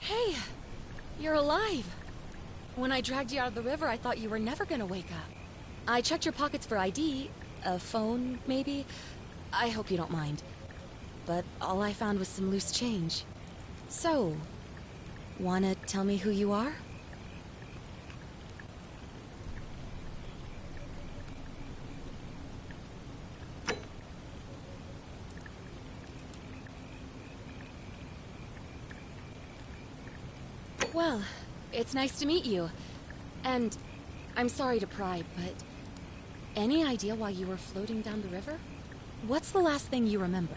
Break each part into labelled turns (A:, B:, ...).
A: Hey, you're alive. When I dragged you out of the river, I thought you were never gonna wake up. I checked your pockets for ID, a phone, maybe. I hope you don't mind. But all I found was some loose change. So, wanna tell me who you are? Well, it's nice to meet you. And I'm sorry to pry, but any idea why you were floating down the river? What's the last thing you remember?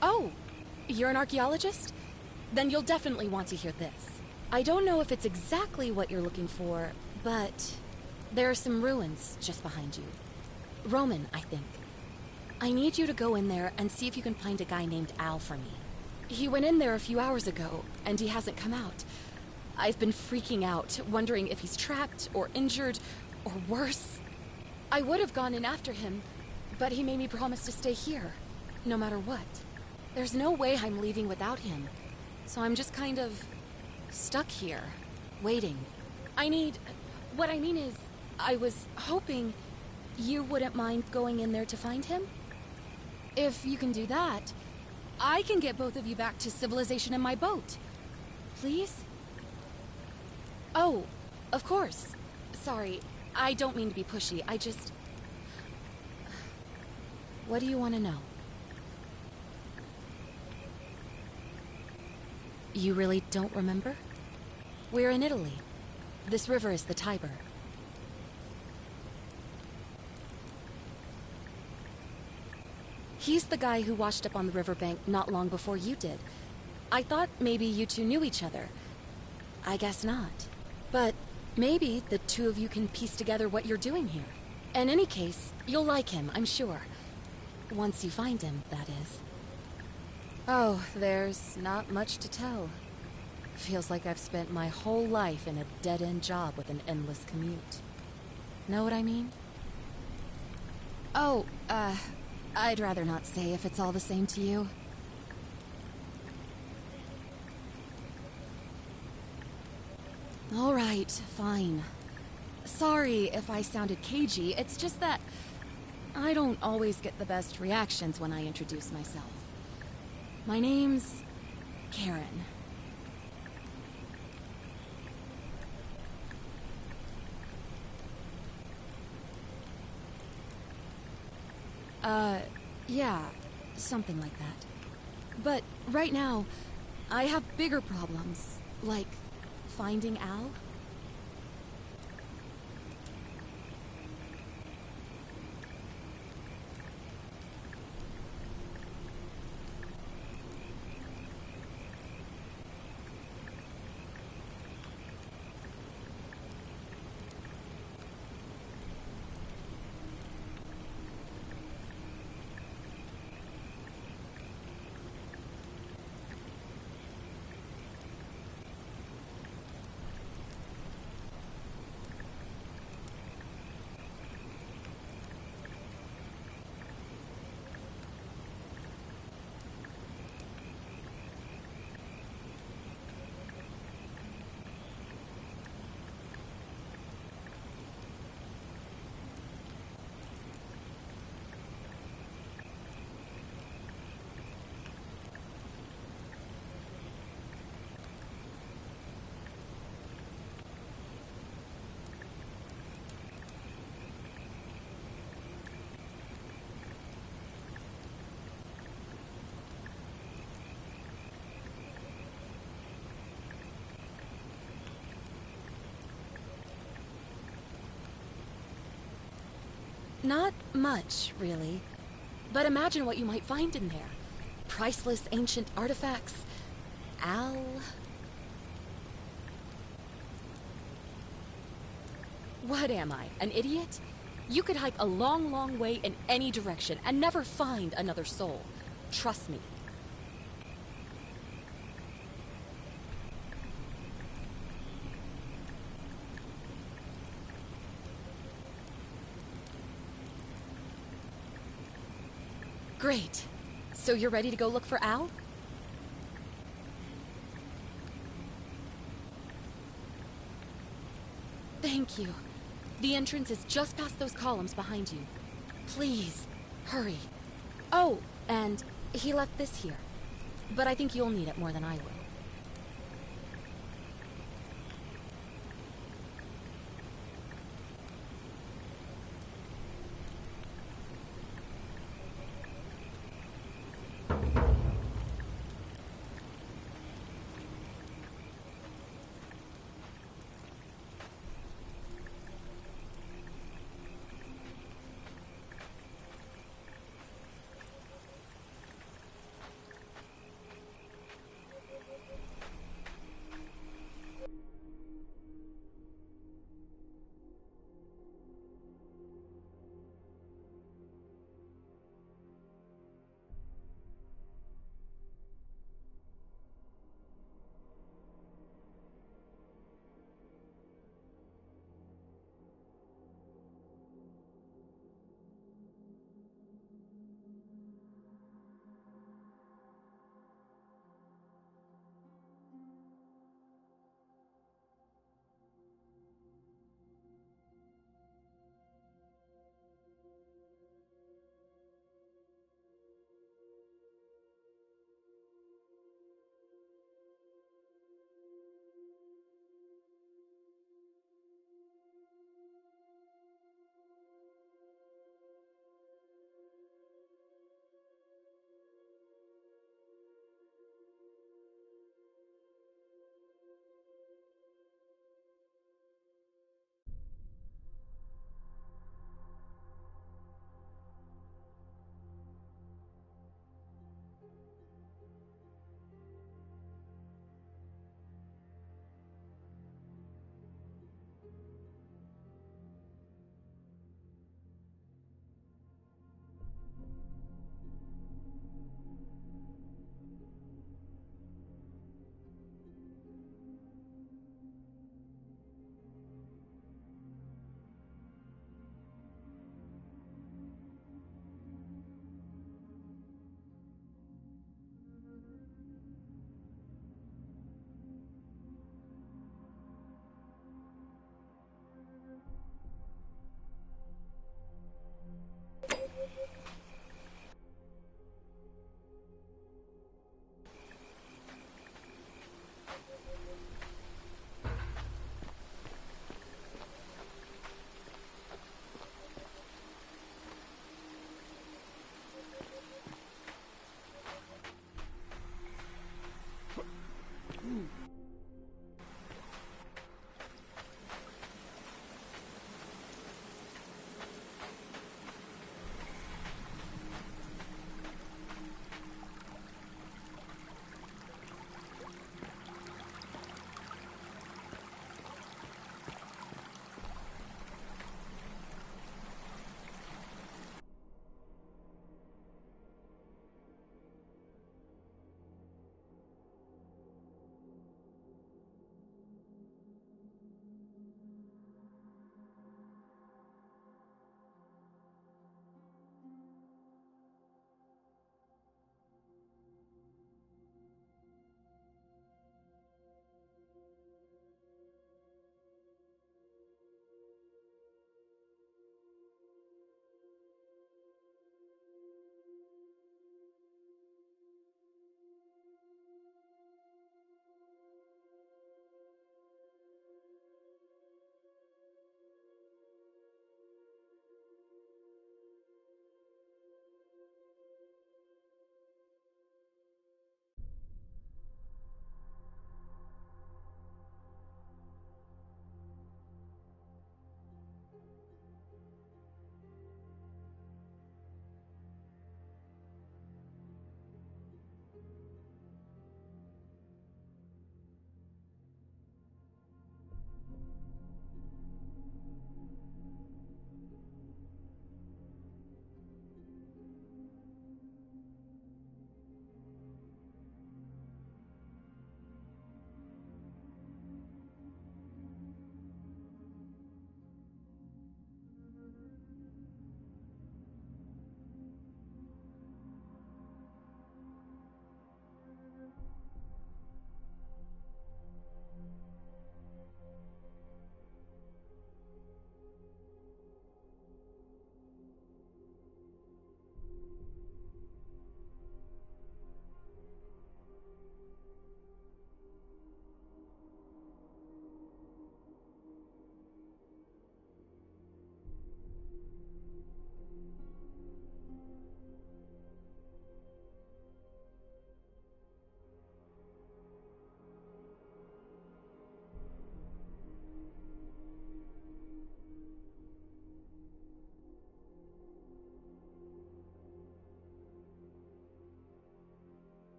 A: Oh, you're an archaeologist? Then you'll definitely want to hear this. I don't know if it's exactly what you're looking for, but there are some ruins just behind you. Roman, I think. I need you to go in there and see if you can find a guy named Al for me. He went in there a few hours ago, and he hasn't come out. I've been freaking out, wondering if he's trapped or injured or worse. I would have gone in after him, but he made me promise to stay here, no matter what. There's no way I'm leaving without him, so I'm just kind of stuck here, waiting. What I mean is, I was hoping you wouldn't mind going in there to find him. If you can do that, I can get both of you back to civilization in my boat. Please? Oh, of course. Sorry, I don't mean to be pushy, I just... What do you want to know? You really don't remember? We're in Italy. This river is the Tiber. He's the guy who washed up on the riverbank not long before you did. I thought maybe you two knew each other. I guess not. But maybe the two of you can piece together what you're doing here. In any case, you'll like him, I'm sure. Once you find him, that is. Oh, there's not much to tell. Feels like I've spent my whole life in a dead-end job with an endless commute. Know what I mean? Oh, I'd rather not say if it's all the same to you. All right, fine. Sorry if I sounded cagey, it's just that I don't always get the best reactions when I introduce myself. My name's Karen. Yeah, something like that. But right now, I have bigger problems, like finding Al. Not much, really. But imagine what you might find in there. Priceless ancient artifacts. Al... What am I, an idiot? You could hike a long, long way in any direction and never find another soul. Trust me. Great. So you're ready to go look for Al? Thank you. The entrance is just past those columns behind you. Please, hurry. Oh, and he left this here. But I think you'll need it more than I will.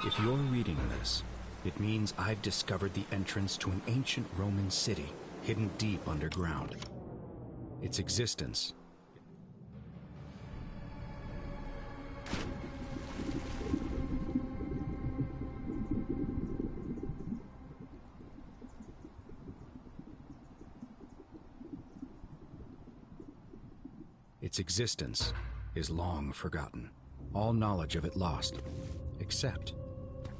B: If you're reading this, it means I've discovered the entrance to an ancient Roman city hidden deep underground. Its existence is long forgotten, all knowledge of it lost, except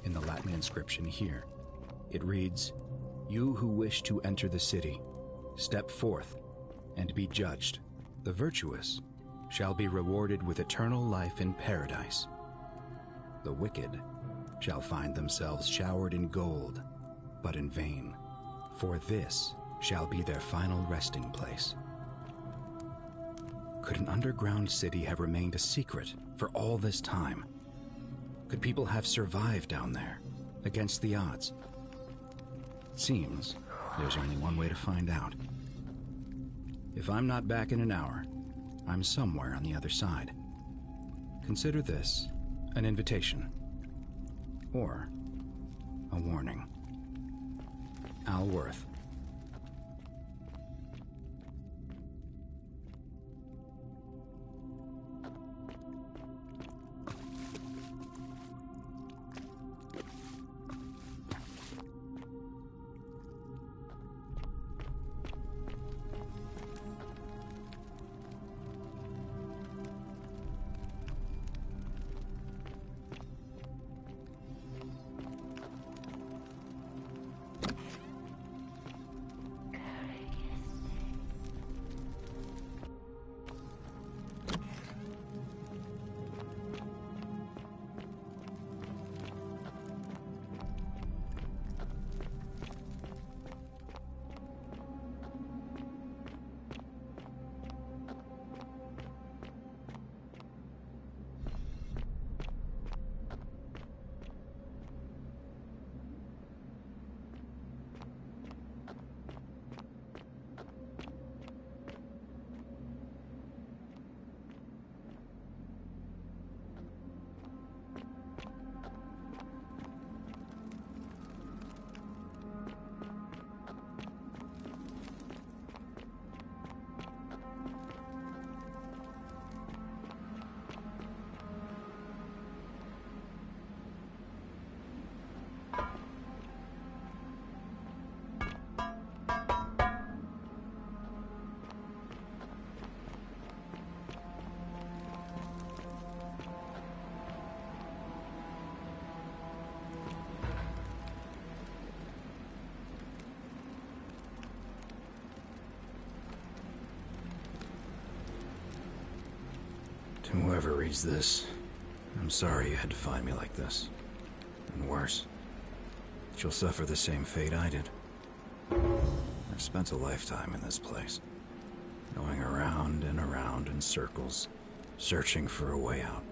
B: in the Latin inscription here. It reads, "You who wish to enter the city, step forth and be judged. The virtuous shall be rewarded with eternal life in paradise. The wicked shall find themselves showered in gold, but in vain, for this shall be their final resting place." Could an underground city have remained a secret for all this time? Could people have survived down there, against the odds? It seems there's only one way to find out. If I'm not back in an hour, I'm somewhere on the other side. Consider this an invitation, or a warning. Al Worth. To whoever reads this, I'm sorry you had to find me like this. And worse, that you'll suffer the same fate I did. I've spent a lifetime in this place, going around and around in circles, searching for a way out.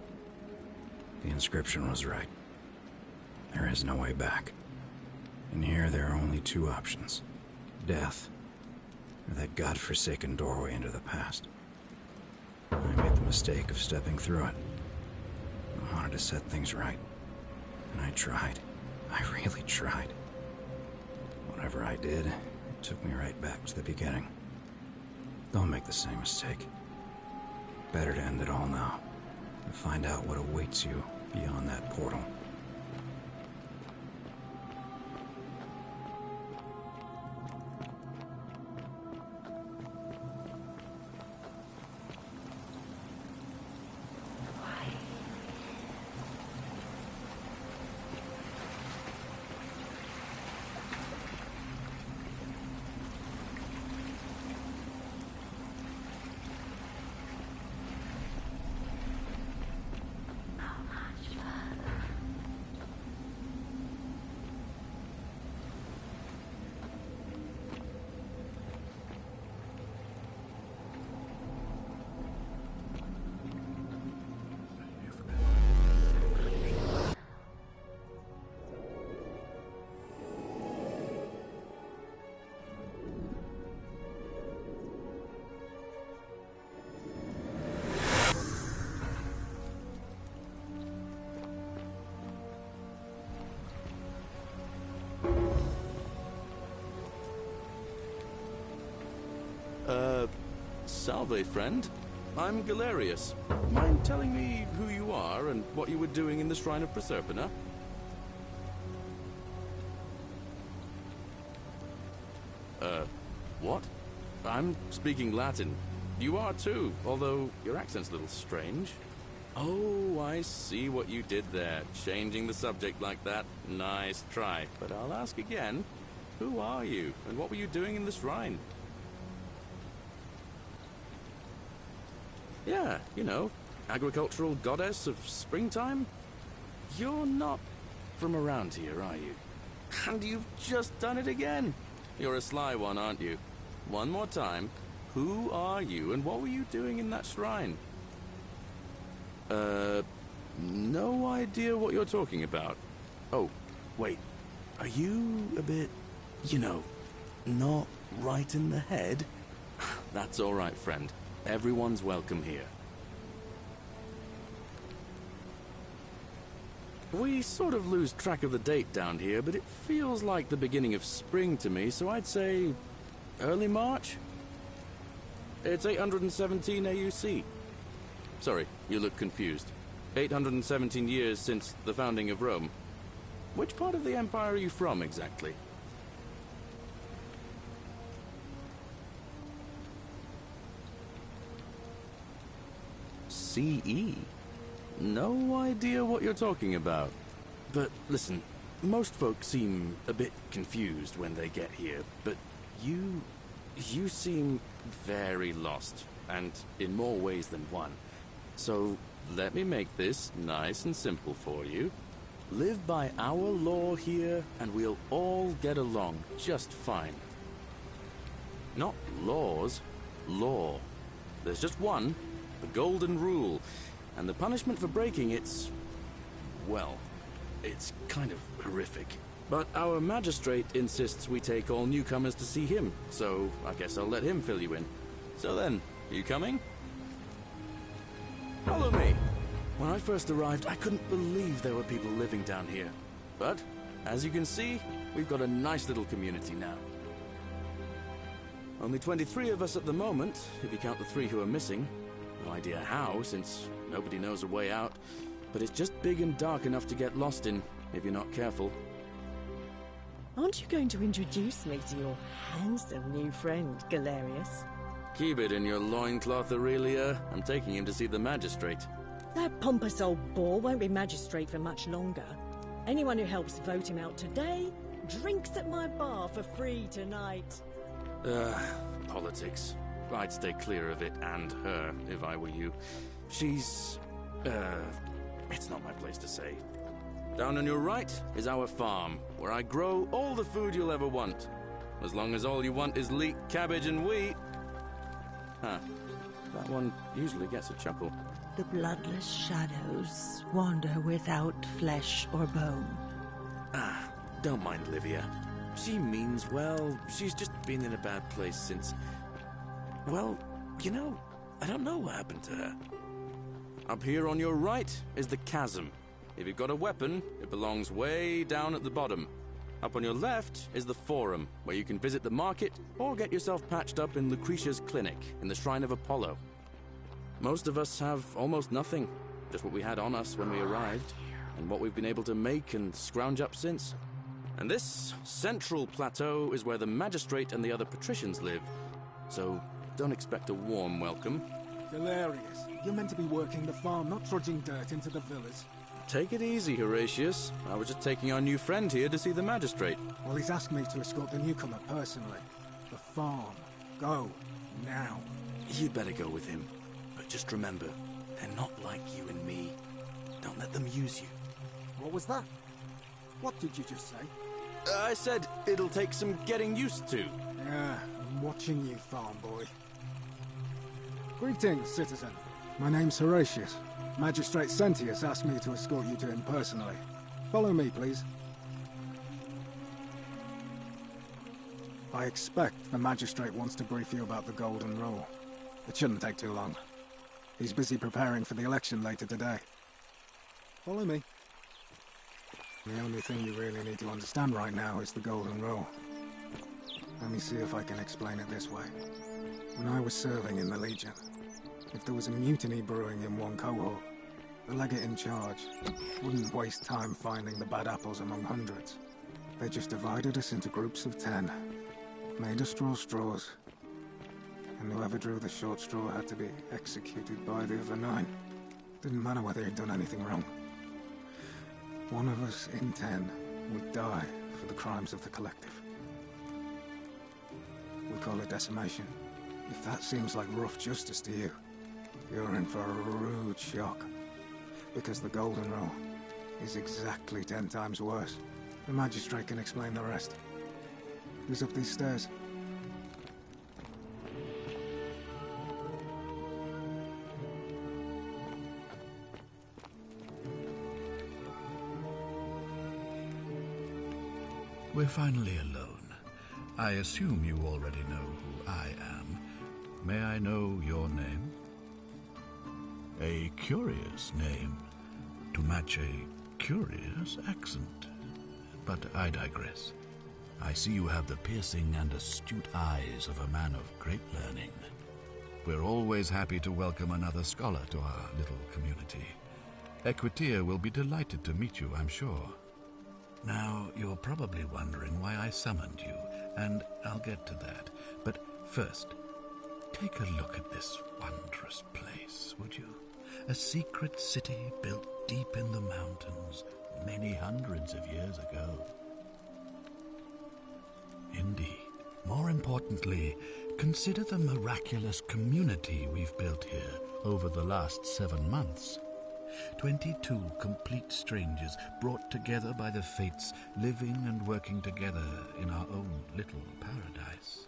B: The inscription was right. There is no way back. And here there are only two options: death, or that godforsaken doorway into the past. I made the mistake of stepping through it. I wanted to set things right. And I tried. I really tried. Whatever I did, it took me right back to the beginning. Don't make the same mistake. Better to end it all now, and find out what awaits you beyond that portal.
C: Salve, friend. I'm Galerius. Mind telling me who you are and what you were doing in the Shrine of Proserpina? What? I'm speaking Latin. You are too, although your accent's a little strange. Oh, I see what you did there. Changing the subject like that. Nice try. But I'll ask again. Who are you, and what were you doing in the shrine? Yeah, you know, agricultural goddess of springtime? You're not from around here, are you? And you've just done it again. You're a sly one, aren't you? One more time. Who are you, and what were you doing in that shrine? No idea what you're talking about. Oh, wait. Are you a bit, you know, not right in the head? That's all right, friend. Everyone's welcome here. We sort of lose track of the date down here, but it feels like the beginning of spring to me, so I'd say early March? It's 817 AUC. Sorry, you look confused. 817 years since the founding of Rome. Which part of the Empire are you from, exactly? CE? No idea what you're talking about. But listen, most folks seem a bit confused when they get here, but you seem very lost, and in more ways than one. So let me make this nice and simple for you. Live by our law here, and we'll all get along just fine. Not laws, law. There's just one, the Golden Rule, and the punishment for breaking it's... well, it's kind of horrific. But our magistrate insists we take all newcomers to see him, so I guess I'll let him fill you in. So then, you coming? Follow me! When I first arrived, I couldn't believe there were people living down here. But, as you can see, we've got a nice little community now. Only 23 of us at the moment, if you count the 3 who are missing. No idea how, since nobody knows a way out. But it's just big and dark enough to get lost in, if you're not careful.
D: Aren't you going to introduce me to your handsome new friend, Galerius?
C: Keep it in your loincloth, Aurelia. I'm taking him to see the magistrate.
D: That pompous old bore won't be magistrate for much longer. Anyone who helps vote him out today drinks at my bar for free tonight.
C: Politics. I'd stay clear of it and her, if I were you. She's... it's not my place to say. Down on your right is our farm, where I grow all the food you'll ever want. As long as all you want is leek, cabbage, and wheat. Huh. That one usually gets a chuckle.
E: The bloodless shadows wander without flesh or bone.
C: Ah, don't mind Livia. She means well. She's just been in a bad place since... well, you know, I don't know what happened to her. Up here on your right is the chasm. If you've got a weapon, it belongs way down at the bottom. Up on your left is the Forum, where you can visit the market or get yourself patched up in Lucretia's clinic in the Shrine of Apollo. Most of us have almost nothing, just what we had on us when we arrived, and what we've been able to make and scrounge up since. And this central plateau is where the magistrate and the other patricians live, so don't expect a warm welcome.
F: Galerius, you're meant to be working the farm, not trudging dirt into the villas.
C: Take it easy, Horatius. I was just taking our new friend here to see the magistrate.
F: Well, he's asked me to escort the newcomer personally. The farm. Go. Now.
C: You'd better go with him. But just remember, they're not like you and me. Don't let them use you.
F: What was that? What did you just say?
C: I said it'll take some getting used to.
F: Yeah, I'm watching you, farm boy. Greetings, citizen. My name's Horatius. Magistrate Sentius asked me to escort you to him personally. Follow me, please. I expect the magistrate wants to brief you about the Golden Rule. It shouldn't take too long. He's busy preparing for the election later today. Follow me. The only thing you really need to understand right now is the Golden Rule. Let me see if I can explain it this way. When I was serving in the Legion, if there was a mutiny brewing in one cohort, the legate in charge wouldn't waste time finding the bad apples among hundreds. They just divided us into groups of 10, made us draw straws, and whoever drew the short straw had to be executed by the other 9. Didn't matter whether he'd done anything wrong. One of us in 10 would die for the crimes of the collective. We call it decimation. If that seems like rough justice to you, you're in for a rude shock. Because the Golden Rule is exactly 10 times worse. The magistrate can explain the rest. Who's up these stairs?
G: We're finally alone. I assume you already know who I am. May I know your name? A curious name to match a curious accent. But I digress. I see you have the piercing and astute eyes of a man of great learning. We're always happy to welcome another scholar to our little community. Equitia will be delighted to meet you, I'm sure. Now, you're probably wondering why I summoned you, and I'll get to that. But first, take a look at this wondrous place, would you? A secret city built deep in the mountains many hundreds of years ago. Indeed. More importantly, consider the miraculous community we've built here over the last 7 months. 22 complete strangers brought together by the fates, living and working together in our own little paradise.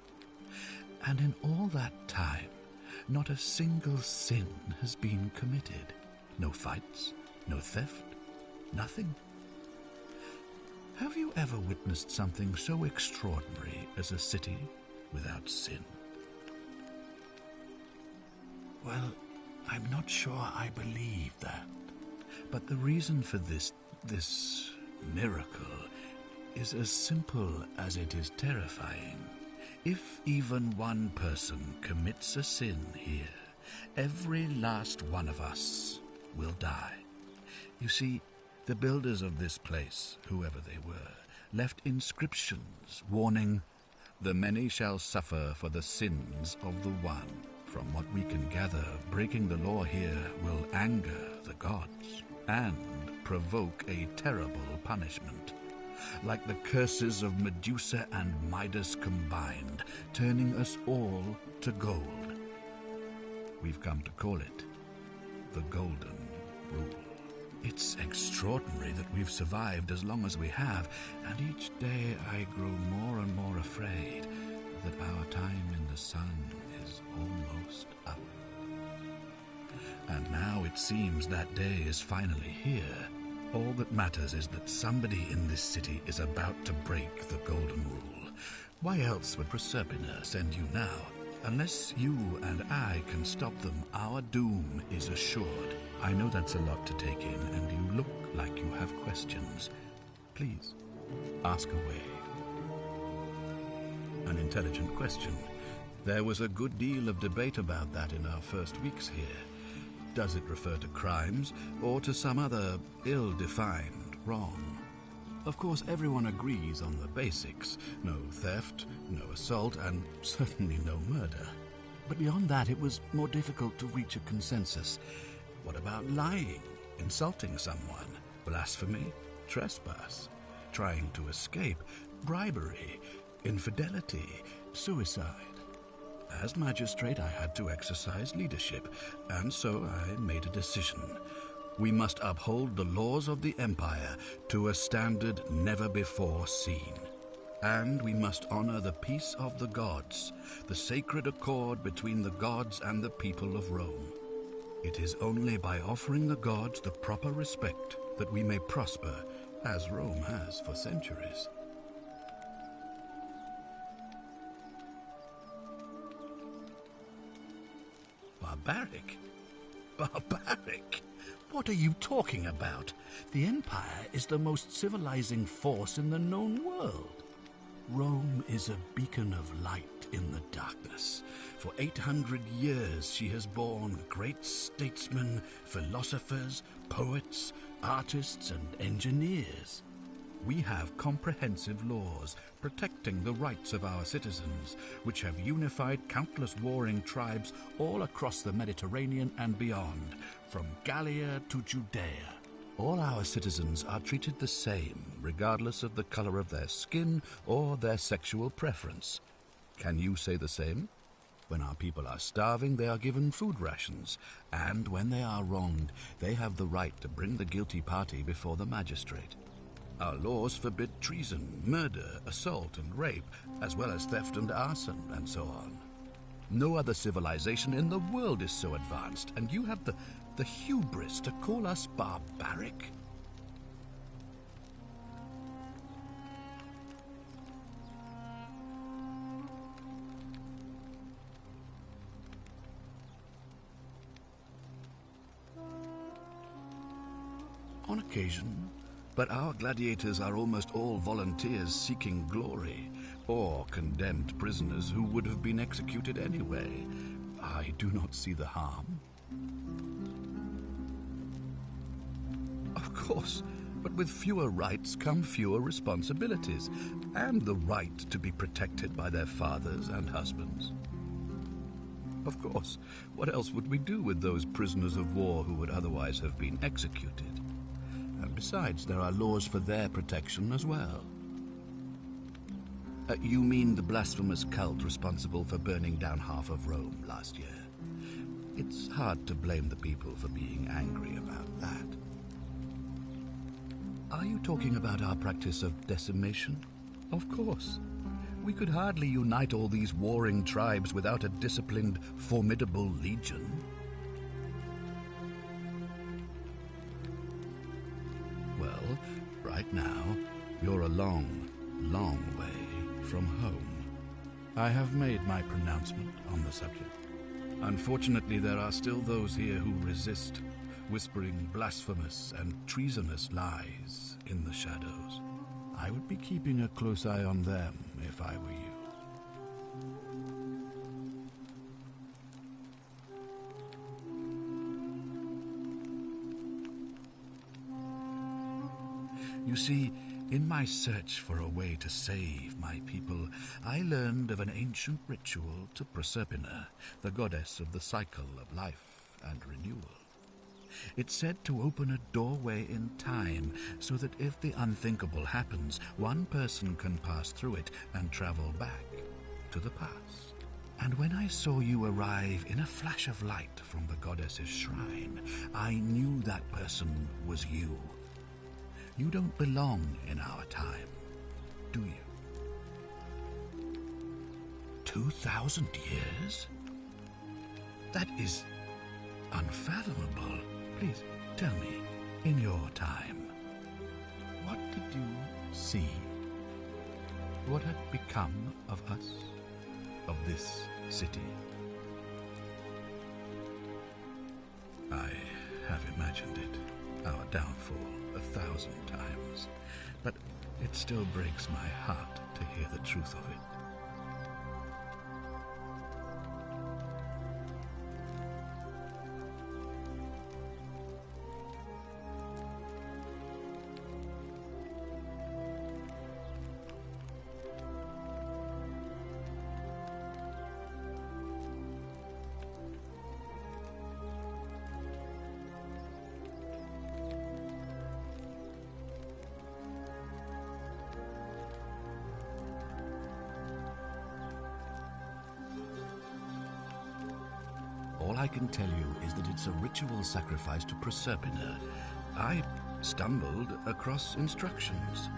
G: And in all that time, not a single sin has been committed. No fights, no theft, nothing. Have you ever witnessed something so extraordinary as a city without sin? Well, I'm not sure I believe that. But the reason for this miracle is as simple as it is terrifying. If even one person commits a sin here, every last one of us will die. You see, the builders of this place, whoever they were, left inscriptions warning, "The many shall suffer for the sins of the one." From what we can gather, breaking the law here will anger the gods and provoke a terrible punishment. Like the curses of Medusa and Midas combined, turning us all to gold. We've come to call it the Golden Rule. It's extraordinary that we've survived as long as we have, and each day I grow more and more afraid that our time in the sun is almost up. And now it seems that day is finally here. All that matters is that somebody in this city is about to break the Golden Rule. Why else would Proserpina send you now? Unless you and I can stop them, our doom is assured. I know that's a lot to take in, and you look like you have questions. Please, ask away. An intelligent question. There was a good deal of debate about that in our first weeks here. Does it refer to crimes or to some other ill-defined wrong? Of course, everyone agrees on the basics. No theft, no assault, and certainly no murder. But beyond that, it was more difficult to reach a consensus. What about lying, insulting someone, blasphemy, trespass, trying to escape, bribery, infidelity, suicide? As magistrate, I had to exercise leadership, and so I made a decision. We must uphold the laws of the Empire to a standard never before seen. And we must honor the peace of the gods, the sacred accord between the gods and the people of Rome. It is only by offering the gods the proper respect that we may prosper, as Rome has for centuries. Barbaric? Barbaric? What are you talking about? The Empire is the most civilizing force in the known world. Rome is a beacon of light, in the darkness. For 800 years she has borne great statesmen, philosophers, poets, artists, and engineers. We have comprehensive laws protecting the rights of our citizens, which have unified countless warring tribes all across the Mediterranean and beyond, from Gallia to Judea. All our citizens are treated the same, regardless of the color of their skin or their sexual preference. Can you say the same? When our people are starving, they are given food rations, and when they are wronged, they have the right to bring the guilty party before the magistrate. Our laws forbid treason, murder, assault, and rape, as well as theft and arson, and so on. No other civilization in the world is so advanced, and you have the hubris to call us barbaric? On occasion, but our gladiators are almost all volunteers seeking glory, or condemned prisoners who would have been executed anyway. I do not see the harm. Of course, but with fewer rights come fewer responsibilities, and the right to be protected by their fathers and husbands. Of course, what else would we do with those prisoners of war who would otherwise have been executed? And besides, there are laws for their protection as well. You mean the blasphemous cult responsible for burning down half of Rome last year? It's hard to blame the people for being angry about that. Are you talking about our practice of decimation? Of course. We could hardly unite all these warring tribes without a disciplined, formidable legion. Well, right now, you're a long, long way from home. I have made my pronouncement on the subject. Unfortunately, there are still those here who resist, whispering blasphemous and treasonous lies in the shadows. I would be keeping a close eye on them if I were you. You see, in my search for a way to save my people, I learned of an ancient ritual to Proserpina, the goddess of the cycle of life and renewal. It's said to open a doorway in time so that if the unthinkable happens, one person can pass through it and travel back to the past. And when I saw you arrive in a flash of light from the goddess's shrine, I knew that person was you. You don't belong in our time, do you? 2,000 years? That is unfathomable. Please, tell me, in your time, what did you see? What had become of us, of this city? I have imagined it, our downfall, 1,000 times, but it still breaks my heart to hear the truth of it. All I can tell you is that it's a ritual sacrifice to Proserpina. I stumbled across instructions.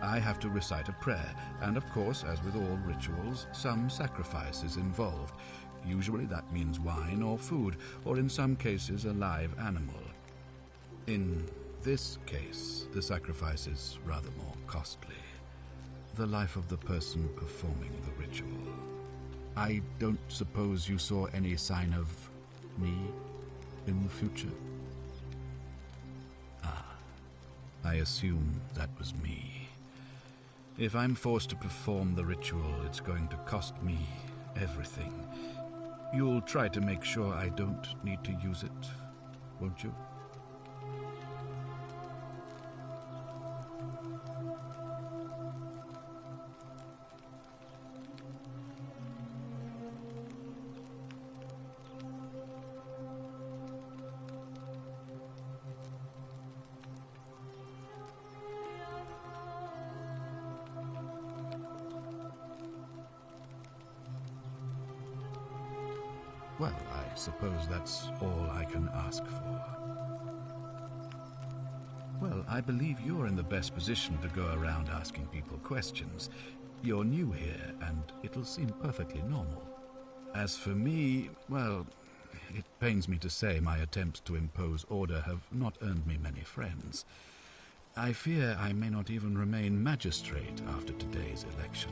G: I have to recite a prayer, and of course, as with all rituals, some sacrifice is involved. Usually that means wine or food, or in some cases a live animal. In this case, the sacrifice is rather more costly. The life of the person performing the ritual. I don't suppose you saw any sign of me in the future? I assume that was me. If I'm forced to perform the ritual, it's going to cost me everything. You'll try to make sure I don't need to use it, won't you? Well, I suppose that's all I can ask for. Well, I believe you're in the best position to go around asking people questions. You're new here, and it'll seem perfectly normal. As for me, well, it pains me to say my attempts to impose order have not earned me many friends. I fear I may not even remain magistrate after today's election.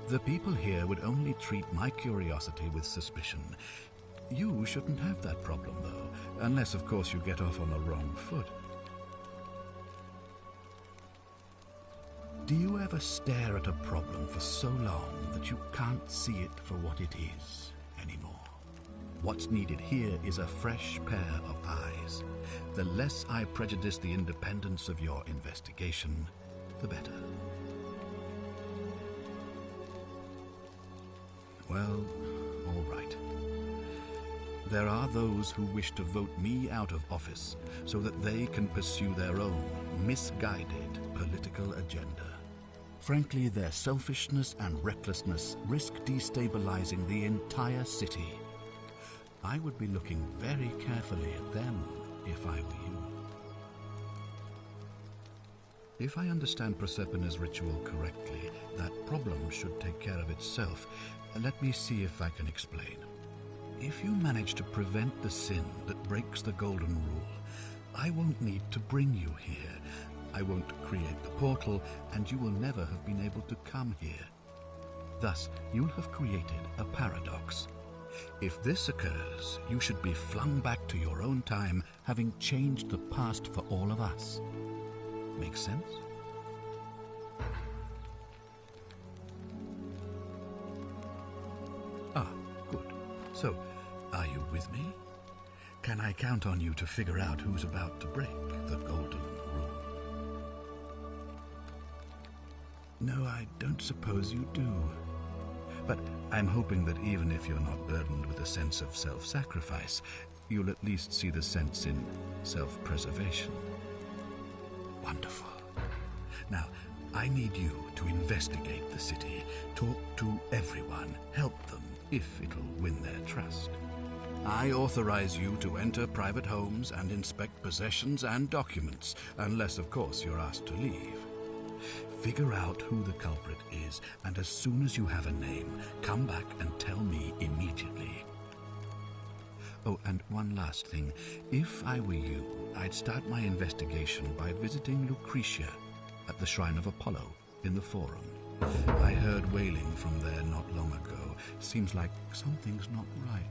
G: The people here would only treat my curiosity with suspicion. You shouldn't have that problem, though, unless, of course, you get off on the wrong foot. Do you ever stare at a problem for so long that you can't see it for what it is anymore? What's needed here is a fresh pair of eyes. The less I prejudice the independence of your investigation, the better. Well, all right. There are those who wish to vote me out of office so that they can pursue their own misguided political agenda. Frankly, their selfishness and recklessness risk destabilizing the entire city. I would be looking very carefully at them if I were you. If I understand Proserpina's ritual correctly, that problem should take care of itself. Let me see if I can explain. If you manage to prevent the sin that breaks the Golden Rule, I won't need to bring you here. I won't create the portal, and you will never have been able to come here. Thus, you'll have created a paradox. If this occurs, you should be flung back to your own time, having changed the past for all of us. Make sense? Ah, good. So, are you with me? Can I count on you to figure out who's about to break the Golden Rule? No, I don't suppose you do. But I'm hoping that even if you're not burdened with a sense of self-sacrifice, you'll at least see the sense in self-preservation. Wonderful. Now, I need you to investigate the city, talk to everyone, help them, if it'll win their trust. I authorize you to enter private homes and inspect possessions and documents, unless, of course, you're asked to leave. Figure out who the culprit is, and as soon as you have a name, come back and tell me immediately. Oh, and one last thing. If I were you, I'd start my investigation by visiting Lucretia at the Shrine of Apollo in the Forum. I heard wailing from there not long ago. Seems like something's not right.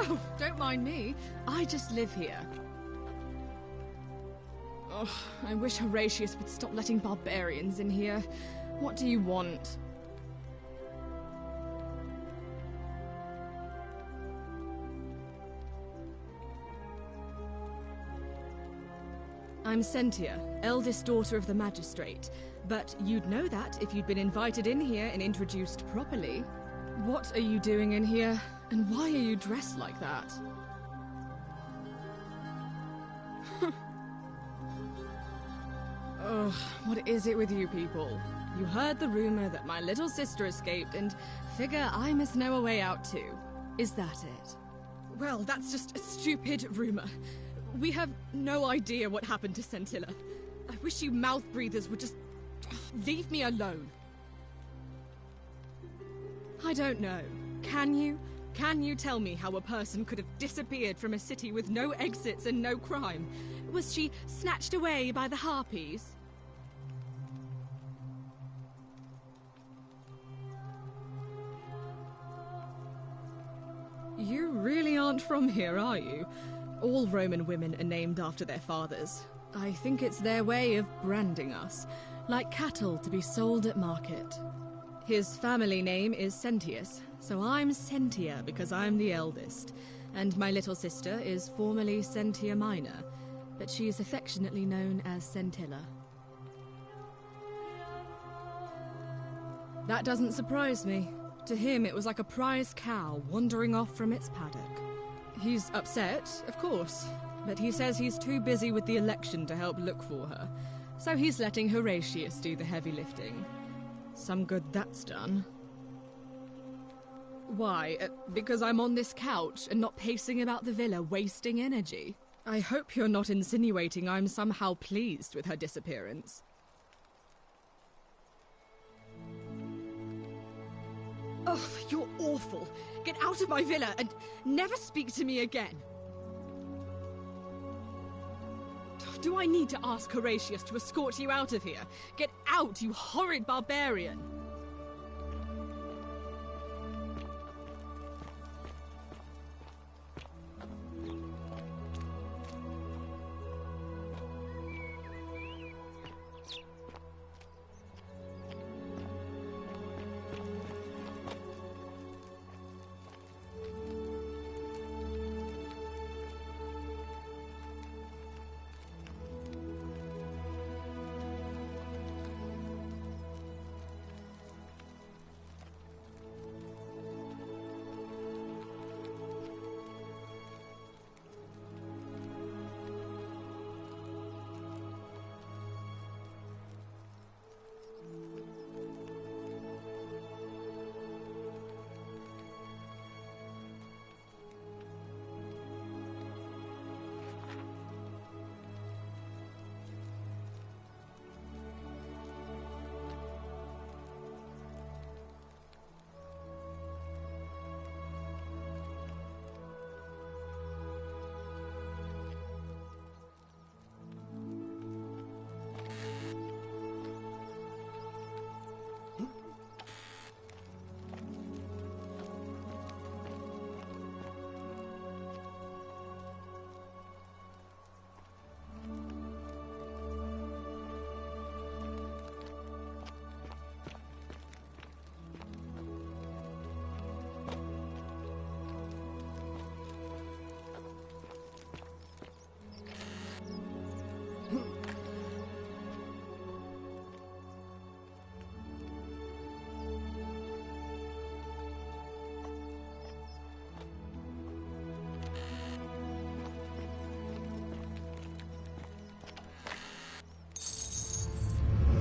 H: Oh, don't mind me. I just live here. Oh, I wish Horatius would stop letting barbarians in here. What do you want? I'm Sentia, eldest daughter of the Magistrate. But you'd know that if you'd been invited in here and introduced properly. What are you doing in here? And why are you dressed like that? Ugh, what is it with you people? You heard the rumor that my little sister escaped and figure I must know a way out too. Is that it? Well, that's just a stupid rumor. We have no idea what happened to Scintilla. I wish you mouth breathers would just leave me alone. I don't know. Can you? Can you tell me how a person could have disappeared from a city with no exits and no crime? Was she snatched away by the Harpies? You really aren't from here, are you? All Roman women are named after their fathers. I think it's their way of branding us, like cattle to be sold at market. His family name is Sentius, so I'm Sentia because I'm the eldest, and my little sister is formerly Sentia Minor, but she is affectionately known as Scintilla. That doesn't surprise me. To him, it was like a prize cow wandering off from its paddock. He's upset, of course, but he says he's too busy with the election to help look for her, so he's letting Horatius do the heavy lifting. Some good that's done. Why? Because I'm on this couch and not pacing about the villa, wasting energy? I hope you're not insinuating I'm somehow pleased with her disappearance. Ugh, you're awful. Get out of my villa and never speak to me again. Do I need to ask Horatius to escort you out of here? Get out, you horrid barbarian!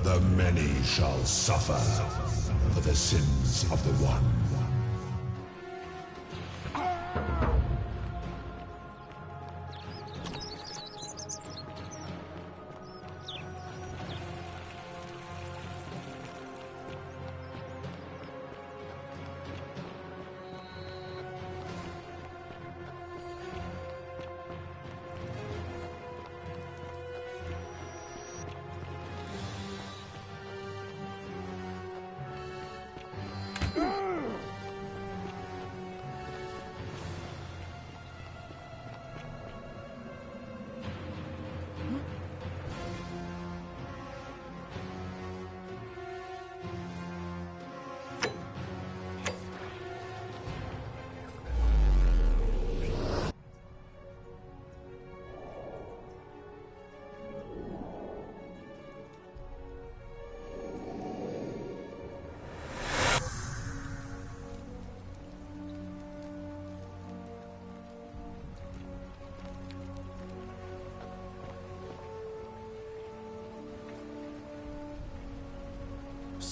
I: The many shall suffer for the sins of the one.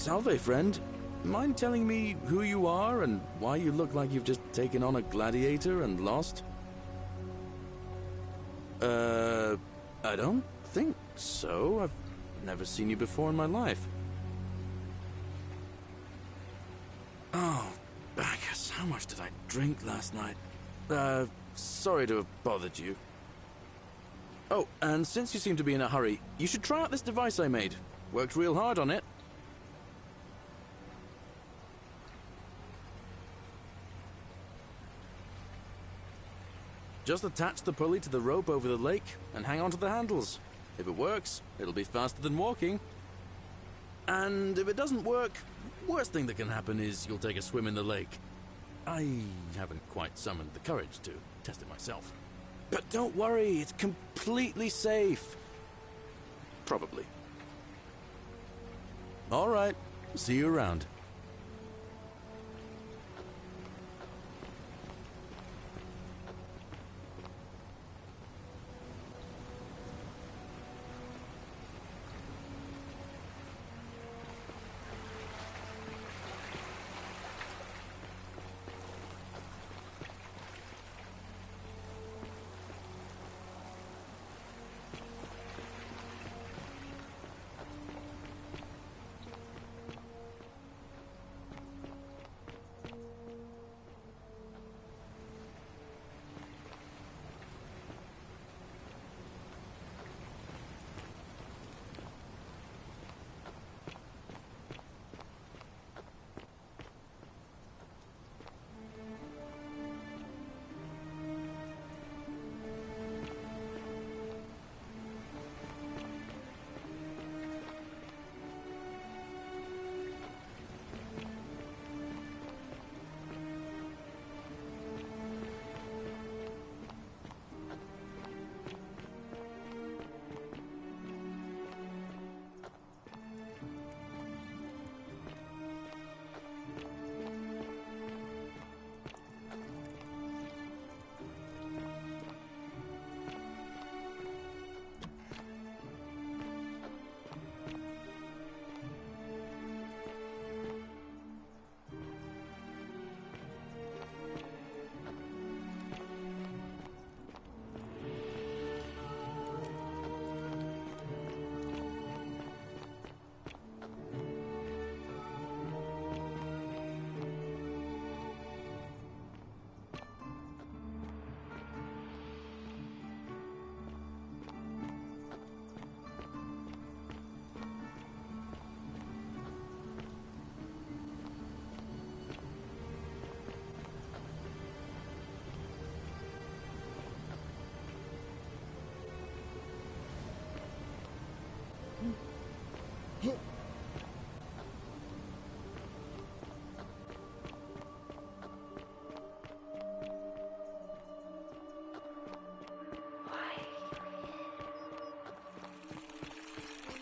C: Salve, friend. Mind telling me who you are and why you look like you've just taken on a gladiator and lost? I don't think so. I've never seen you before in my life. Oh, Bacchus, how much did I drink last night? Sorry to have bothered you. Oh, and since you seem to be in a hurry, you should try out this device I made. Worked real hard on it. Just attach the pulley to the rope over the lake and hang on to the handles. If it works, it'll be faster than walking. And if it doesn't work, worst thing that can happen is you'll take a swim in the lake. I haven't quite summoned the courage to test it myself. But don't worry, it's completely safe. Probably. All right, see you around.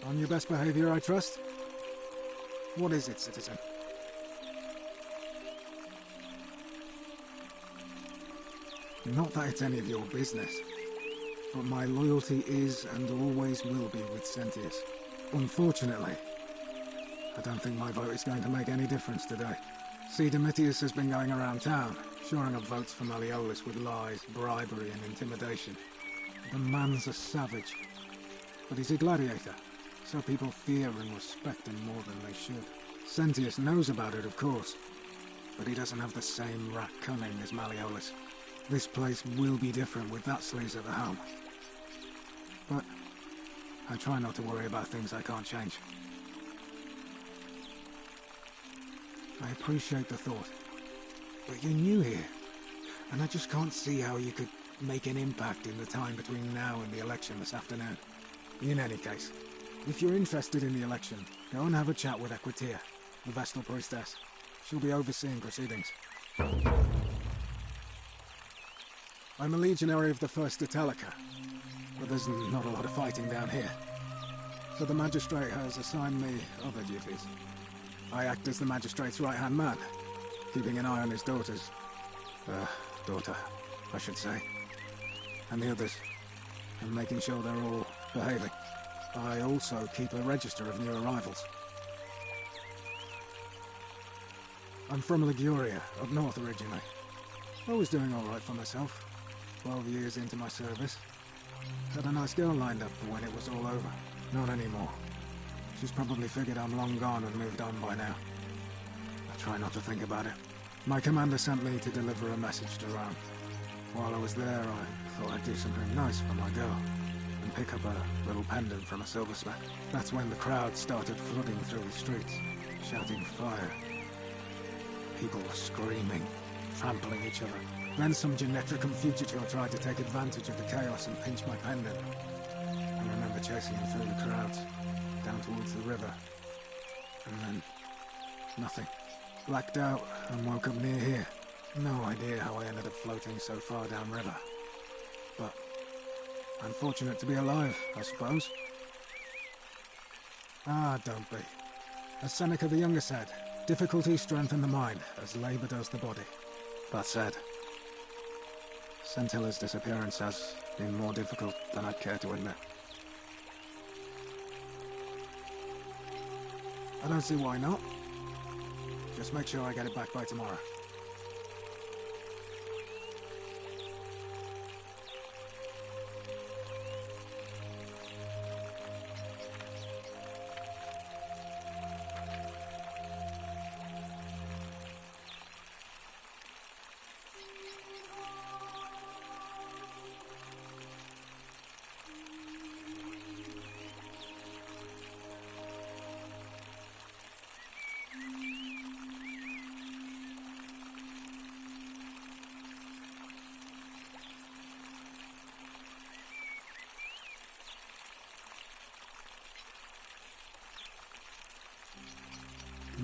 F: On your best behavior, I trust? What is it, citizen? Not that it's any of your business, but my loyalty is and always will be with Sentius. Unfortunately, I don't think my vote is going to make any difference today. See, Domitius has been going around town, shoring up votes for Malleolus with lies, bribery and intimidation. The man's a savage, but he's a gladiator, so people fear and respect him more than they should. Sentius knows about it, of course, but he doesn't have the same rat cunning as Malleolus. This place will be different with that sleaze at the helm. But I try not to worry about things I can't change. I appreciate the thought, but you're new here, and I just can't see how you could make an impact in the time between now and the election this afternoon. In any case, if you're interested in the election, go and have a chat with Equitia, the Vestal Priestess. She'll be overseeing proceedings. I'm a legionary of the First Italica, but there's not a lot of fighting down here. So the Magistrate has assigned me other duties. I act as the Magistrate's right-hand man, keeping an eye on his daughter, I should say, and the others, and making sure they're all behaving. I also keep a register of new arrivals. I'm from Liguria, up north originally. I was doing alright for myself. 12 years into my service. Had a nice girl lined up for when it was all over. Not anymore. She's probably figured I'm long gone and moved on by now. I try not to think about it. My commander sent me to deliver a message to Rome. While I was there, I thought I'd do something nice for my girl. And pick up a little pendant from a silversmith. That's when the crowd started flooding through the streets, shouting fire. People were screaming, trampling each other. Then some Genetricum fugitive tried to take advantage of the chaos and pinch my pendant. I remember chasing him through the crowds, down towards the river. And then, nothing. Blacked out and woke up near here. No idea how I ended up floating so far downriver. But I'm fortunate to be alive, I suppose. Ah, don't be. As Seneca the Younger said, difficulty strengthens the mind, as labor does the body. That said, Sentilla's disappearance has been more difficult than I'd care to admit. I don't see why not. Just make sure I get it back by tomorrow.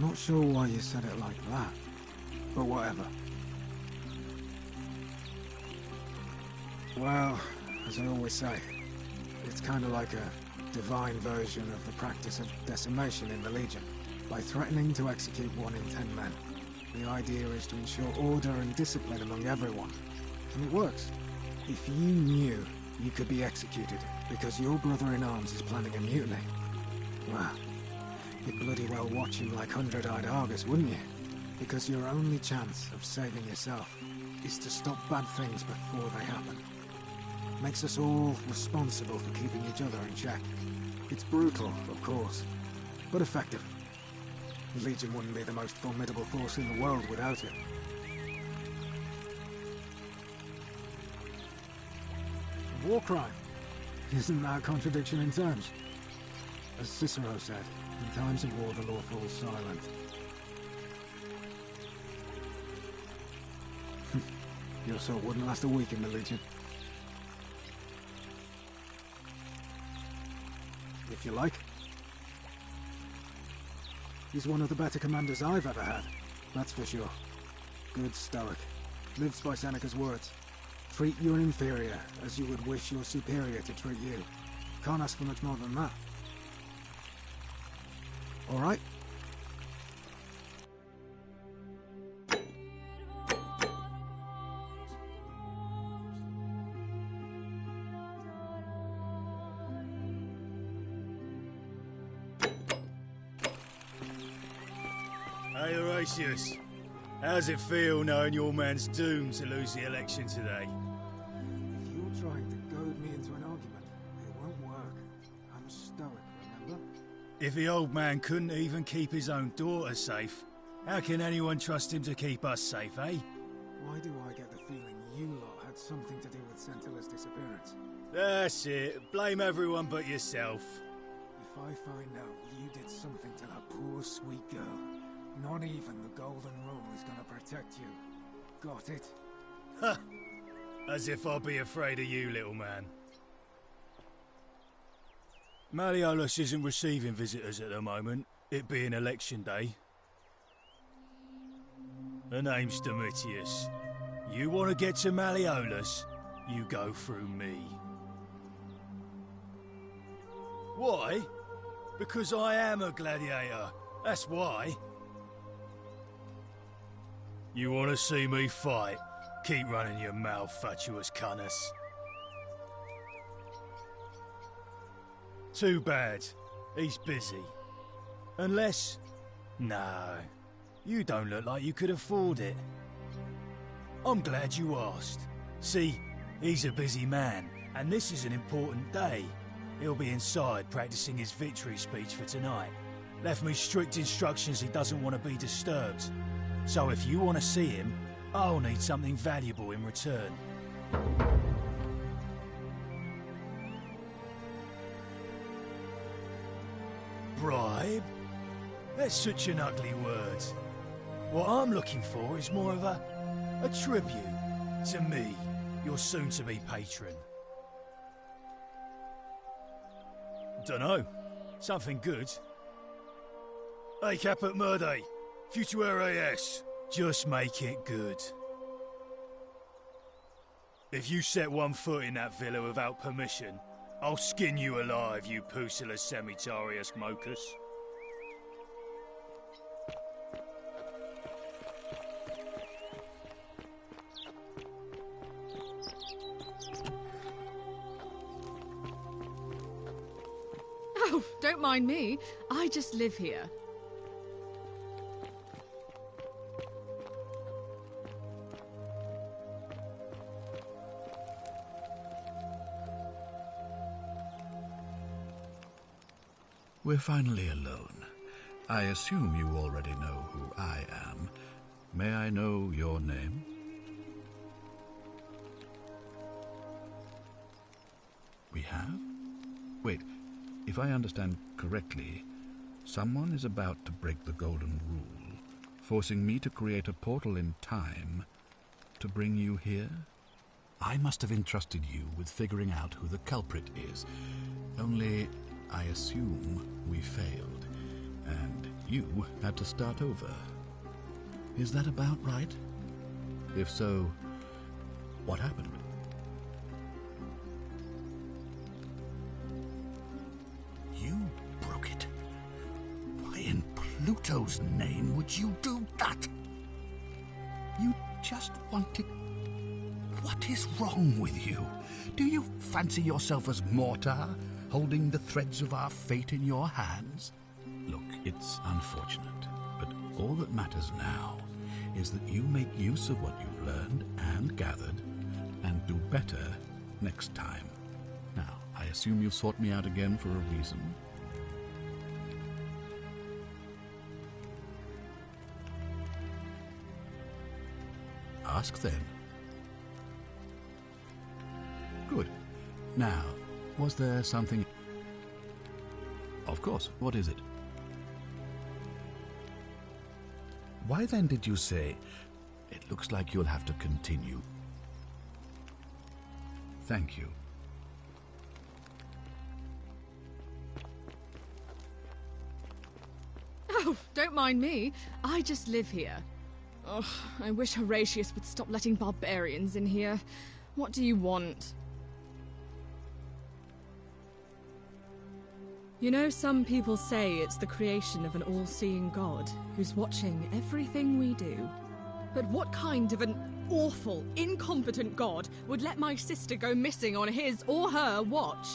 F: Not sure why you said it like that, but whatever. Well, as I always say, it's kind of like a divine version of the practice of decimation in the Legion. By threatening to execute 1 in 10 men, the idea is to ensure order and discipline among everyone. And it works. If you knew you could be executed because your brother-in-arms is planning a mutiny, well, you'd bloody well watch him like 100-eyed Argus, wouldn't you? Because your only chance of saving yourself is to stop bad things before they happen. Makes us all responsible for keeping each other in check. It's brutal, of course, but effective. The Legion wouldn't be the most formidable force in the world without it. A war crime? Isn't that a contradiction in terms? As Cicero said, in times of war, the law falls silent. Your sort wouldn't last a week in the Legion. If you like. He's one of the better commanders I've ever had, that's for sure. Good stoic. Lives by Seneca's words. Treat your inferior as you would wish your superior to treat you. Can't ask for much more than that. All right?
J: Hey, Horatius. How's it feel knowing your man's doomed to lose the election today?
F: If you're trying to goad me into an argument, it won't work. I'm stoic, remember?
J: If the old man couldn't even keep his own daughter safe, how can anyone trust him to keep us safe, eh?
F: Why do I get the feeling you lot had something to do with Sentilla's disappearance?
J: That's it. Blame everyone but yourself.
F: If I find out you did something to that poor sweet girl, not even the Golden Rule is gonna protect you. Got it?
J: Ha! As if I'll be afraid of you, little man. Malleolus isn't receiving visitors at the moment, it being election day. The name's Domitius. You want to get to Malleolus, you go through me. Why? Because I am a gladiator, that's why. You want to see me fight? Keep running your mouth, fatuous cunnus. Too bad. He's busy. Unless... No. You don't look like you could afford it. I'm glad you asked. See, he's a busy man, and this is an important day. He'll be inside practicing his victory speech for tonight. Left me strict instructions he doesn't want to be disturbed. So if you want to see him, I'll need something valuable in return. Bribe? That's such an ugly word. What I'm looking for is more of a tribute to me, your soon-to-be patron. Dunno. Something good. Hey, Caput Merde. Futuere S. Just make it good. If you set one foot in that villa without permission, I'll skin you alive, you Pusillus Semitarius Mocus.
H: Oh, don't mind me. I just live here.
G: We're finally alone. I assume you already know who I am. May I know your name? We have? Wait, if I understand correctly, someone is about to break the Golden Rule, forcing me to create a portal in time to bring you here? I must have entrusted you with figuring out who the culprit is, only I assume we failed, and you had to start over. Is that about right? If so, what happened? You broke it. Why in Pluto's name would you do that? You just wanted... What is wrong with you? Do you fancy yourself as Mortar, holding the threads of our fate in your hands? Look, it's unfortunate, but all that matters now is that you make use of what you've learned and gathered, and do better next time. Now, I assume you've sought me out again for a reason. Ask then. Good. Now, was there something... Of course. What is it? Why then did you say, it looks like you'll have to continue? Thank you.
H: Oh, don't mind me. I just live here. Ugh, I wish Horatius would stop letting barbarians in here. What do you want? You know, some people say it's the creation of an all-seeing god who's watching everything we do. But what kind of an awful, incompetent god would let my sister go missing on his or her watch?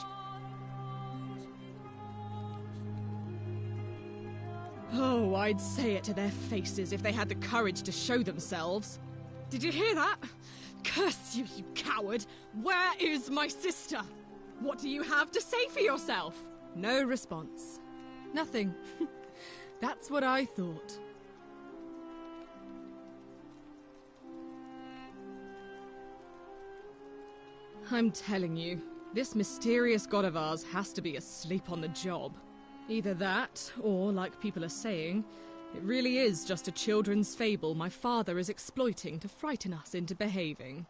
H: Oh, I'd say it to their faces if they had the courage to show themselves. Did you hear that? Curse you, you coward! Where is my sister? What do you have to say for yourself? No response. Nothing. That's what I thought. I'm telling you, this mysterious god of ours has to be asleep on the job. Either that, or, like people are saying, it really is just a children's fable my father is exploiting to frighten us into behaving.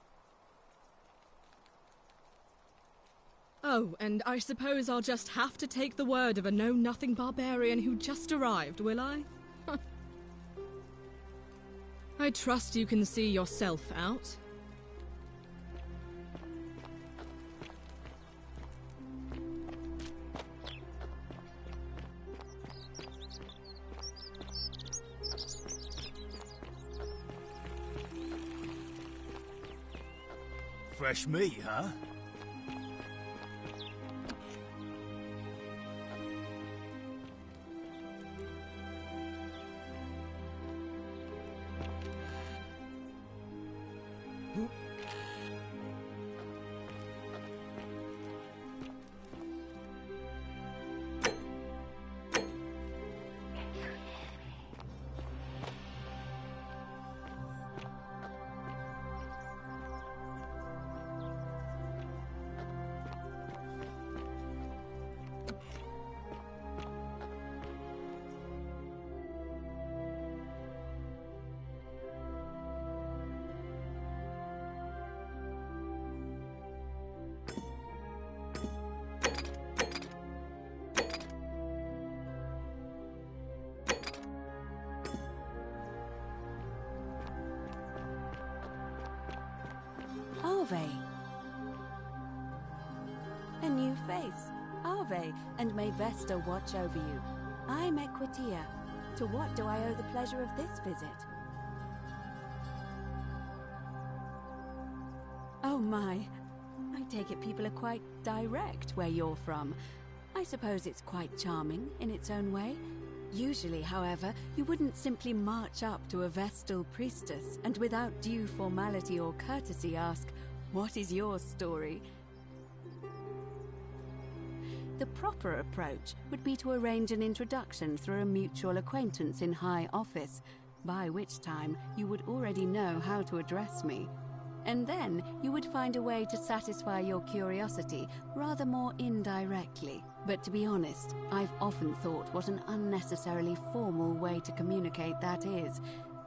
H: Oh, and I suppose I'll just have to take the word of a know-nothing barbarian who just arrived, will I? I trust you can see yourself out.
J: Fresh meat, huh?
E: Arve. A new face. Arve, and may Vesta watch over you. I'm Equitia. To what do I owe the pleasure of this visit? Oh my. I take it people are quite direct where you're from. I suppose it's quite charming in its own way. Usually, however, you wouldn't simply march up to a Vestal priestess and without due formality or courtesy ask, "What is your story?" The proper approach would be to arrange an introduction through a mutual acquaintance in high office, by which time you would already know how to address me. And then you would find a way to satisfy your curiosity rather more indirectly. But to be honest, I've often thought what an unnecessarily formal way to communicate that is.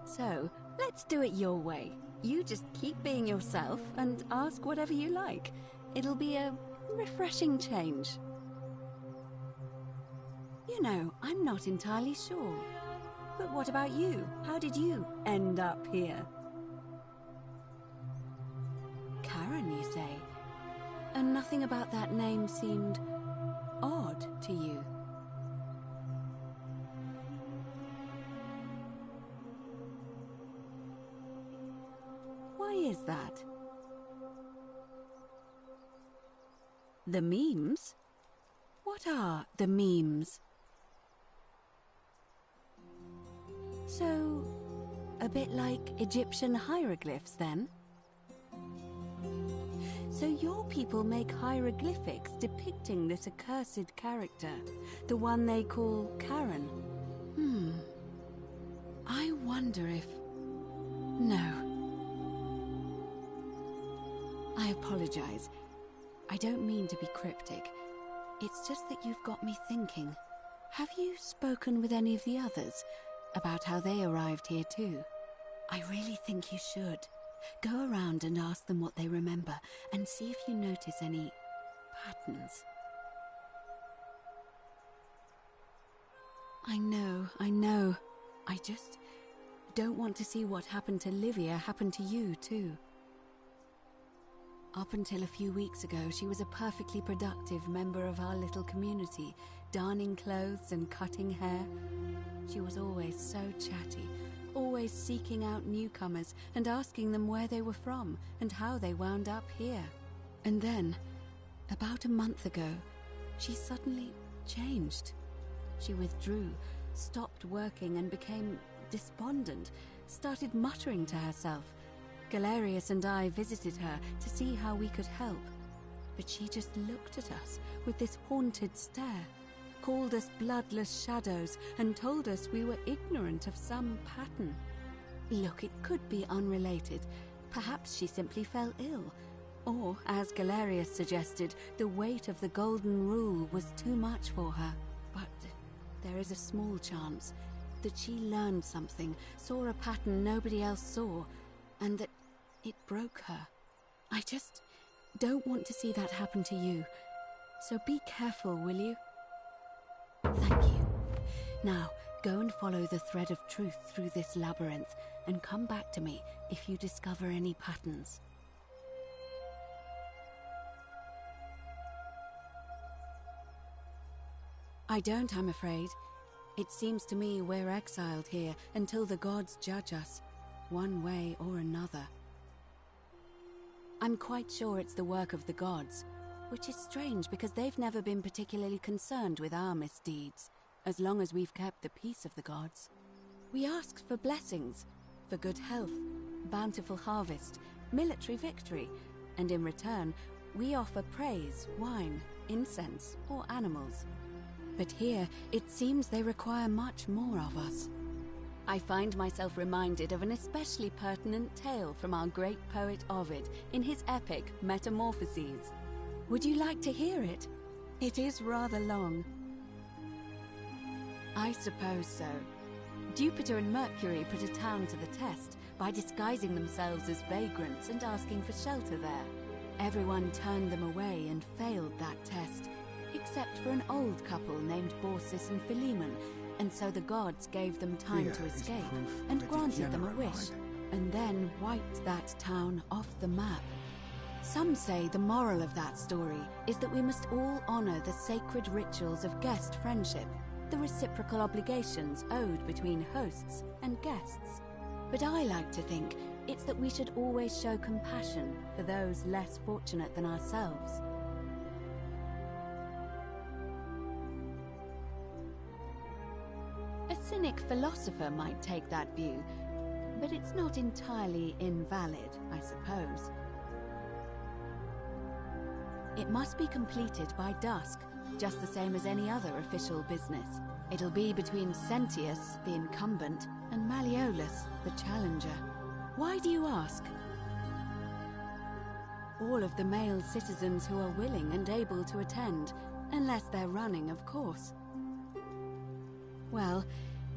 E: So, let's do it your way. You just keep being yourself and ask whatever you like. It'll be a refreshing change. You know, I'm not entirely sure. But what about you? How did you end up here? Karen, you say? And nothing about that name seemed odd to you? Why is that? The memes? What are the memes? So, a bit like Egyptian hieroglyphs, then? So your people make hieroglyphics depicting this accursed character, the one they call Karen. I wonder if... No. I apologize. I don't mean to be cryptic. It's just that you've got me thinking. Have you spoken with any of the others about how they arrived here too? I really think you should. Go around and ask them what they remember, and see if you notice any patterns. I know. I just don't want to see what happened to Livia happen to you, too. Up until a few weeks ago, she was a perfectly productive member of our little community, darning clothes and cutting hair. She was always so chatty, always seeking out newcomers and asking them where they were from and how they wound up here. And then, about a month ago, she suddenly changed. She withdrew, stopped working and became despondent, started muttering to herself. Galerius and I visited her to see how we could help, but she just looked at us with this haunted stare, called us bloodless shadows, and told us we were ignorant of some pattern. Look, it could be unrelated. Perhaps she simply fell ill. Or, as Galerius suggested, the weight of the Golden Rule was too much for her. But there is a small chance that she learned something, saw a pattern nobody else saw, and that it broke her. I just don't want to see that happen to you. So be careful, will you? Thank you. Now, go and follow the thread of truth through this labyrinth, and come back to me if you discover any patterns. I don't, I'm afraid. It seems to me we're exiled here until the gods judge us, one way or another. I'm quite sure it's the work of the gods, which is strange because they've never been particularly concerned with our misdeeds, as long as we've kept the peace of the gods. We asked for blessings, for good health, bountiful harvest, military victory, and in return, we offer praise, wine, incense, or animals. But here, it seems they require much more of us. I find myself reminded of an especially pertinent tale from our great poet Ovid in his epic Metamorphoses. Would you like to hear it? It is rather long. I suppose so. Jupiter and Mercury put a town to the test by disguising themselves as vagrants and asking for shelter there. Everyone turned them away and failed that test, except for an old couple named Baucis and Philemon, and so the gods gave them time to escape and granted them a wish, and then wiped that town off the map. Some say the moral of that story is that we must all honor the sacred rituals of guest friendship, the reciprocal obligations owed between hosts and guests. But I like to think it's that we should always show compassion for those less fortunate than ourselves. A cynic philosopher might take that view, but it's not entirely invalid, I suppose. It must be completed by dusk, just the same as any other official business. It'll be between Sentius, the incumbent, and Malleolus, the challenger. Why do you ask? All of the male citizens who are willing and able to attend, unless they're running, of course. Well,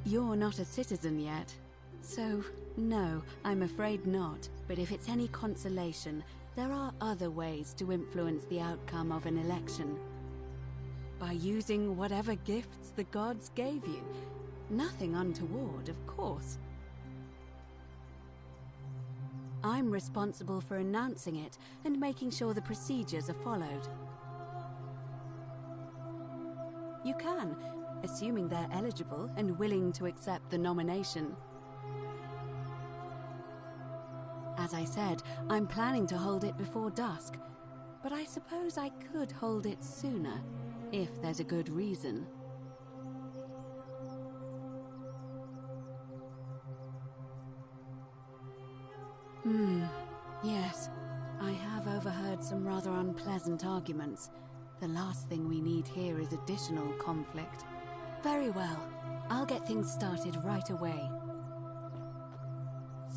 E: you're not a citizen yet, so no, I'm afraid not. But if it's any consolation, there are other ways to influence the outcome of an election. By using whatever gifts the gods gave you. Nothing untoward, of course. I'm responsible for announcing it and making sure the procedures are followed. You can, assuming they're eligible and willing to accept the nomination. As I said, I'm planning to hold it before dusk, but I suppose I could hold it sooner, if there's a good reason. Yes. I have overheard some rather unpleasant arguments. The last thing we need here is additional conflict. Very well. I'll get things started right away.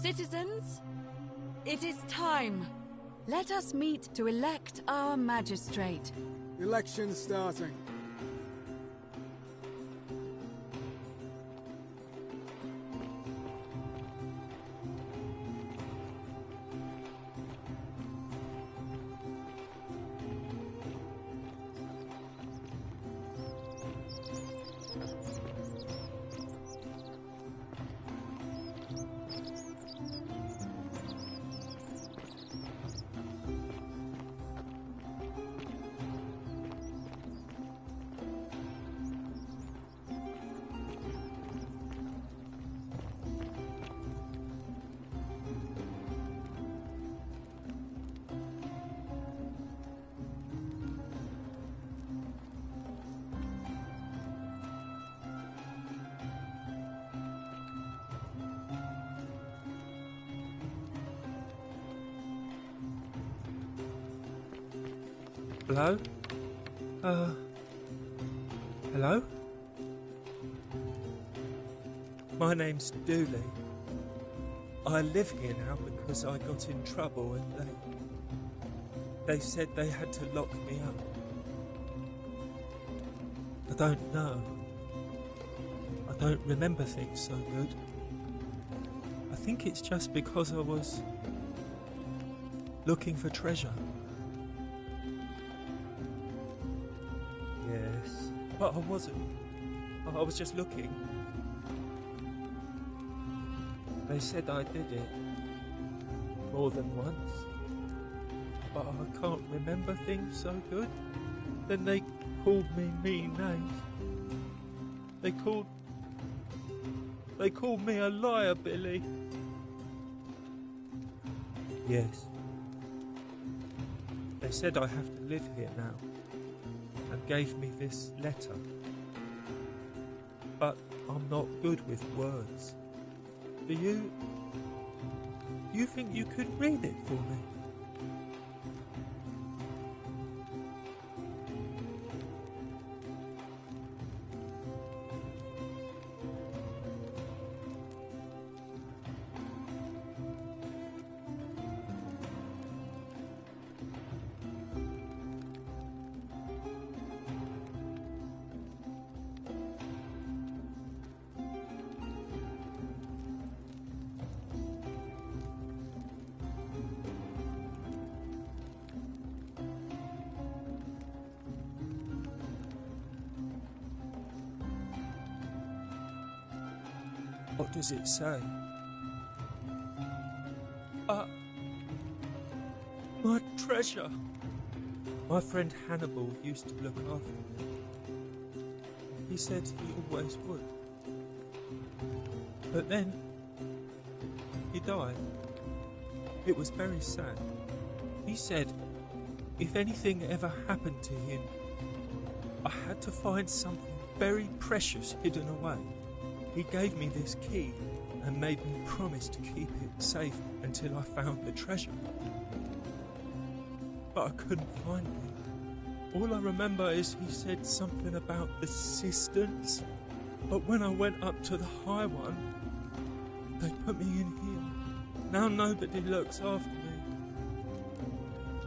E: Citizens, it is time. Let us meet to elect our magistrate.
F: Election starting.
K: Hello? Hello? My name's Dooley. I live here now because I got in trouble and they said they had to lock me up. I don't know. I don't remember things so good. I think it's just because I was looking for treasure. Yes, but I wasn't. I was just looking. They said I did it more than once, but I can't remember things so good. Then they called me mean names. They called me a liar, Billy. Yes. They said I have to live here now, and gave me this letter. But I'm not good with words. Do You think you could read it for me? What does it say? My treasure! My friend Hannibal used to look after me. He said he always would. But then, he died. It was very sad. He said if anything ever happened to him, I had to find something very precious hidden away. He gave me this key and made me promise to keep it safe until I found the treasure. But I couldn't find it. All I remember is he said something about the cisterns. But when I went up to the high one, they put me in here. Now nobody looks after me.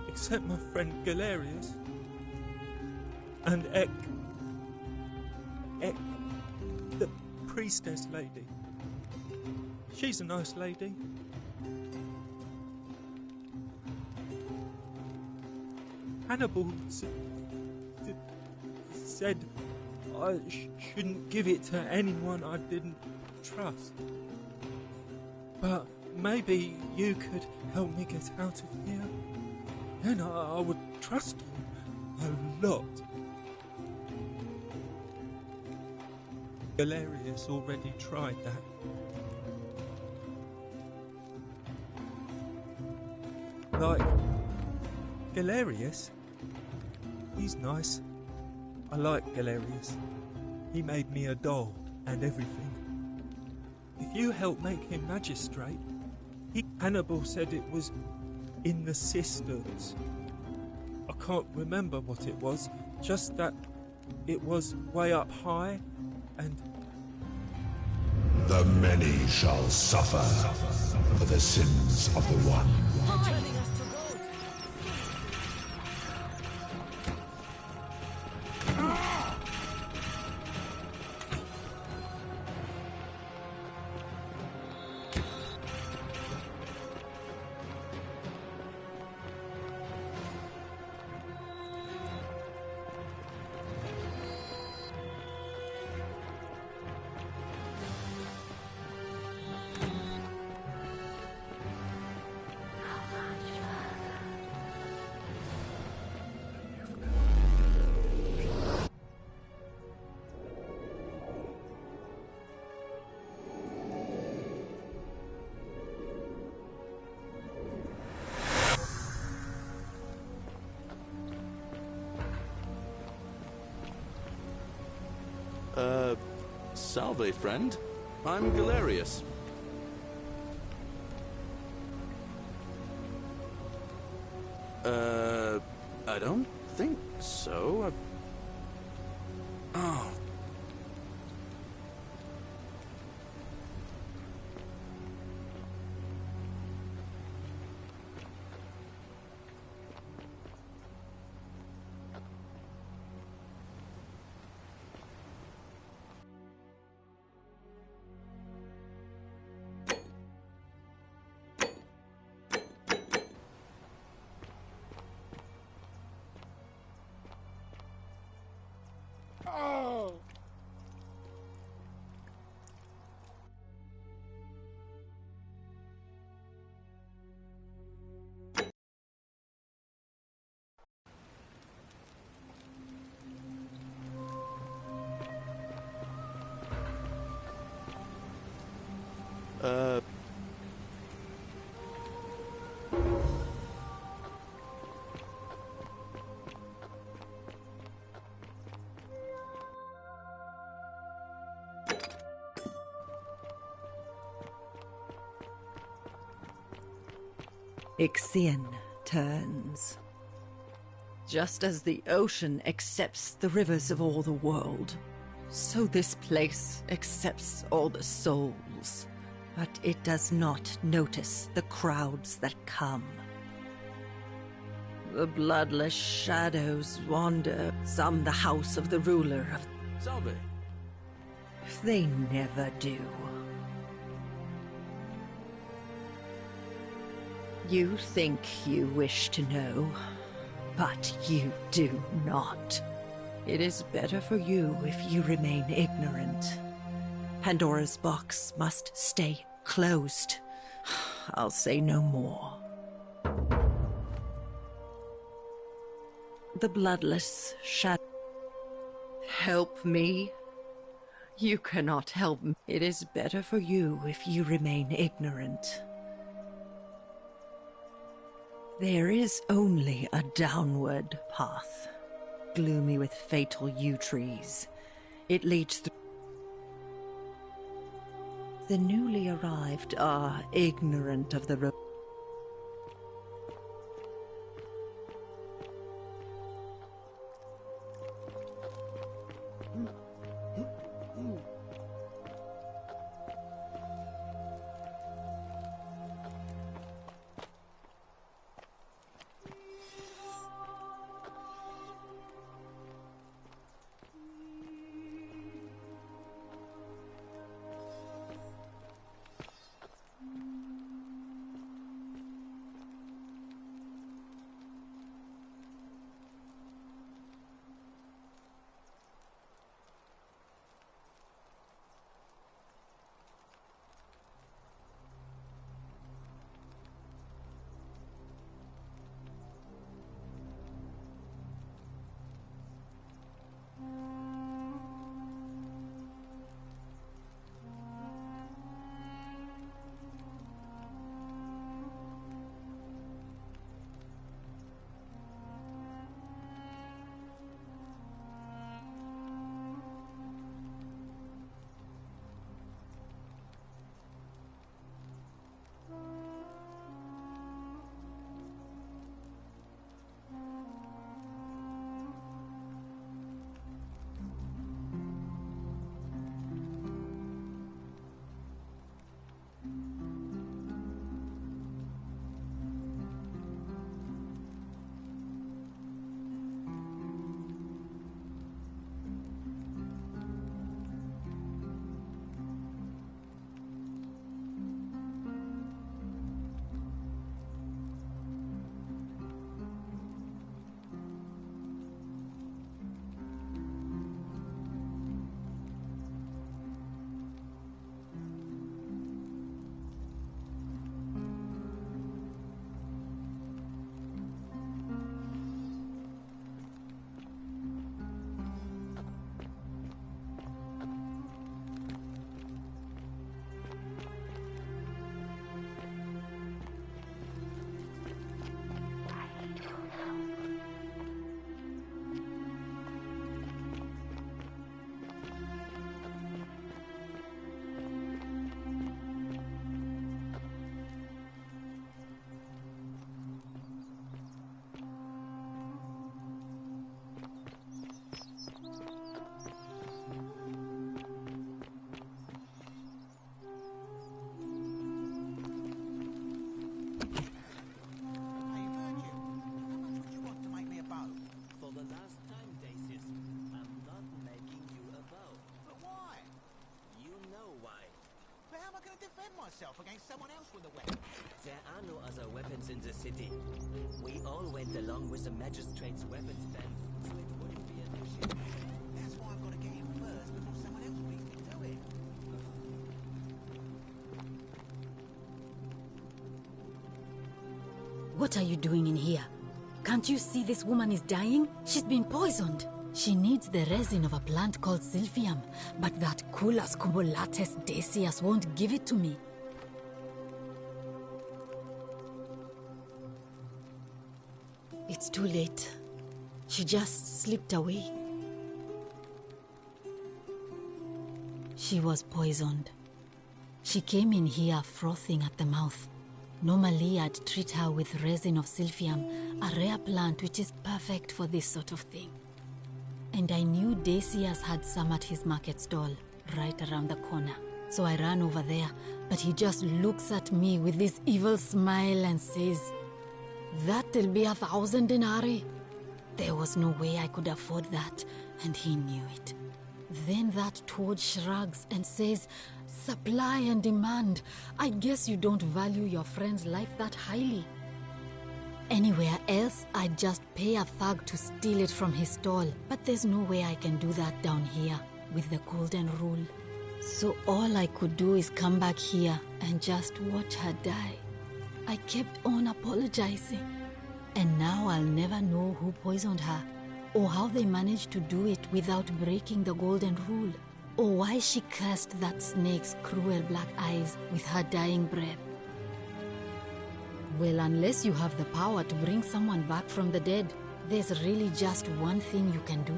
K: Except my friend Galerius. And Ek, the priestess lady. She's a nice lady. Hannibal said I shouldn't give it to anyone I didn't trust. But maybe you could help me get out of here. Then I would trust you a lot. Galerius already tried that. Like, Galerius? He's nice. I like Galerius. He made me a doll and everything. If you help make him magistrate, Hannibal said it was in the cisterns. I can't remember what it was, just that it was way up high and...
I: The many shall suffer for the sins of the one.
C: Salve, friend. I'm Galerius. I don't think so. Oh.
L: Ixion turns. Just as the ocean accepts the rivers of all the world, so this place accepts all the souls. But it does not notice the crowds that come. The bloodless shadows wander, some the house of the ruler of...
C: Salve.
L: They never do. You think you wish to know, but you do not. It is better for you if you remain ignorant. Pandora's box must stay closed. I'll say no more. The bloodless shadow... Help me? You cannot help me. It is better for you if you remain ignorant. There is only a downward path, gloomy with fatal yew trees. It leads through... The newly arrived are ignorant of the road.
M: Myself against someone else with a weapon. There are no other weapons in the city. We all went along with the magistrate's weapons ban, so it wouldn't be an issue. That's why I've got to get in first before someone else beats me to it.
N: What are you doing in here? Can't you see this woman is dying? She's been poisoned. She needs the resin of a plant called Silphium, but that Culus cubulatus decius won't give it to me. It's too late. She just slipped away. She was poisoned. She came in here frothing at the mouth. Normally, I'd treat her with resin of Silphium, a rare plant which is perfect for this sort of thing. And I knew Decius had some at his market stall, right around the corner. So I ran over there, but he just looks at me with this evil smile and says, "That'll be 1,000 denarii." There was no way I could afford that, and he knew it. Then that toad shrugs and says, "Supply and demand. I guess you don't value your friend's life that highly." Anywhere else, I'd just pay a thug to steal it from his stall, but there's no way I can do that down here with the golden rule. So all I could do is come back here and just watch her die. I kept on apologizing, and now I'll never know who poisoned her, or how they managed to do it without breaking the golden rule, or why she cursed that snake's cruel black eyes with her dying breath. Well, unless you have the power to bring someone back from the dead, there's really just one thing you can do.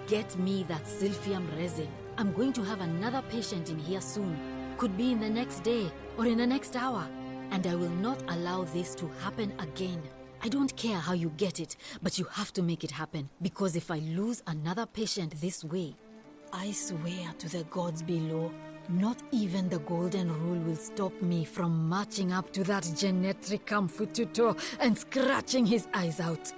N: Get me that Silphium resin. I'm going to have another patient in here soon. Could be in the next day, or in the next hour. And I will not allow this to happen again. I don't care how you get it, but you have to make it happen. Because if I lose another patient this way, I swear to the gods below, not even the golden rule will stop me from marching up to that Genetricum Fututo and scratching his eyes out.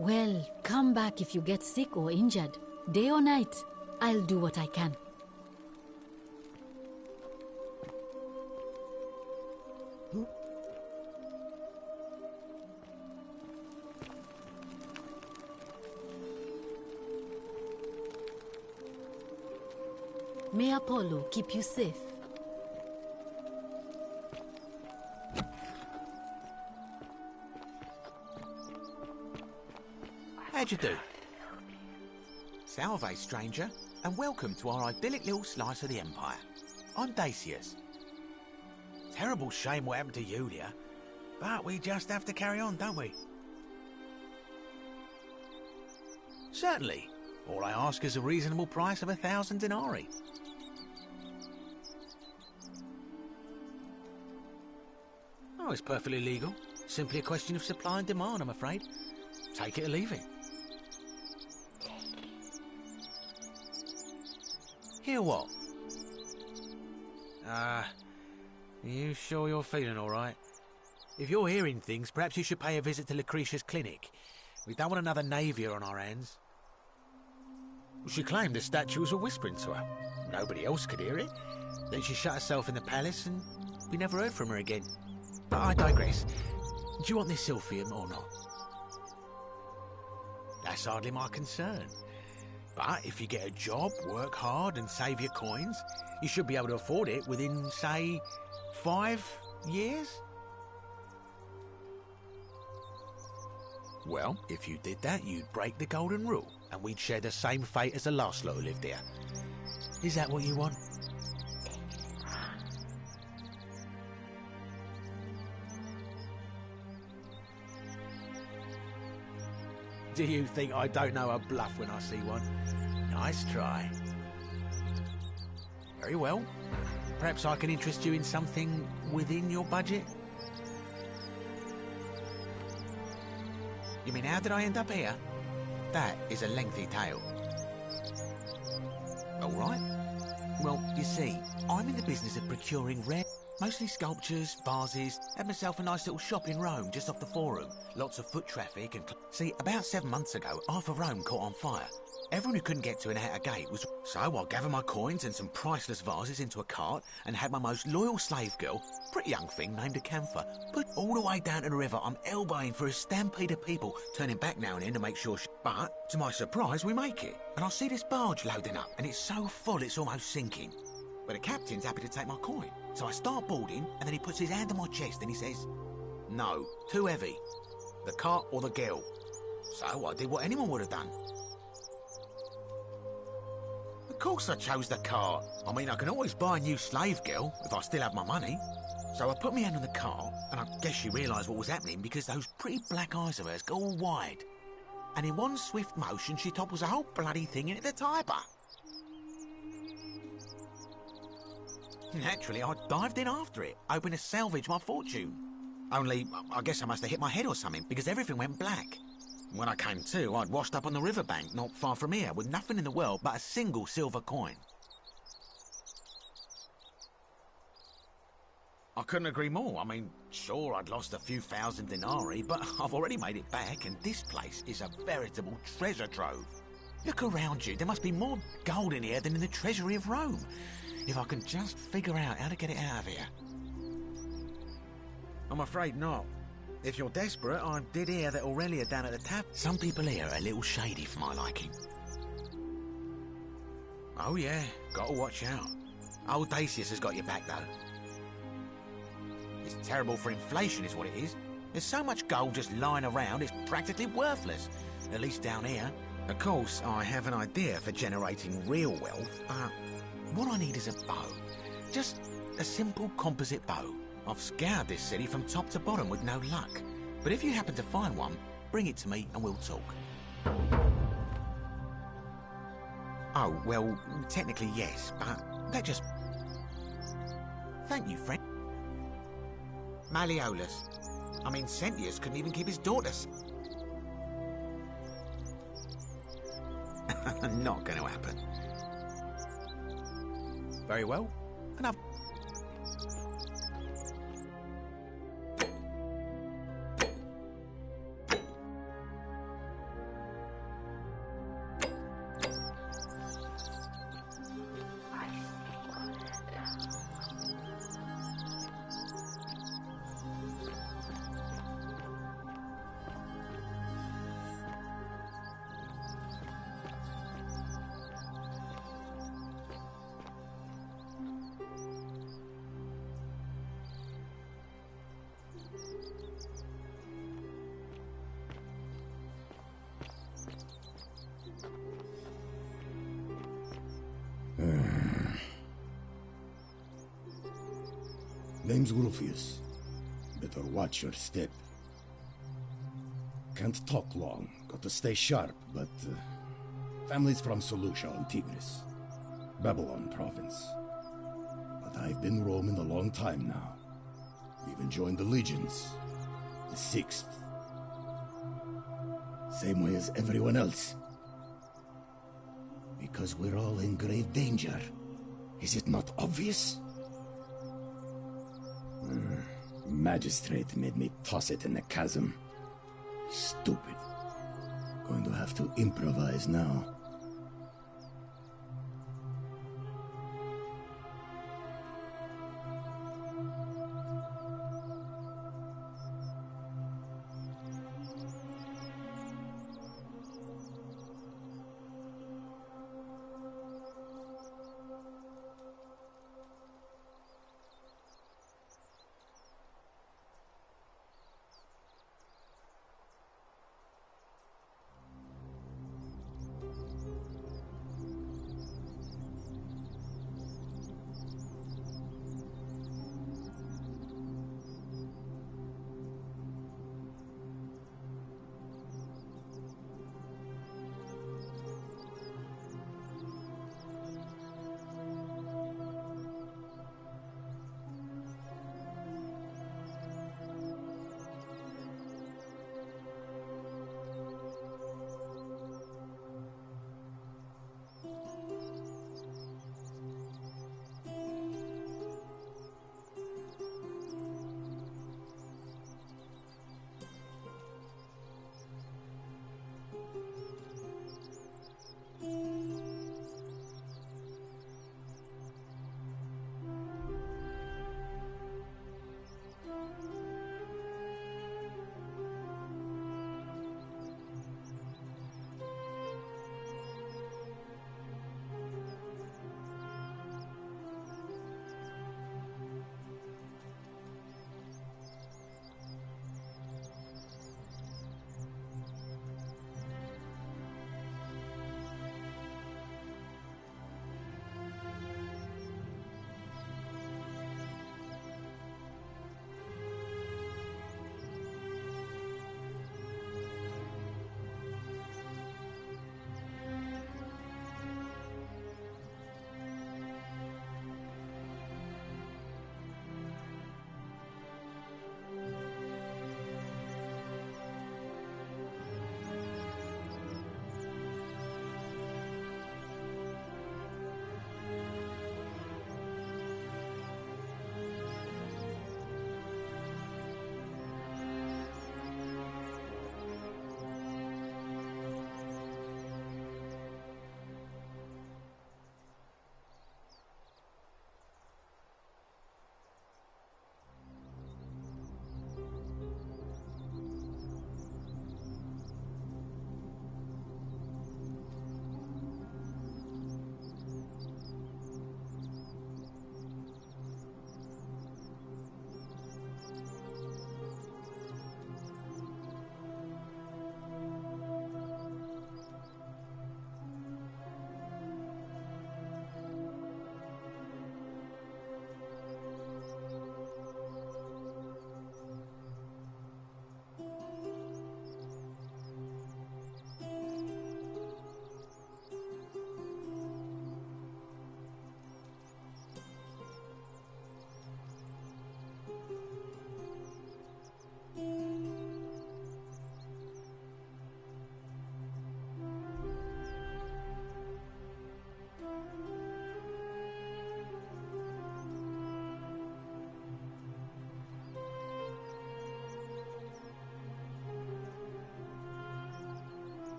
N: Well, come back if you get sick or injured. Day or night, I'll do what I can. May Apollo keep you safe.
O: How'd you do? Salve, stranger, and welcome to our idyllic little slice of the Empire. I'm Decius. Terrible shame what happened to Yulia, but we just have to carry on, don't we? Certainly. All I ask is a reasonable price of 1,000 denarii. Oh, it's perfectly legal. Simply a question of supply and demand, I'm afraid. Take it or leave it. Hear what? You sure you're feeling all right? If you're hearing things, perhaps you should pay a visit to Lucretia's clinic. We don't want another Navia on our hands. She claimed the statues were whispering to her. Nobody else could hear it. Then she shut herself in the palace and we never heard from her again. But I digress. Do you want this Silphium or not? That's hardly my concern. But if you get a job, work hard and save your coins, you should be able to afford it within, say, 5 years? Well, if you did that, you'd break the golden rule, and we'd share the same fate as the last lot who lived here. Is that what you want? Do you think I don't know a bluff when I see one? Nice try. Very well. Perhaps I can interest you in something within your budget? You mean, how did I end up here? That is a lengthy tale. All right. Well, you see, I'm in the business of procuring rare, mostly sculptures, vases. Had myself a nice little shop in Rome, just off the Forum. Lots of foot traffic and... See, about 7 months ago, half of Rome caught on fire. Everyone who couldn't get to an outer gate was... So I gathered my coins and some priceless vases into a cart and had my most loyal slave girl, pretty young thing named Acantha, put all the way down to the river. I'm elbowing for a stampede of people, turning back now and then to make sure But, to my surprise, we make it. And I see this barge loading up, and it's so full it's almost sinking. But the captain's happy to take my coin. So I start boarding, and then he puts his hand on my chest and he says, "No, too heavy. The cart or the girl." So I did what anyone would have done. Of course I chose the cart. I mean, I can always buy a new slave girl if I still have my money. So I put my hand on the cart, and I guess she realised what was happening because those pretty black eyes of hers go all wide. And in one swift motion, she topples the whole bloody thing into the Tiber. Naturally, I dived in after it, hoping to salvage my fortune. Only, I guess I must have hit my head or something, because everything went black. When I came to, I'd washed up on the riverbank not far from here, with nothing in the world but a single silver coin. I couldn't agree more. I mean, sure, I'd lost a few thousand denarii, but I've already made it back, and this place is a veritable treasure trove. Look around you. There must be more gold in here than in the treasury of Rome. If I can just figure out how to get it out of here. I'm afraid not. If you're desperate, I did hear that Aurelia down at the tap. Some people here are a little shady for my liking. Oh yeah, gotta watch out. Old Dacius has got your back though. It's terrible for inflation is what it is. There's so much gold just lying around, it's practically worthless. At least down here. Of course, I have an idea for generating real wealth, but what I need is a bow. Just a simple composite bow. I've scoured this city from top to bottom with no luck. But if you happen to find one, bring it to me and we'll talk. Oh, well, technically yes, but that just... Thank you, friend. Malleolus. I mean, Sentius couldn't even keep his daughters. Not going to happen. Very well. And I've...
P: Name's Rufius. Better watch your step. Can't talk long, got to stay sharp, but... family's from Seleucia on Tigris, Babylon province. But I've been roaming a long time now. Even joined the legions, the 6th. Same way as everyone else. Because we're all in grave danger. Is it not obvious? Magistrate made me toss it in the chasm. Stupid. Going to have to improvise now.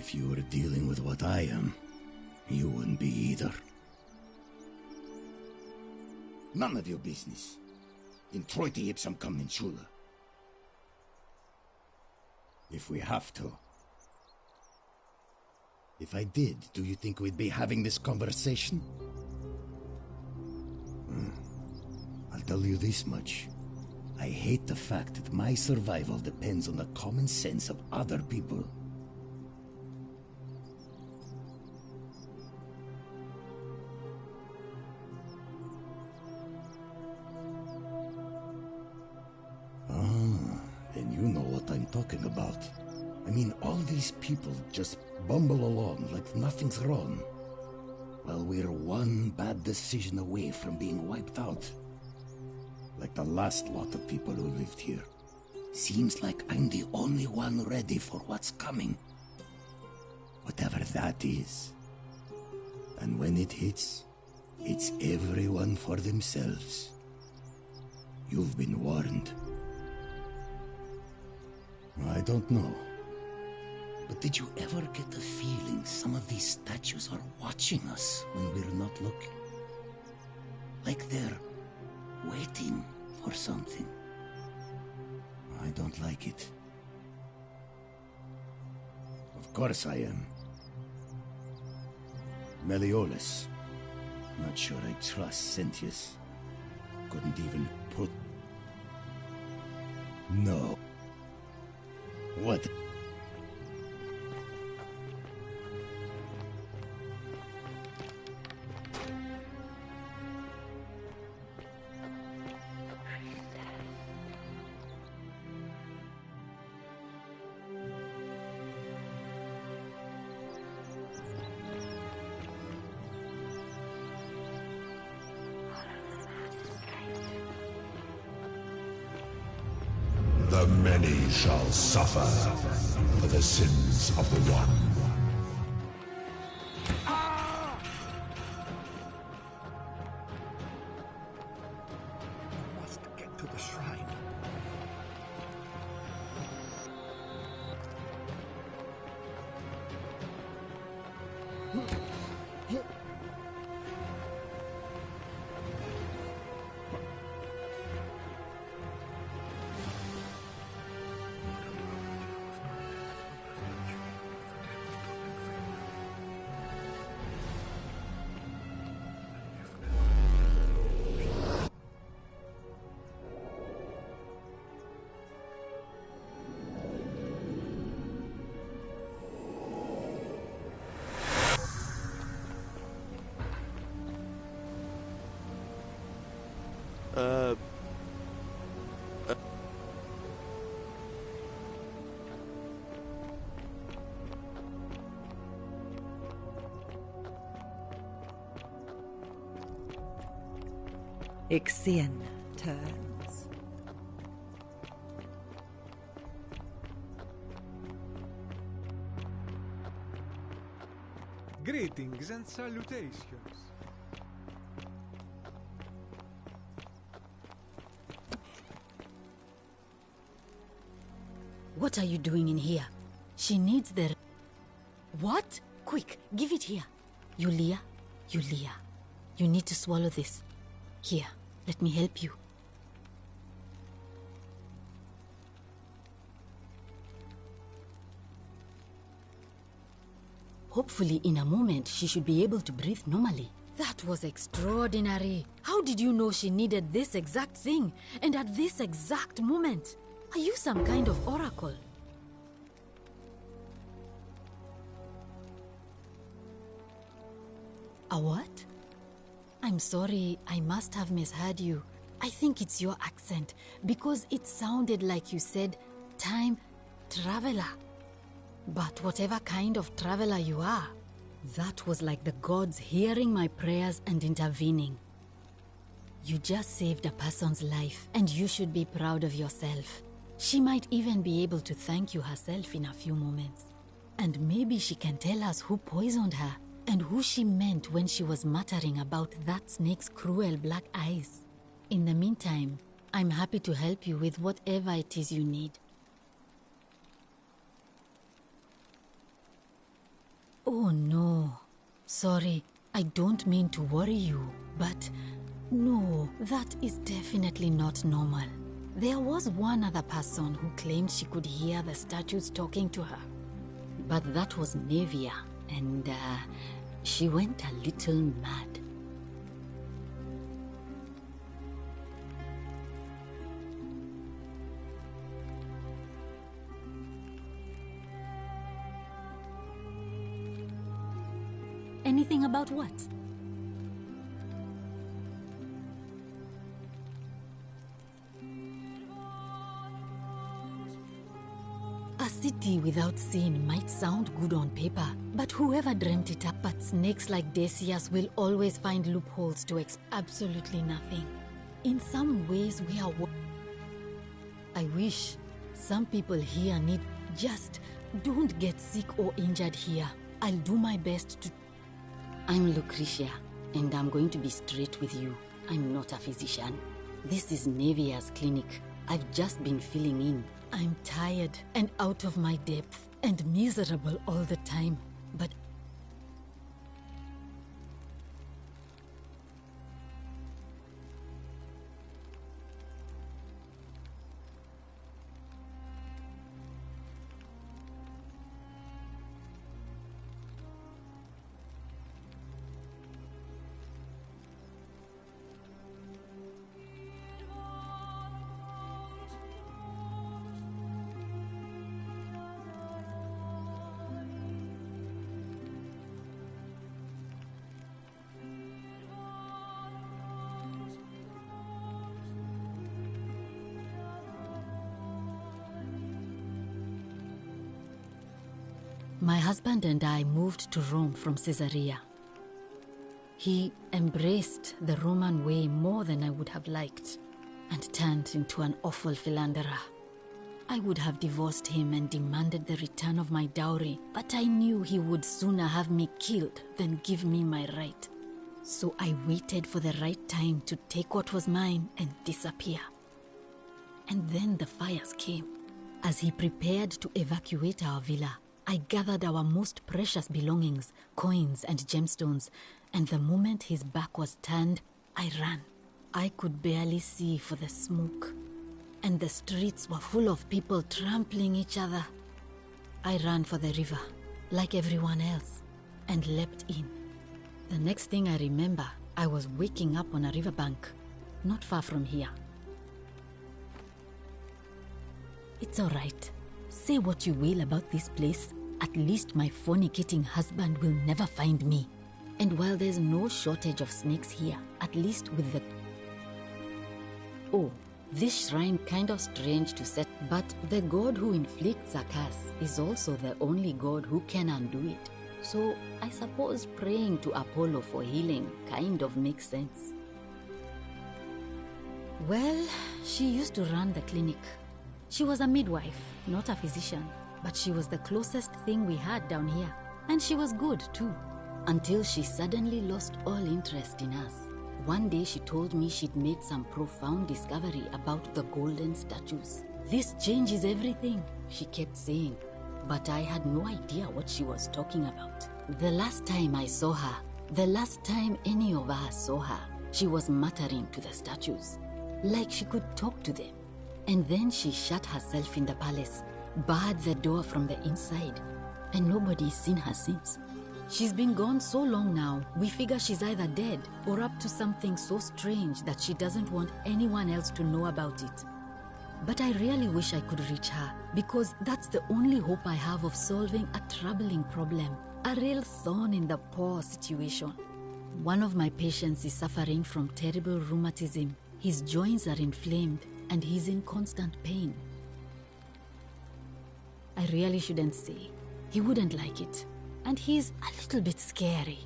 P: If you were dealing with what I am, you wouldn't be either. None of your business. In Troite ipsum commensula. If we have to. If I did, do you think we'd be having this conversation? I'll tell you this much. I hate the fact that my survival depends on the common sense of other people. Then you know what I'm talking about. I mean, all these people just bumble along like nothing's wrong. While we're one bad decision away from being wiped out. Like the last lot of people who lived here. Seems like I'm the only one ready for what's coming. Whatever that is. And when it hits, it's everyone for themselves. You've been warned. I don't know. But did you ever get the feeling some of these statues are watching us when we're not looking? Like they're waiting for something. I don't like it. Of course I am. Meliodas. Not sure I trust Sentius. Couldn't even put... No. What?
I: The many shall suffer for the sins of the one.
G: We must get to the shrine.
L: Ixion turns.
Q: Greetings and salutations.
N: What are you doing in here? She needs the... What? Quick, give it here. Yulia, Yulia, you need to swallow this. Here, let me help you. Hopefully, in a moment, she should be able to breathe normally. That was extraordinary. How did you know she needed this exact thing, and at this exact moment? Are you some kind of oracle? A what? I'm sorry, I must have misheard you. I think it's your accent, because it sounded like you said, time traveler. But whatever kind of traveler you are, that was like the gods hearing my prayers and intervening. You just saved a person's life, and you should be proud of yourself. She might even be able to thank you herself in a few moments. And maybe she can tell us who poisoned her, and who she meant when she was muttering about that snake's cruel black eyes. In the meantime, I'm happy to help you with whatever it is you need. Oh no. Sorry, I don't mean to worry you, but no, that is definitely not normal. There was one other person who claimed she could hear the statues talking to her. But that was Nevia, and she went a little mad. Anything about what? A city without sin might sound good on paper, but whoever dreamt it up, but snakes like Decius will always find loopholes to absolutely nothing. In some ways, we are. I wish some people here need. Just don't get sick or injured here. I'll do my best to. I'm Lucretia, and I'm going to be straight with you. I'm not a physician. This is Nevia's clinic. I've just been filling in. I'm tired and out of my depth and miserable all the time, but my husband and I moved to Rome from Caesarea. He embraced the Roman way more than I would have liked and turned into an awful philanderer. I would have divorced him and demanded the return of my dowry, but I knew he would sooner have me killed than give me my right. So I waited for the right time to take what was mine and disappear. And then the fires came. As he prepared to evacuate our villa, I gathered our most precious belongings, coins and gemstones, and the moment his back was turned, I ran. I could barely see for the smoke, and the streets were full of people trampling each other. I ran for the river, like everyone else, and leapt in. The next thing I remember, I was waking up on a riverbank, not far from here. It's all right. Say what you will about this place, at least my fornicating husband will never find me. And while there's no shortage of snakes here, at least with the... Oh, this shrine kind of strange to set, but the god who inflicts a curse is also the only god who can undo it. So I suppose praying to Apollo for healing kind of makes sense. Well, she used to run the clinic. She was a midwife, not a physician, but she was the closest thing we had down here. And she was good, too, until she suddenly lost all interest in us. One day she told me she'd made some profound discovery about the golden statues. This changes everything, she kept saying, but I had no idea what she was talking about. The last time I saw her, the last time any of us saw her, she was muttering to the statues, like she could talk to them. And then she shut herself in the palace, barred the door from the inside, and nobody's seen her since. She's been gone so long now, we figure she's either dead or up to something so strange that she doesn't want anyone else to know about it. But I really wish I could reach her, because that's the only hope I have of solving a troubling problem, a real thorn in the paw situation. One of my patients is suffering from terrible rheumatism. His joints are inflamed, and he's in constant pain. I really shouldn't say. He wouldn't like it. And he's a little bit scary.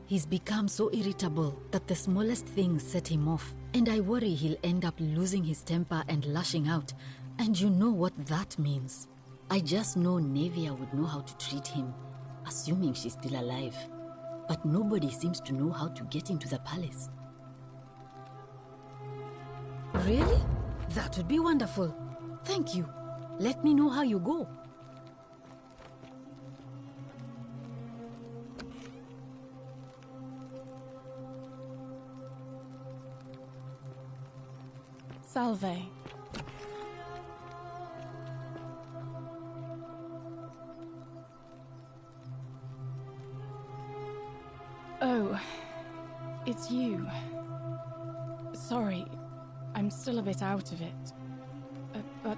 N: He's become so irritable that the smallest things set him off, and I worry he'll end up losing his temper and lashing out, and you know what that means. I just know Nevia would know how to treat him, assuming she's still alive. But nobody seems to know how to get into the palace. Really? That would be wonderful. Thank you. Let me know how you go.
R: Salve. Oh, it's you. Sorry, I'm still a bit out of it. But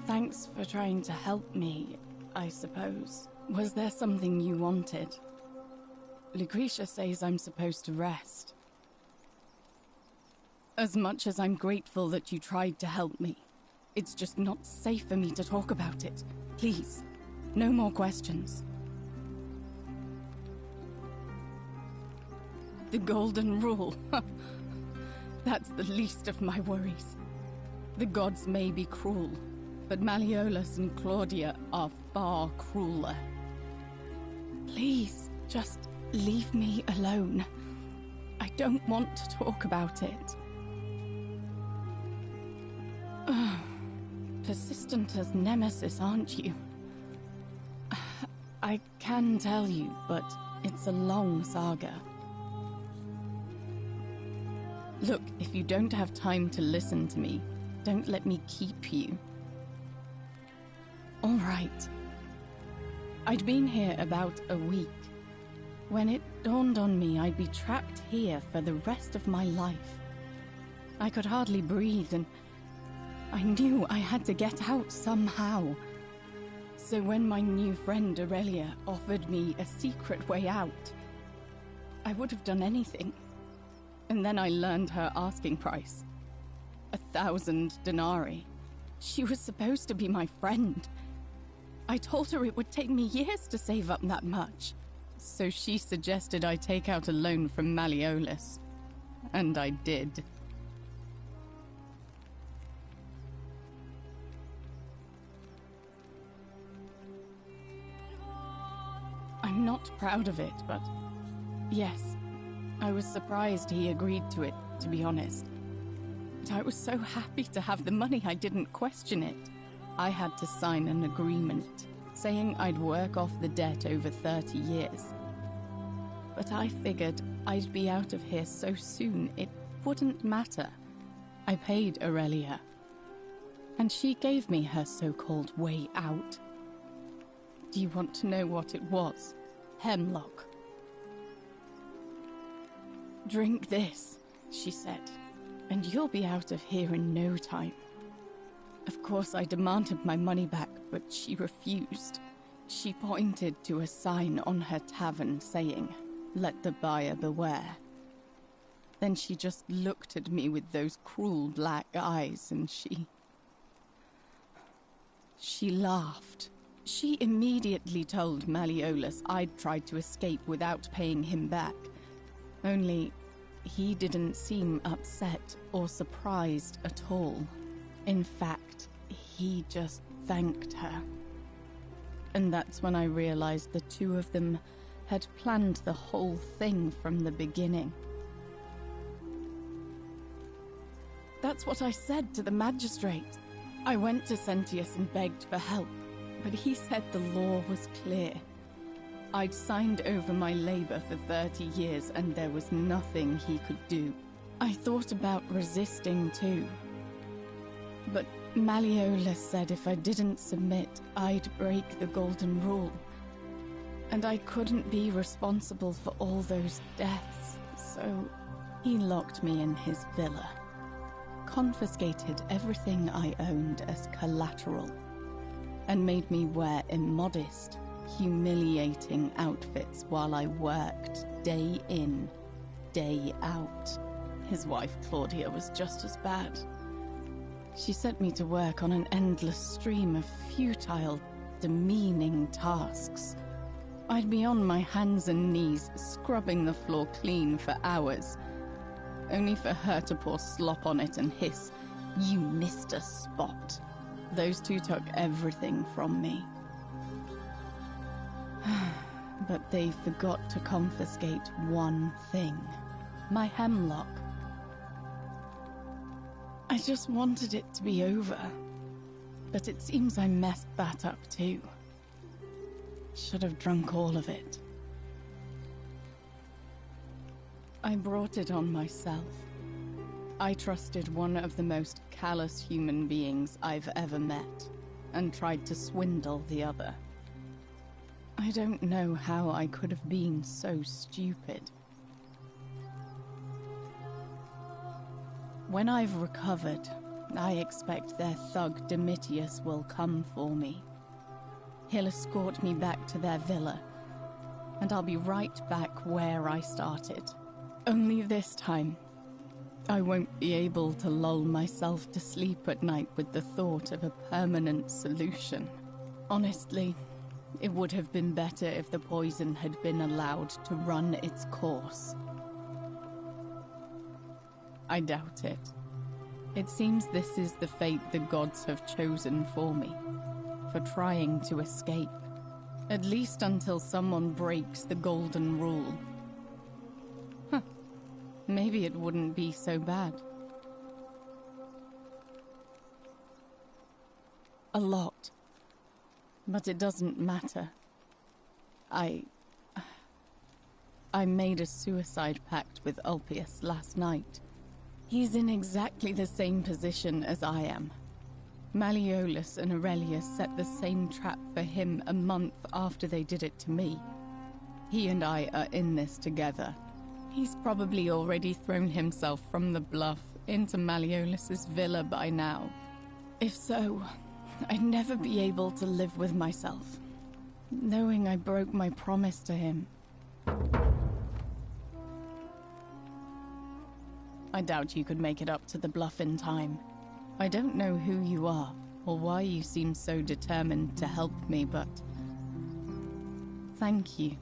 R: thanks for trying to help me, I suppose. Was there something you wanted? Lucretia says I'm supposed to rest. As much as I'm grateful that you tried to help me, it's just not safe for me to talk about it. Please, no more questions. The Golden Rule. That's the least of my worries. The gods may be cruel, but Malleolus and Claudia are far crueler. Please, just leave me alone. I don't want to talk about it. Persistent as Nemesis, aren't you? I can tell you, but it's a long saga. Look, if you don't have time to listen to me, don't let me keep you. All right. I'd been here about a week when it dawned on me I'd be trapped here for the rest of my life. I could hardly breathe, and I knew I had to get out somehow. So when my new friend Aurelia offered me a secret way out, I would have done anything. And then I learned her asking price. 1,000 denarii. She was supposed to be my friend. I told her it would take me years to save up that much. So she suggested I take out a loan from Malleolus. And I did. I'm not proud of it, but yes, I was surprised he agreed to it, to be honest. But I was so happy to have the money I didn't question it. I had to sign an agreement, saying I'd work off the debt over 30 years. But I figured I'd be out of here so soon it wouldn't matter. I paid Aurelia, and she gave me her so-called way out. Do you want to know what it was? Hemlock. Drink this, she said, and you'll be out of here in no time. Of course, I demanded my money back, but she refused. She pointed to a sign on her tavern saying, "Let the buyer beware." Then she just looked at me with those cruel black eyes, and she laughed. She immediately told Malleolus I'd tried to escape without paying him back. Only, he didn't seem upset or surprised at all. In fact, he just thanked her. And that's when I realized the two of them had planned the whole thing from the beginning. That's what I said to the magistrate. I went to Sentius and begged for help, but he said the law was clear. I'd signed over my labor for 30 years and there was nothing he could do. I thought about resisting too. But Malleolus said if I didn't submit, I'd break the Golden Rule. And I couldn't be responsible for all those deaths, so he locked me in his villa. Confiscated everything I owned as collateral, and made me wear immodest, humiliating outfits while I worked day in, day out. His wife Claudia was just as bad. She sent me to work on an endless stream of futile, demeaning tasks. I'd be on my hands and knees, scrubbing the floor clean for hours, only for her to pour slop on it and hiss, "You missed a spot." Those two took everything from me. But they forgot to confiscate one thing. My hemlock. I just wanted it to be over. But it seems I messed that up too. Should have drunk all of it. I brought it on myself. I trusted one of the most callous human beings I've ever met, and tried to swindle the other. I don't know how I could have been so stupid. When I've recovered, I expect their thug Domitius will come for me. He'll escort me back to their villa, and I'll be right back where I started. Only this time, I won't be able to lull myself to sleep at night with the thought of a permanent solution. Honestly, it would have been better if the poison had been allowed to run its course. I doubt it. It seems this is the fate the gods have chosen for me, for trying to escape. At least until someone breaks the golden rule. Huh. Maybe it wouldn't be so bad. A lot. But it doesn't matter. I made a suicide pact with Ulpius last night. He's in exactly the same position as I am. Malleolus and Aurelius set the same trap for him a month after they did it to me. He and I are in this together. He's probably already thrown himself from the bluff into Malleolus's villa by now. If so, I'd never be able to live with myself, knowing I broke my promise to him. I doubt you could make it up to the bluff in time. I don't know who you are, or why you seem so determined to help me, but thank you.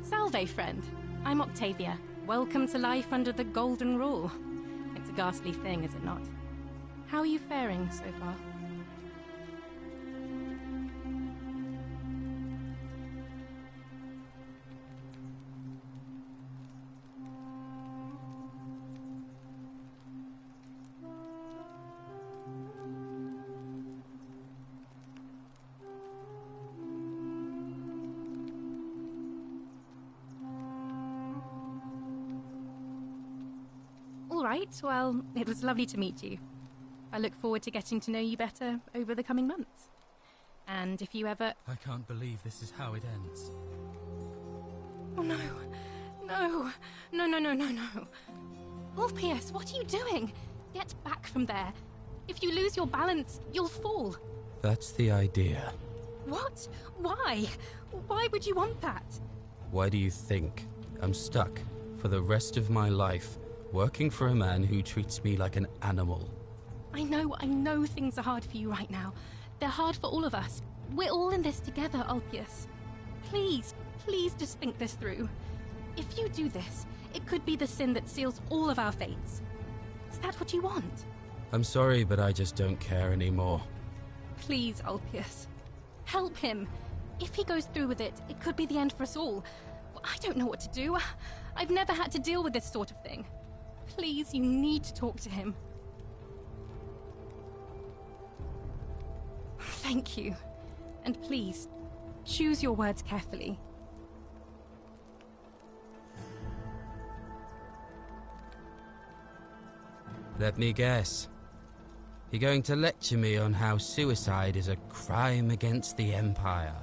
S: Salve, friend. I'm Octavia. Welcome to life under the Golden Rule. It's a ghastly thing, is it not? How are you faring so far? Right, well, it was lovely to meet you. I look forward to getting to know you better over the coming months. And if you ever...
T: I can't believe this is how it ends.
S: Oh no. No. No, no, no, no, no. Ulpius, what are you doing? Get back from there. If you lose your balance, you'll fall.
T: That's the idea.
S: What? Why? Why would you want that?
T: Why do you think I'm stuck for the rest of my life working for a man who treats me like an animal?
S: I know things are hard for you right now. They're hard for all of us. We're all in this together, Ulpius. Please just think this through. If you do this, it could be the sin that seals all of our fates. Is that what you want?
T: I'm sorry, but I just don't care anymore.
S: Please, Ulpius. Help him. If he goes through with it, it could be the end for us all. I don't know what to do. I've never had to deal with this sort of thing. Please, you need to talk to him. Thank you. And please, choose your words carefully.
T: Let me guess. You're going to lecture me on how suicide is a crime against the Empire.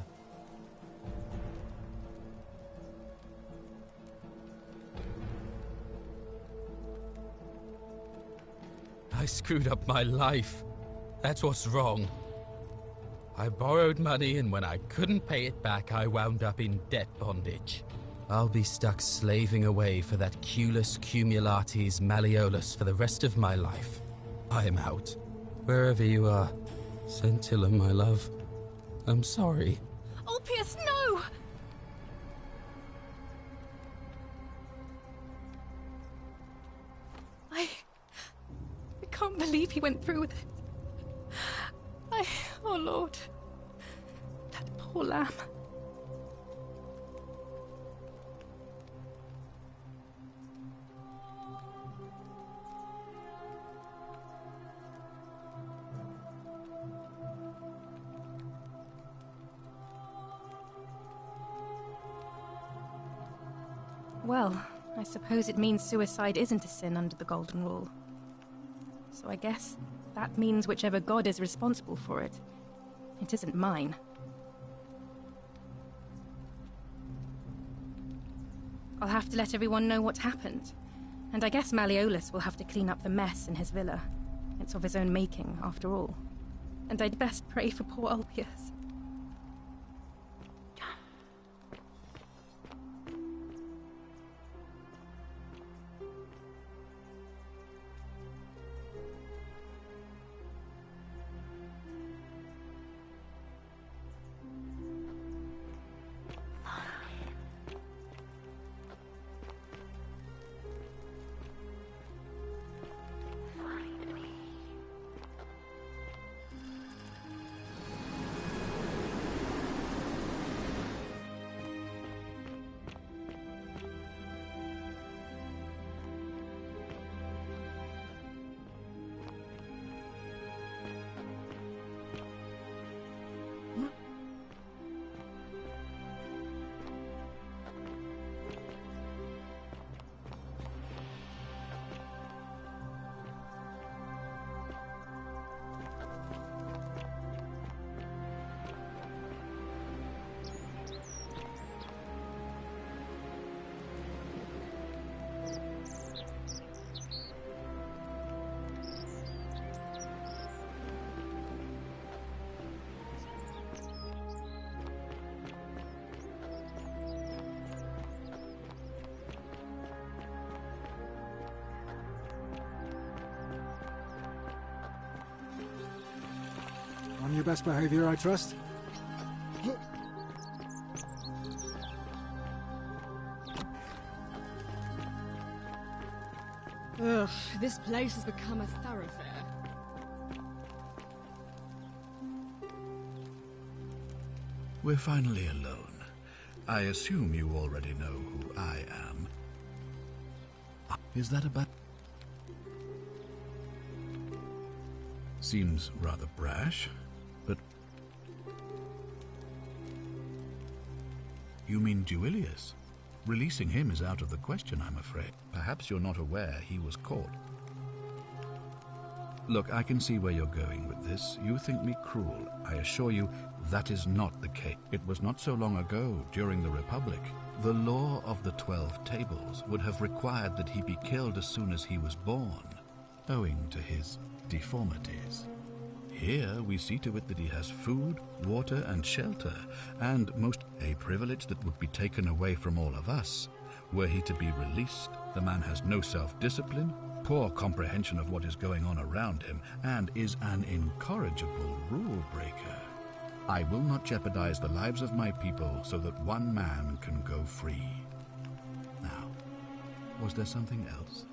T: I screwed up my life. That's what's wrong. I borrowed money, and when I couldn't pay it back, I wound up in debt bondage. I'll be stuck slaving away for that Culus Cumulatis Malleolus for the rest of my life. I'm out. Wherever you are, Scintilla, my love, I'm sorry.
S: Ulpius, no! I can't believe he went through with it. Oh Lord. That poor lamb. Well, I suppose it means suicide isn't a sin under the Golden Rule. So I guess that means whichever god is responsible for it, it isn't mine. I'll have to let everyone know what happened. And I guess Malleolus will have to clean up the mess in his villa. It's of his own making, after all. And I'd best pray for poor Ulpius.
F: On your best behavior, I trust?
H: Ugh, this place has become a thoroughfare.
G: We're finally alone. I assume you already know who I am. Is that about... Seems rather brash, but... You mean Duilius? Releasing him is out of the question, I'm afraid. Perhaps you're not aware he was caught. Look, I can see where you're going with this. You think me cruel. I assure you, that is not the case. It was not so long ago, during the Republic. The law of the 12 Tables would have required that he be killed as soon as he was born, owing to his deformities. Here, we see to it that he has food, water, and shelter, and a privilege that would be taken away from all of us. Were he to be released, the man has no self-discipline, poor comprehension of what is going on around him, and is an incorrigible rule-breaker. I will not jeopardize the lives of my people so that one man can go free. Now, was there something else?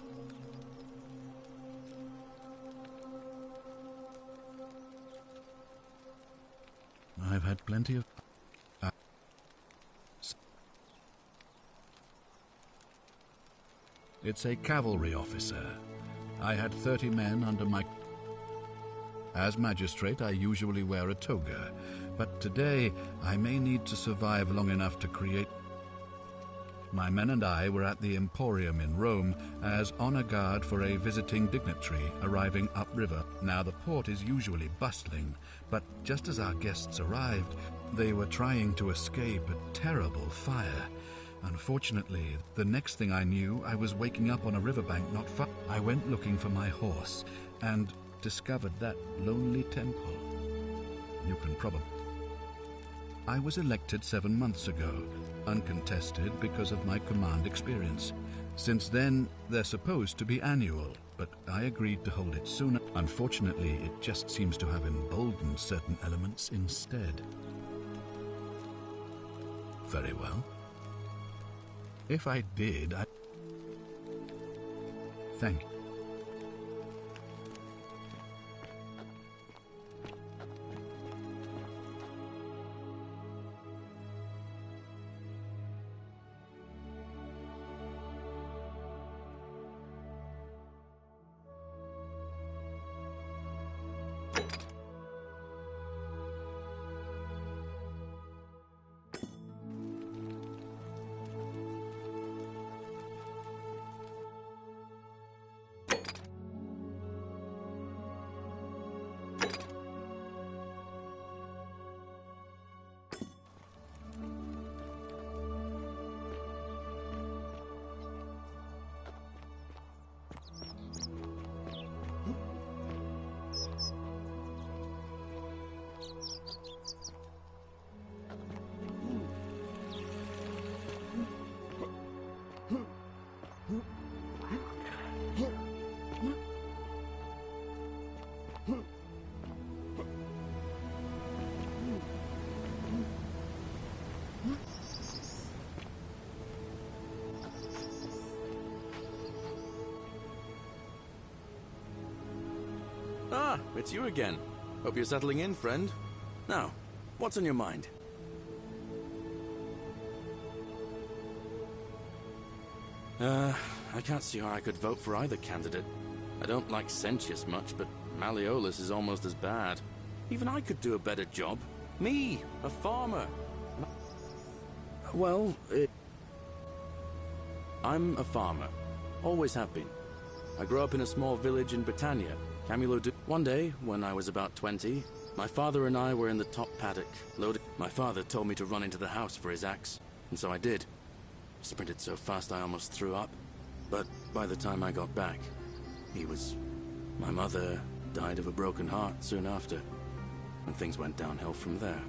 G: I've had plenty of... It's a cavalry officer. I had 30 men under my... As magistrate, I usually wear a toga, but today I may need to survive long enough to create... My men and I were at the Emporium in Rome as honor guard for a visiting dignitary arriving upriver. Now, the port is usually bustling, but just as our guests arrived, they were trying to escape a terrible fire. Unfortunately, the next thing I knew, I was waking up on a riverbank not far. I went looking for my horse and discovered that lonely temple. You can probably... I was elected 7 months ago. uncontested because of my command experience. Since then, they're supposed to be annual, but I agreed to hold it sooner. Unfortunately, it just seems to have emboldened certain elements instead. Very well. If I did, Thank you.
C: Ah, it's you again. Hope you're settling in, friend. Now, what's on your mind? I can't see how I could vote for either candidate. I don't like Sentius much, but Malleolus is almost as bad. Even I could do a better job. Me, a farmer. Well, I'm a farmer. Always have been. I grew up in a small village in Britannia, Camulodu. One day, when I was about 20, my father and I were in the top paddock, loaded. My father told me to run into the house for his axe, and so I did. Sprinted so fast I almost threw up. But by the time I got back, my mother died of a broken heart soon after, and things went downhill from there.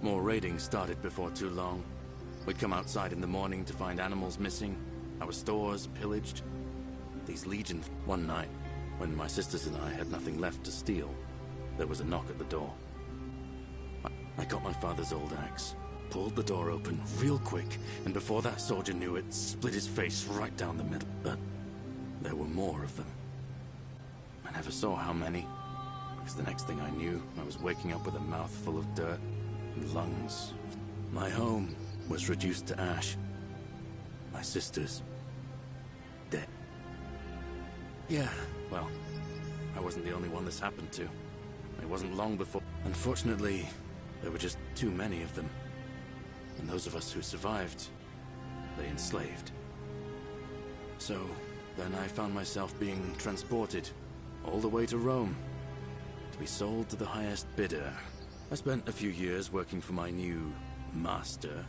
C: More raiding started before too long. We'd come outside in the morning to find animals missing, our stores pillaged. These legion. One night, when my sisters and I had nothing left to steal, there was a knock at the door. I got my father's old axe, pulled the door open real quick, and before that soldier knew it, split his face right down the middle. But there were more of them. I never saw how many, because the next thing I knew, I was waking up with a mouth full of dirt and lungs. My home was reduced to ash. My sisters, dead. Yeah, well, I wasn't the only one this happened to. It wasn't long before. Unfortunately, there were just too many of them. And those of us who survived, they enslaved. So, then I found myself being transported all the way to Rome to be sold to the highest bidder. I spent a few years working for my new master,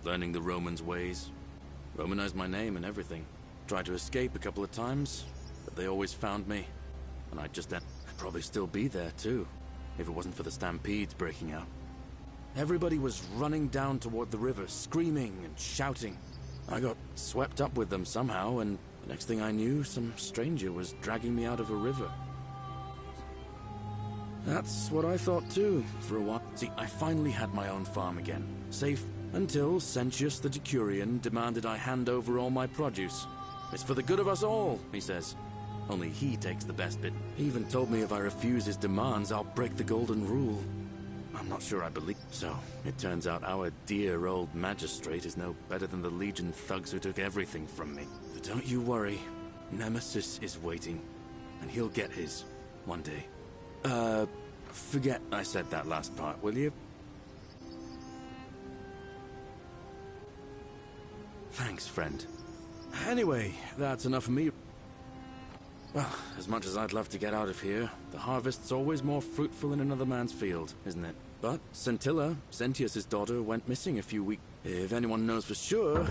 C: learning the Romans' ways, Romanized my name and everything. Tried to escape a couple of times, but they always found me, and I'd probably still be there too, if it wasn't for the stampedes breaking out. Everybody was running down toward the river, screaming and shouting. I got swept up with them somehow, and the next thing I knew, some stranger was dragging me out of a river. That's what I thought too, for a while. See, I finally had my own farm again, safe until Sentius the Decurion demanded I hand over all my produce. It's for the good of us all, he says. Only he takes the best bit. He even told me if I refuse his demands, I'll break the golden rule. I'm not sure I believe. So, it turns out our dear old magistrate is no better than the Legion thugs who took everything from me. But don't you worry. Nemesis is waiting, and he'll get his one day. Forget I said that last part, will you? Thanks, friend. Anyway, that's enough of me. Well, as much as I'd love to get out of here, the harvest's always more fruitful in another man's field, isn't it? But Scintilla, Sentius' daughter, went missing a few weeks. If anyone knows for sure...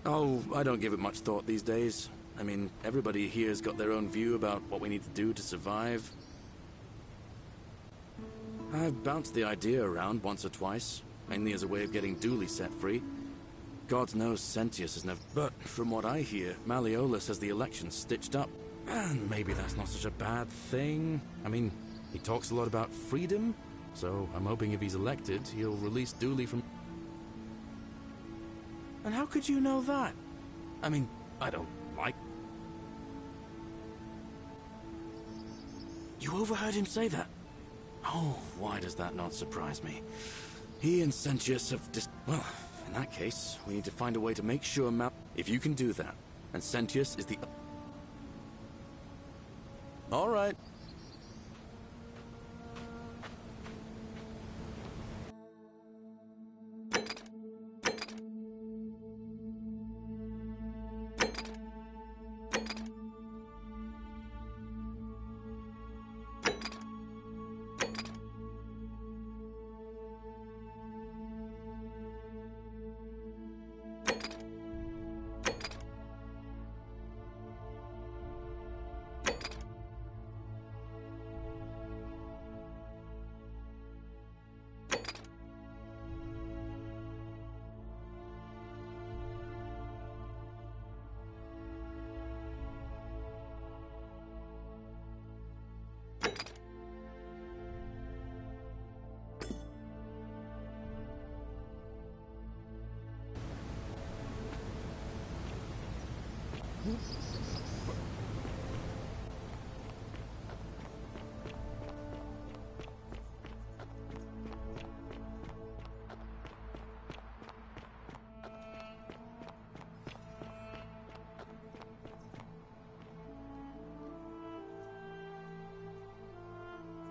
C: Oh, I don't give it much thought these days. I mean, everybody here's got their own view about what we need to do to survive. I've bounced the idea around once or twice, mainly as a way of getting Dooley set free. God knows Sentius has never... But from what I hear, Malleolus has the election stitched up. And maybe that's not such a bad thing. I mean, he talks a lot about freedom, so I'm hoping if he's elected, he'll release Dooley from... And how could you know that? I mean, I don't like... You overheard him say that? Oh, why does that not surprise me? He and Sentius have well, in that case, we need to find a way to make sure if you can do that, and Sentius is the... All right.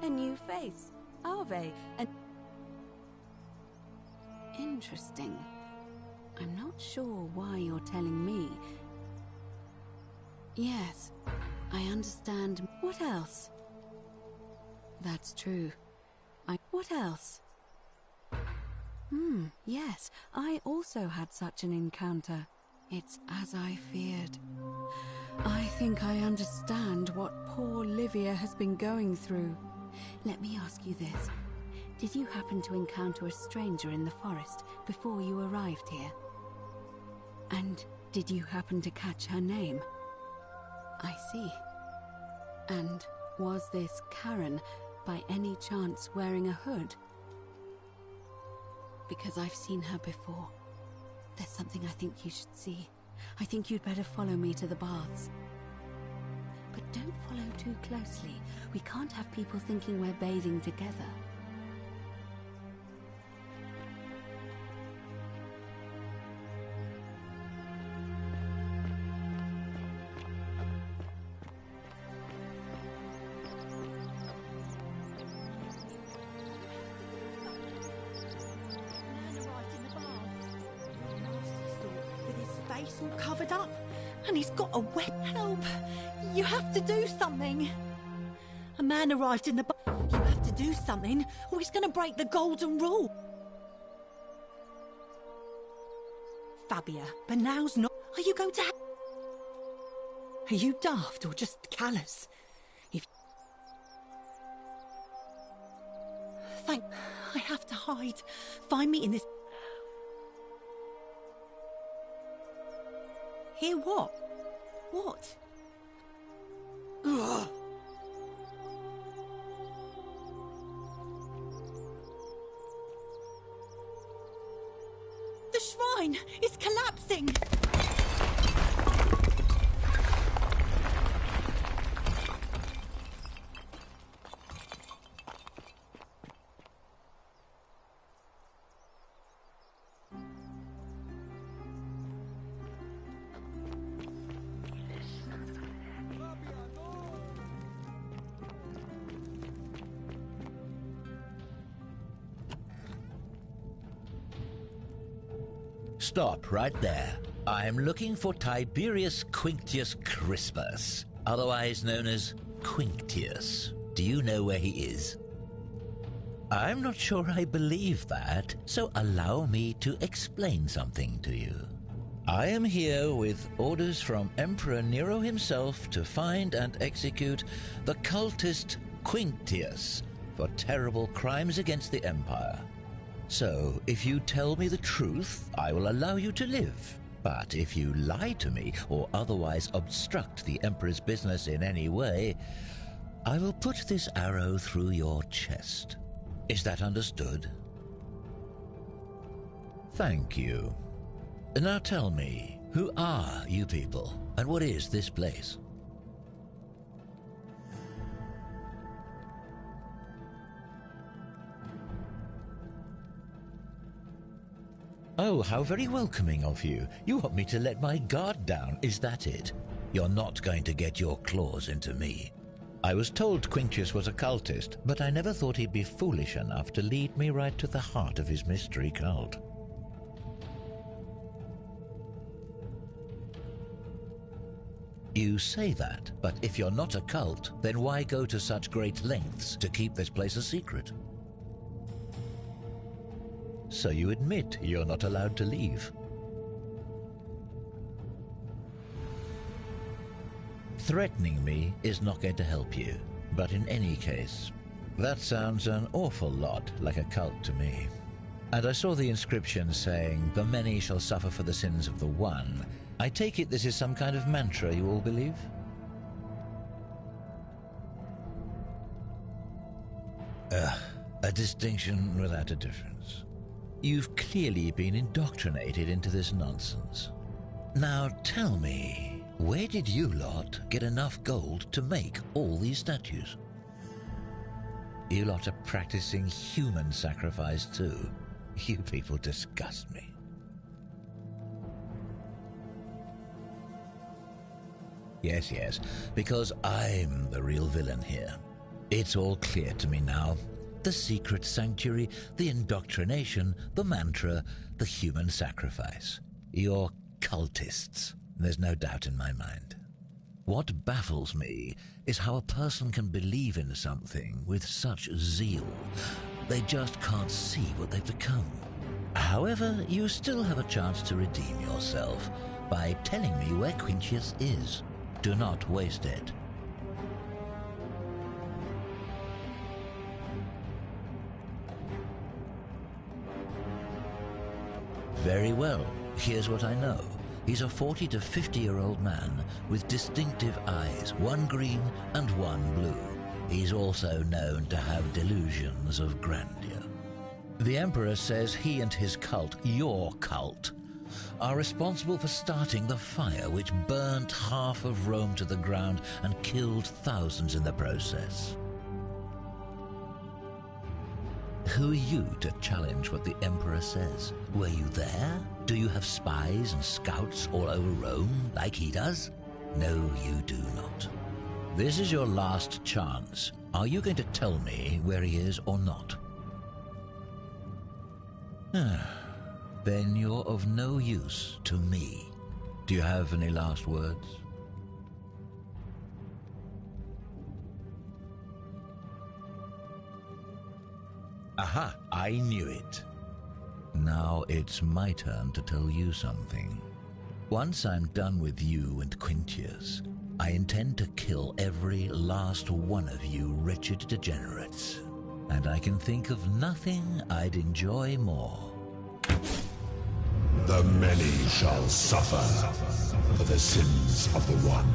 E: A new face, Ave, and... Interesting. I'm not sure why you're telling me. Yes, I understand. What else? That's true. What else? Yes, I also had such an encounter. It's as I feared. I think I understand what poor Livia has been going through. Let me ask you this. Did you happen to encounter a stranger in the forest before you arrived here? And did you happen to catch her name? I see. And was this Karen, by any chance, wearing a hood? Because I've seen her before. There's something I think you should see. I think you'd better follow me to the baths. But don't follow too closely. We can't have people thinking we're bathing together.
U: With his face all covered up, and he's got a wet help. You have to do something. A man arrived in the You have to do something, or he's going to break the golden rule. Fabia, but now's not... Are you going to... Are you daft or just callous? If... Thank... I have to hide. Find me in this... Hear what? What? Ugh. The shrine is collapsing!
V: Stop right there. I am looking for Tiberius Quinctius Crispus, otherwise known as Quinctius. Do you know where he is? I'm not sure I believe that, so allow me to explain something to you. I am here with orders from Emperor Nero himself to find and execute the cultist Quinctius, for terrible crimes against the Empire. So, if you tell me the truth, I will allow you to live. But if you lie to me or otherwise obstruct the Emperor's business in any way, I will put this arrow through your chest. Is that understood? Thank you. Now tell me, who are you people, and what is this place? Oh, how very welcoming of you. You want me to let my guard down, is that it? You're not going to get your claws into me. I was told Quinctius was a cultist, but I never thought he'd be foolish enough to lead me right to the heart of his mystery cult. You say that, but if you're not a cult, then why go to such great lengths to keep this place a secret? So you admit you're not allowed to leave. Threatening me is not going to help you, but in any case, that sounds an awful lot like a cult to me. And I saw the inscription saying, "The many shall suffer for the sins of the one." I take it this is some kind of mantra you all believe? A distinction without a difference. You've clearly been indoctrinated into this nonsense. Now tell me, where did you lot get enough gold to make all these statues? You lot are practicing human sacrifice too. You people disgust me. Yes, because I'm the real villain here. It's all clear to me now. The secret sanctuary, the indoctrination, the mantra, the human sacrifice. You're cultists, there's no doubt in my mind. What baffles me is how a person can believe in something with such zeal. They just can't see what they've become. However, you still have a chance to redeem yourself by telling me where Quinctius is. Do not waste it. Very well. Here's what I know. He's a 40 to 50-year-old man with distinctive eyes, one green and one blue. He's also known to have delusions of grandeur. The Emperor says he and his cult, your cult, are responsible for starting the fire which burnt half of Rome to the ground and killed thousands in the process. Who are you to challenge what the Emperor says? Were you there? Do you have spies and scouts all over Rome like he does? No, you do not. This is your last chance. Are you going to tell me where he is or not? Then you're of no use to me. Do you have any last words? Aha, I knew it. Now it's my turn to tell you something. Once I'm done with you and Quinctius, I intend to kill every last one of you wretched degenerates. And I can think of nothing I'd enjoy more.
I: The many shall suffer for the sins of the one.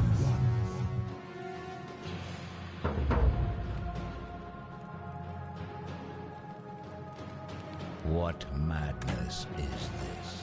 V: What madness is this?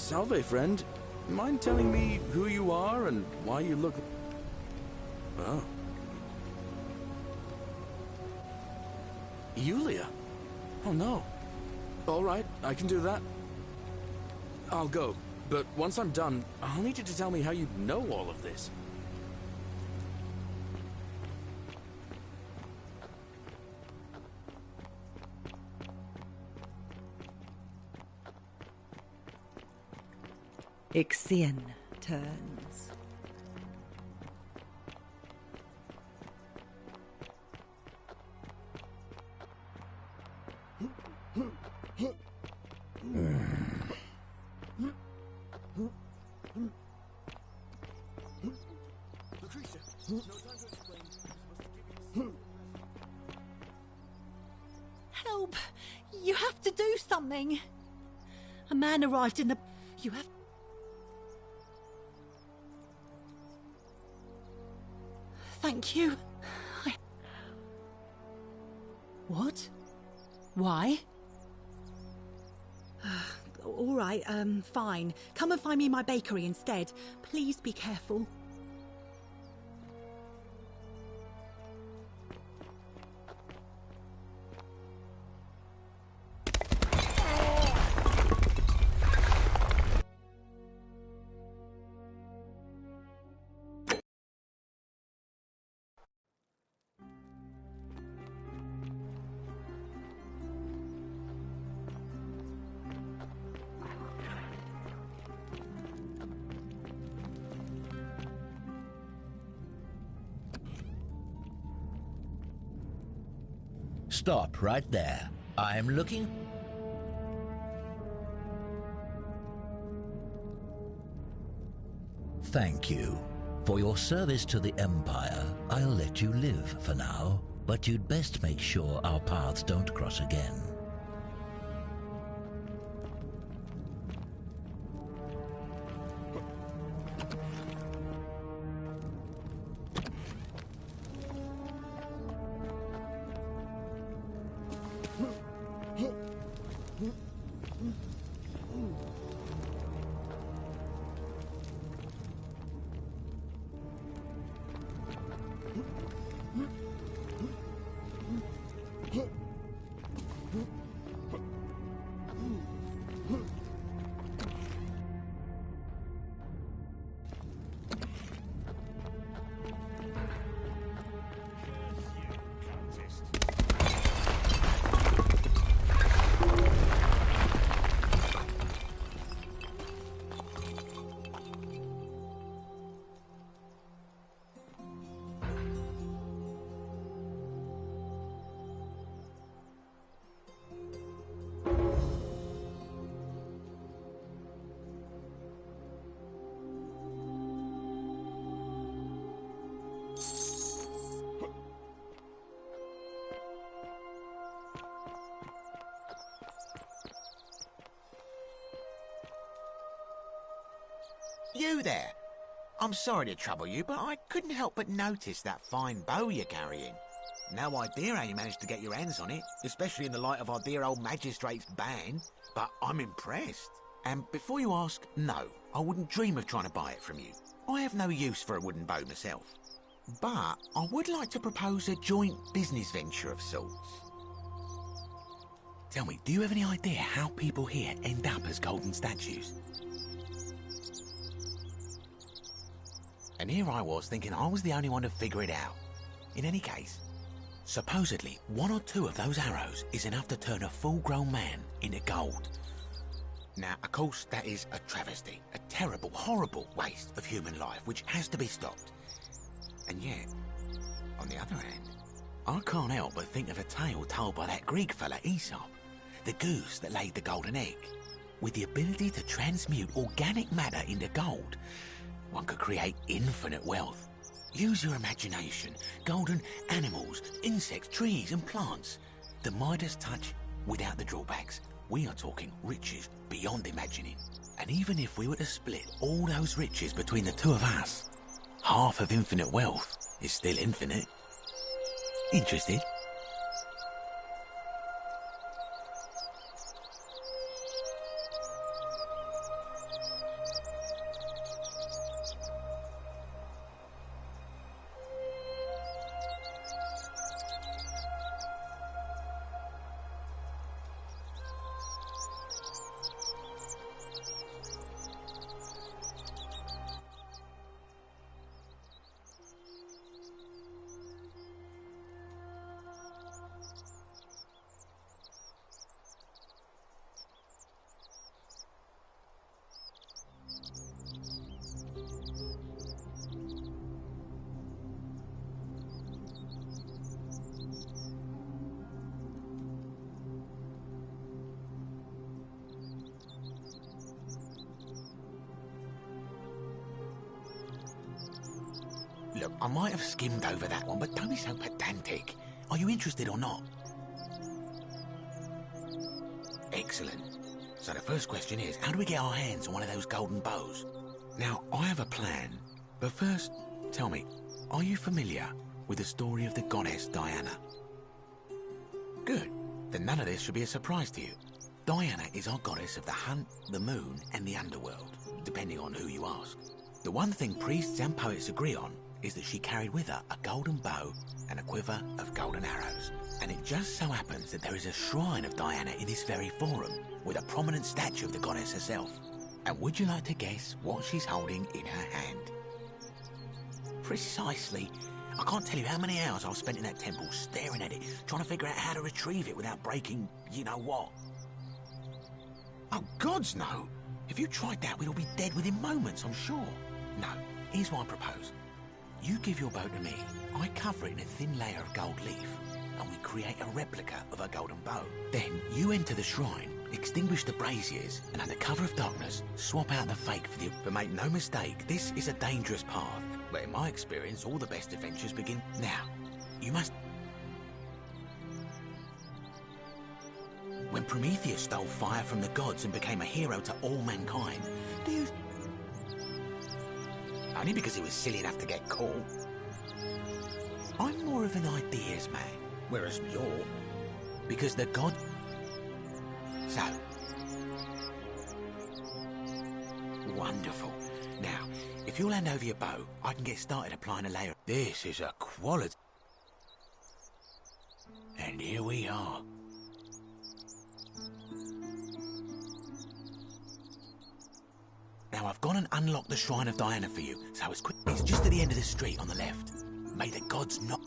C: Salve, friend. Mind telling me who you are and why you look... Oh. Yulia? Oh no. Alright, I can do that. I'll go, but once I'm done, I'll need you to tell me how you know all of this.
L: Ixion turns.
U: Help! You have to do something. A man arrived in the... You have... Thank you. What? Why? All right, fine. Come and find me in my bakery instead. Please be careful.
V: Stop right there. I'm looking... Thank you. For your service to the Empire, I'll let you live for now, but you'd best make sure our paths don't cross again.
O: You there! I'm sorry to trouble you, but I couldn't help but notice that fine bow you're carrying. No idea how you managed to get your hands on it, especially in the light of our dear old magistrate's ban, but I'm impressed. And before you ask, no, I wouldn't dream of trying to buy it from you. I have no use for a wooden bow myself. But I would like to propose a joint business venture of sorts. Tell me, do you have any idea how people here end up as golden statues? And here I was thinking I was the only one to figure it out. In any case, supposedly 1 or 2 of those arrows is enough to turn a full-grown man into gold. Now, of course, that is a travesty, a terrible, horrible waste of human life which has to be stopped. And yet, on the other hand, I can't help but think of a tale told by that Greek fella Aesop, the goose that laid the golden egg. With the ability to transmute organic matter into gold, one could create infinite wealth. Use your imagination. Golden animals, insects, trees and plants. The Midas touch without the drawbacks. We are talking riches beyond imagining. And even if we were to split all those riches between the 2 of us, half of infinite wealth is still infinite. Interested? Look, I might have skimmed over that one, but don't be so pedantic. Are you interested or not? Excellent. So the first question is, how do we get our hands on one of those golden bows? Now, I have a plan, but first, tell me, are you familiar with the story of the goddess Diana? Good. Then none of this should be a surprise to you. Diana is our goddess of the hunt, the moon, and the underworld, depending on who you ask. The one thing priests and poets agree on is that she carried with her a golden bow and a quiver of golden arrows. And it just so happens that there is a shrine of Diana in this very forum, with a prominent statue of the goddess herself. And would you like to guess what she's holding in her hand? Precisely. I can't tell you how many hours I've spent in that temple staring at it, trying to figure out how to retrieve it without breaking you-know-what. Oh, gods, no. If you tried that, we'd all be dead within moments, I'm sure. No, here's what I propose. You give your bow to me, I cover it in a thin layer of gold leaf, and we create a replica of a golden bow. Then you enter the shrine, extinguish the braziers, and under cover of darkness, swap out the fake for the... But make no mistake, this is a dangerous path. But in my experience, all the best adventures begin... Now, you must... When Prometheus stole fire from the gods and became a hero to all mankind, do you... Only because he was silly enough to get caught. I'm more of an ideas man, whereas you're... Because the god... So... Wonderful. Now, if you'll hand over your bow, I can get started applying a layer. This is a quality. And here we are. Now I've gone and unlocked the Shrine of Diana for you, so it's quick. It's just at the end of the street on the left. May the gods not...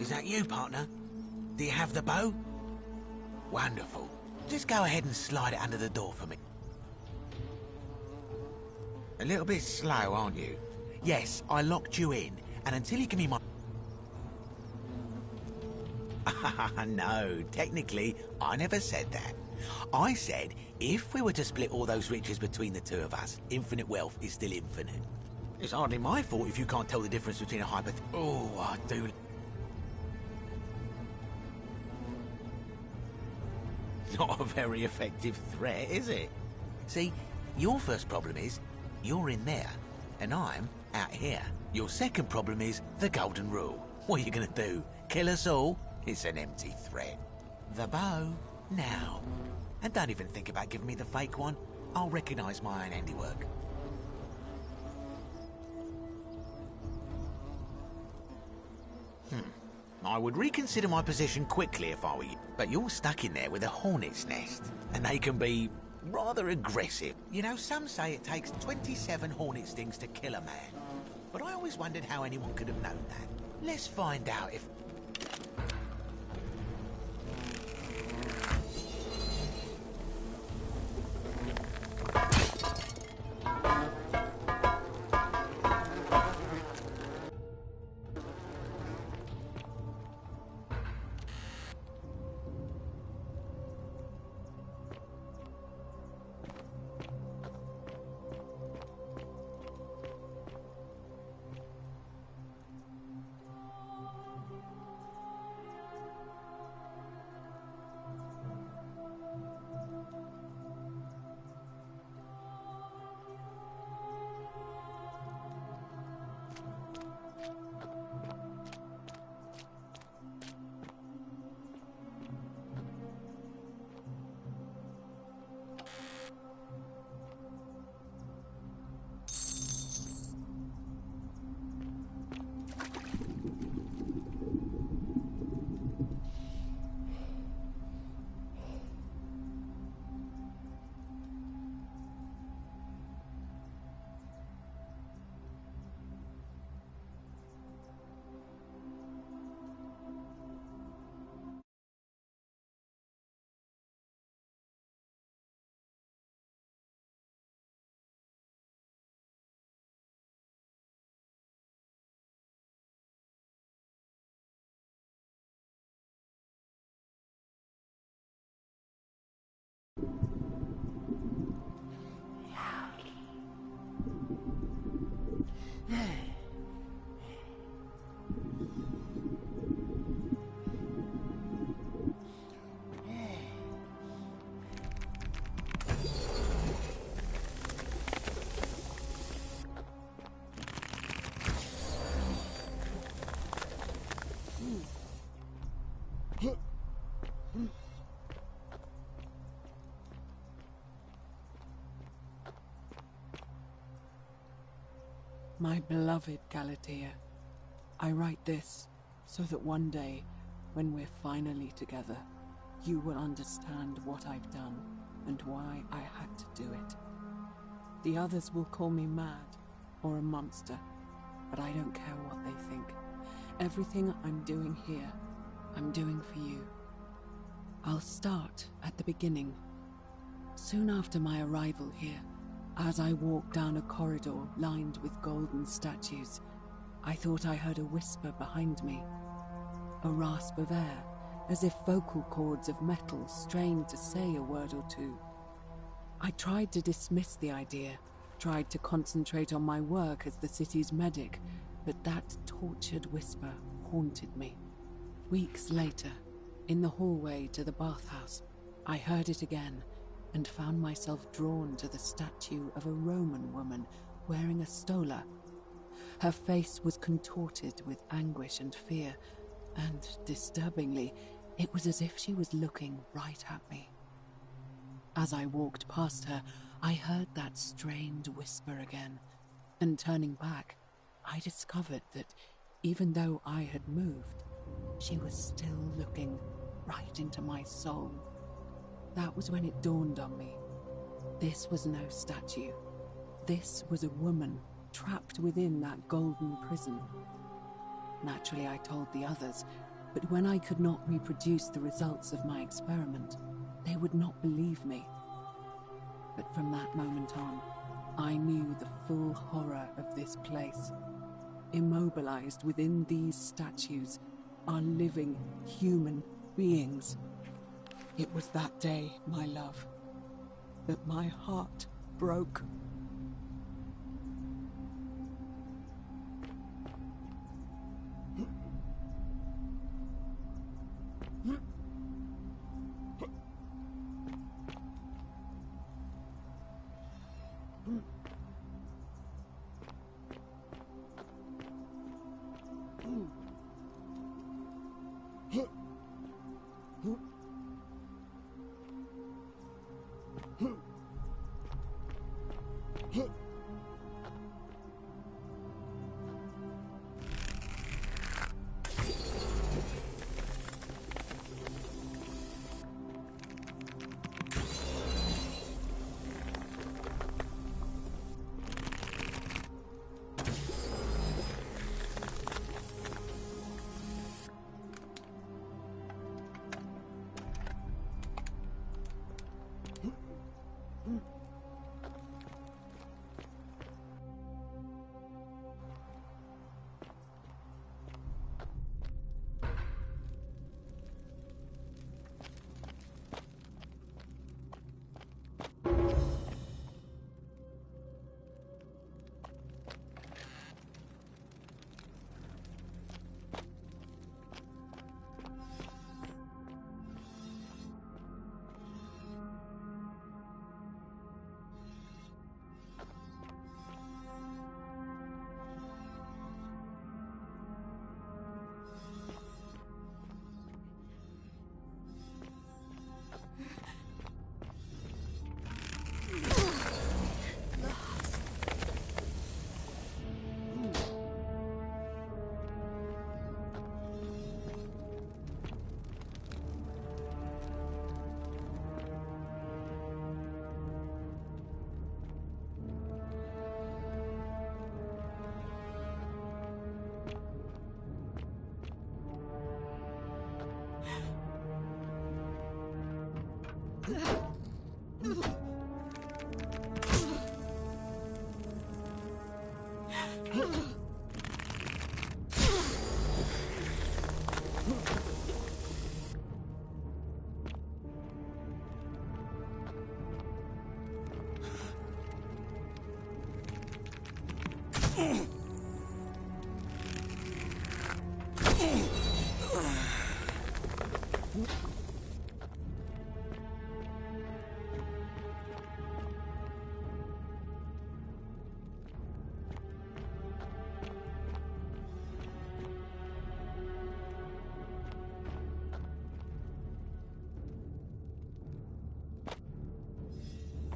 O: Is that you, partner? Do you have the bow? Wonderful. Just go ahead and slide it under the door for me. A little bit slow, aren't you? Yes, I locked you in, and until you give me my... No, technically, I never said that. I said, if we were to split all those riches between the two of us, infinite wealth is still infinite. It's hardly my fault if you can't tell the difference between a hypoth... Oh, I do... Not a very effective threat, is it? See, your first problem is, you're in there, and I'm out here. Your second problem is the golden rule. What are you gonna do? Kill us all? It's an empty threat. The bow, now. And don't even think about giving me the fake one. I'll recognise my own handiwork. I would reconsider my position quickly if I were you. But you're stuck in there with a hornet's nest, and they can be rather aggressive. You know, some say it takes 27 hornet stings to kill a man. But I always wondered how anyone could have known that. Let's find out if...
A: My beloved Galatea, I write this so that one day, when we're finally together, you will understand what I've done and why I had to do it. The others will call me mad or a monster, but I don't care what they think. Everything I'm doing here, I'm doing for you. I'll start at the beginning. Soon after my arrival here, as I walked down a corridor lined with golden statues, I thought I heard a whisper behind me. A rasp of air, as if vocal cords of metal strained to say a word or two. I tried to dismiss the idea, tried to concentrate on my work as the city's medic, but that tortured whisper haunted me. Weeks later, in the hallway to the bathhouse, I heard it again, and found myself drawn to the statue of a Roman woman wearing a stola. Her face was contorted with anguish and fear, and, disturbingly, it was as if she was looking right at me. As I walked past her, I heard that strained whisper again, and turning back, I discovered that, even though I had moved, she was still looking right into my soul. That was when it dawned on me. This was no statue. This was a woman trapped within that golden prison. Naturally, I told the others, but when I could not reproduce the results of my experiment, they would not believe me. But from that moment on, I knew the full horror of this place. Immobilized within these statues are living human beings. It was that day, my love, that my heart broke.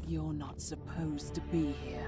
A: You're not supposed to be here.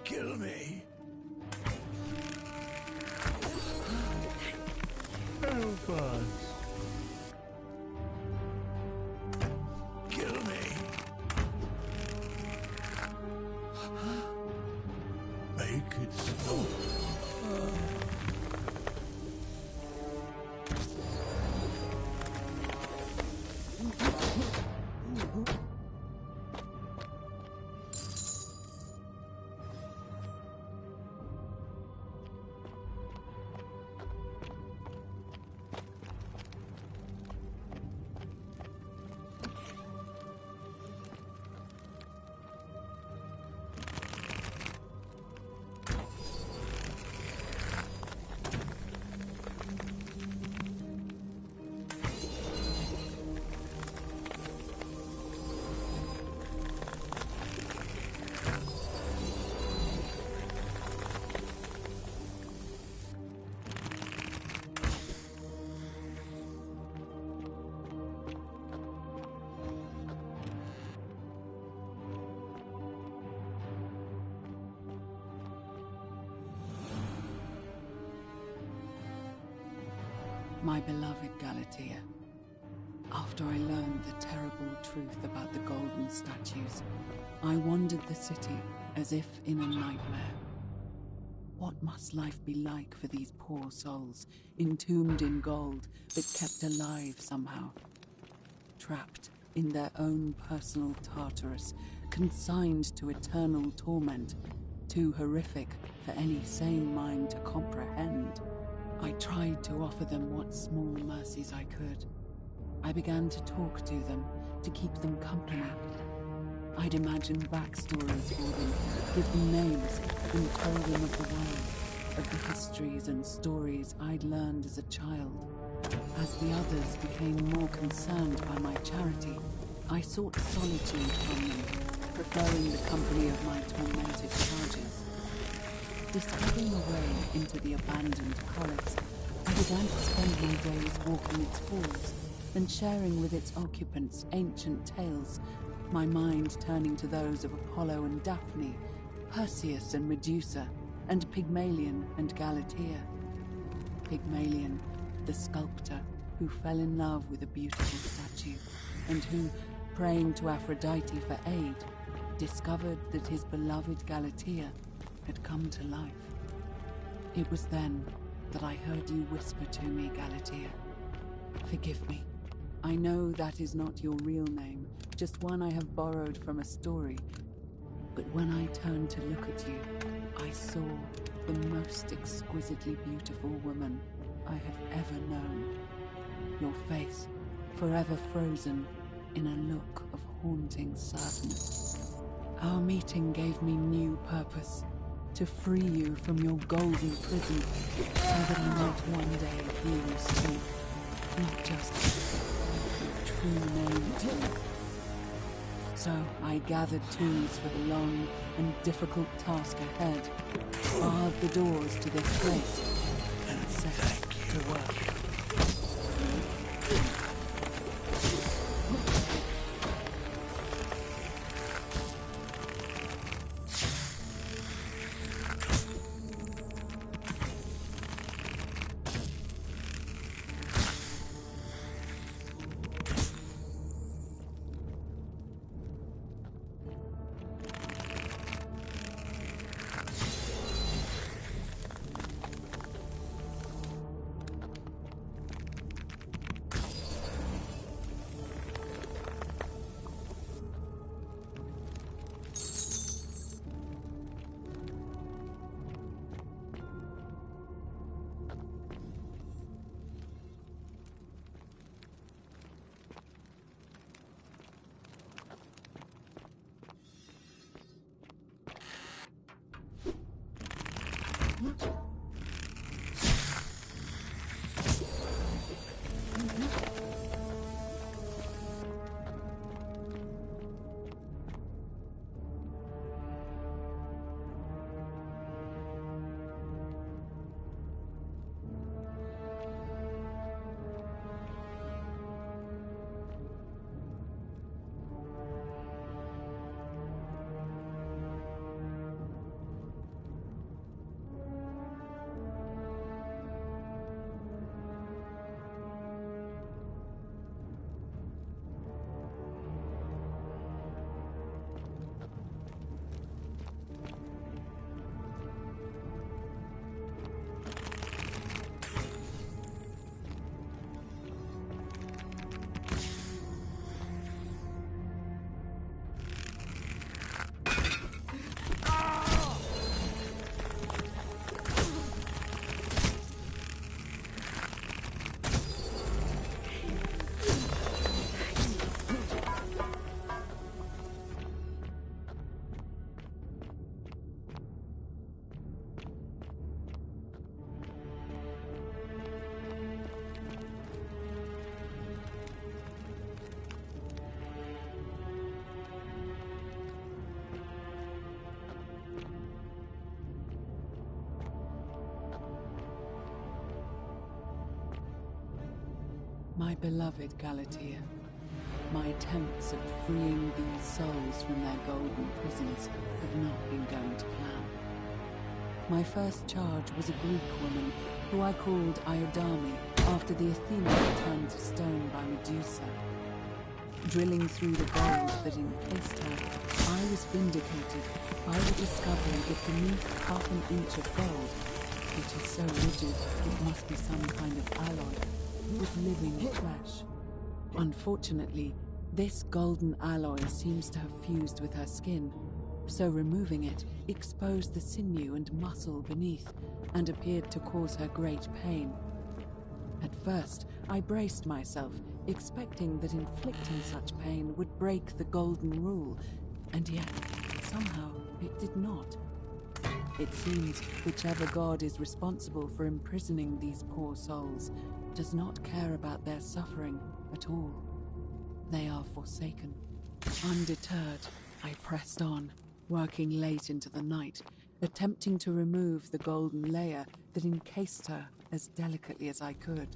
J: Kill me. Help us. Kill me. Make it stop.
A: My beloved Galatea, after I learned the terrible truth about the golden statues, I wandered the city as if in a nightmare. What must life be like for these poor souls, entombed in gold, but kept alive somehow? Trapped in their own personal Tartarus, consigned to eternal torment, too horrific for any sane mind to comprehend. I tried to offer them what small mercies I could. I began to talk to them, to keep them company. I'd imagine backstories for them, give them names, and tell them of the world, of the histories and stories I'd learned as a child. As the others became more concerned by my charity, I sought solitude from them, preferring the company of my tormented charges. Discovering a way into the abandoned palace, I began to spend my days walking its halls and sharing with its occupants ancient tales, my mind turning to those of Apollo and Daphne, Perseus and Medusa, and Pygmalion and Galatea. Pygmalion, the sculptor who fell in love with a beautiful statue, and who, praying to Aphrodite for aid, discovered that his beloved Galatea had come to life. It was then that I heard you whisper to me, Galatea. Forgive me. I know that is not your real name, just one I have borrowed from a story. But when I turned to look at you, I saw the most exquisitely beautiful woman I have ever known. Your face, forever frozen in a look of haunting sadness. Our meeting gave me new purpose, to free you from your golden prison, so that I might one day hear you speak, not just your true name too. So I gathered tools for the long and difficult task ahead, barred the doors to this place, and set to work. My beloved Galatea, my attempts at freeing these souls from their golden prisons have not been going to plan. My first charge was a Greek woman who I called Iodame after the Athena turned to stone by Medusa. Drilling through the gold that encased her, I was vindicated by the discovery that beneath half an inch of gold, which is so rigid it must be some kind of alloy, was living flesh. Unfortunately, this golden alloy seems to have fused with her skin, so removing it exposed the sinew and muscle beneath and appeared to cause her great pain. At first, I braced myself, expecting that inflicting such pain would break the golden rule, and yet, somehow, it did not. It seems whichever god is responsible for imprisoning these poor souls does not care about their suffering at all. They are forsaken. Undeterred, I pressed on, working late into the night, attempting to remove the golden layer that encased her as delicately as I could.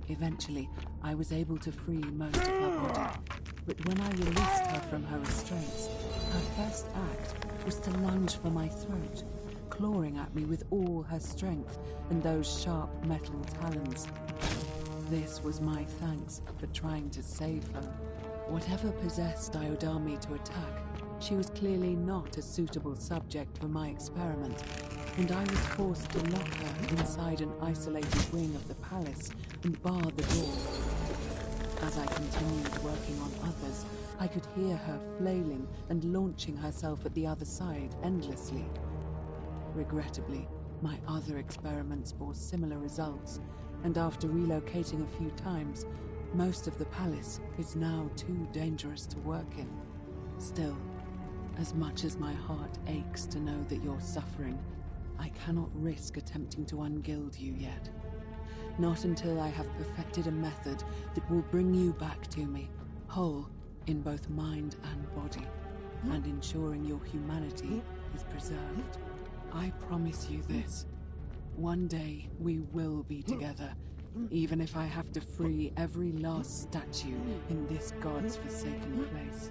A: Eventually, I was able to free most of her body, but when I released her from her restraints, her first act was to lunge for my throat, clawing at me with all her strength and those sharp metal talons. This was my thanks for trying to save her. Whatever possessed Iodame to attack, she was clearly not a suitable subject for my experiment, and I was forced to lock her inside an isolated wing of the palace and bar the door. As I continued working on others, I could hear her flailing and launching herself at the other side endlessly. Regrettably, my other experiments bore similar results, and after relocating a few times, most of the palace is now too dangerous to work in. Still, as much as my heart aches to know that you're suffering, I cannot risk attempting to ungild you yet. Not until I have perfected a method that will bring you back to me, whole in both mind and body, and ensuring your humanity is preserved. I promise you this. One day we will be together, even if I have to free every last statue in this god's forsaken place.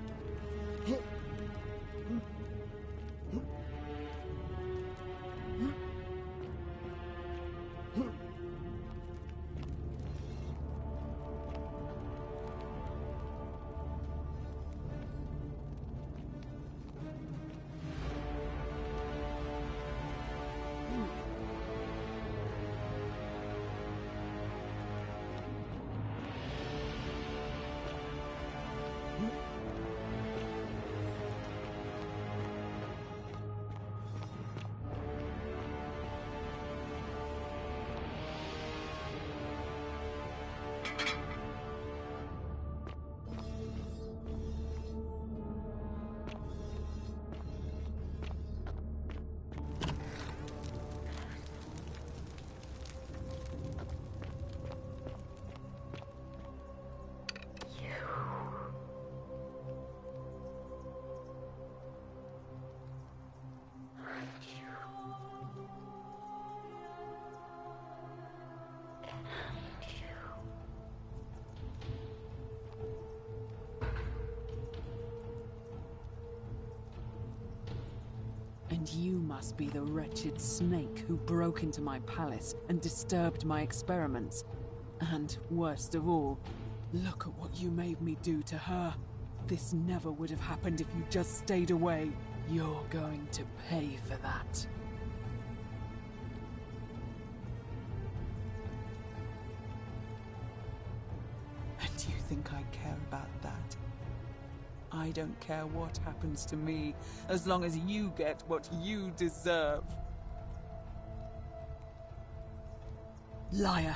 A: And you must be the wretched snake who broke into my palace and disturbed my experiments. And, worst of all, look at what you made me do to her. This never would have happened if you just stayed away. You're going to pay for that. And do you think I care about that? I don't care what happens to me, as long as you get what you deserve. Liar!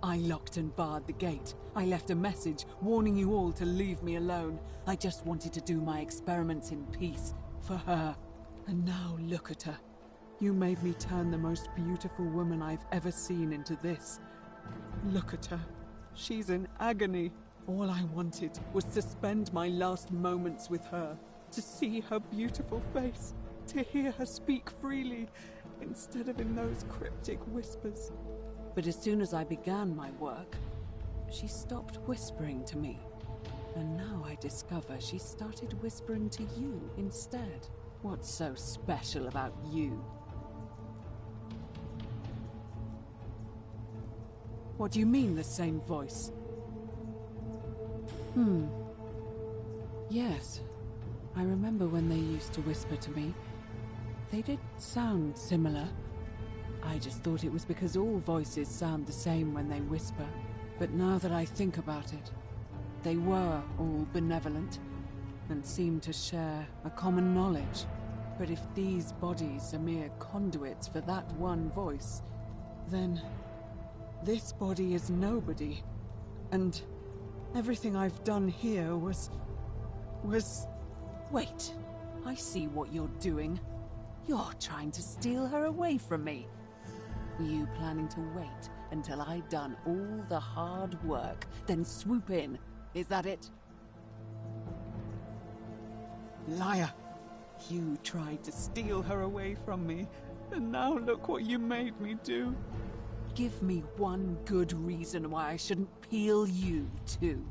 A: I locked and barred the gate. I left a message warning you all to leave me alone. I just wanted to do my experiments in peace, for her. And now look at her. You made me turn the most beautiful woman I've ever seen into this. Look at her. She's in agony. All I wanted was to spend my last moments with her, to see her beautiful face, to hear her speak freely, instead of in those cryptic whispers. But as soon as I began my work, she stopped whispering to me. And now I discover she started whispering to you instead. What's so special about you? What do you mean, the same voice? Yes. I remember when they used to whisper to me. They did sound similar. I just thought it was because all voices sound the same when they whisper. But now that I think about it, they were all benevolent and seemed to share a common knowledge. But if these bodies are mere conduits for that one voice, then this body is nobody. And everything I've done here was... Wait, I see what you're doing. You're trying to steal her away from me. Were you planning to wait until I'd done all the hard work, then swoop in? Is that it? Liar! You tried to steal her away from me, and now look what you made me do. Give me one good reason why I shouldn't peel you, too.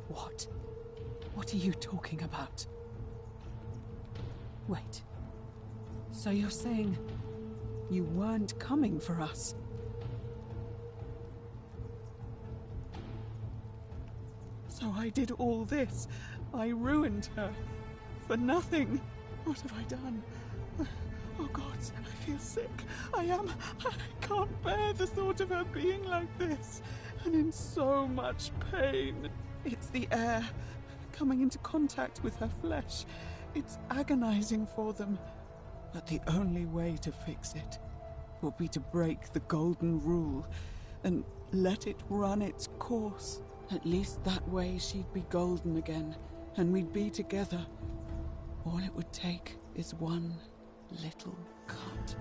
A: What? What are you talking about? Wait. So you're saying you weren't coming for us? So I did all this. I ruined her. For nothing. What have I done? Oh God, I feel sick. I can't bear the thought of her being like this. And in so much pain. It's the air coming into contact with her flesh. It's agonizing for them. But the only way to fix it will be to break the golden rule and let it run its course. At least that way she'd be golden again, and we'd be together. All it would take is one little cut.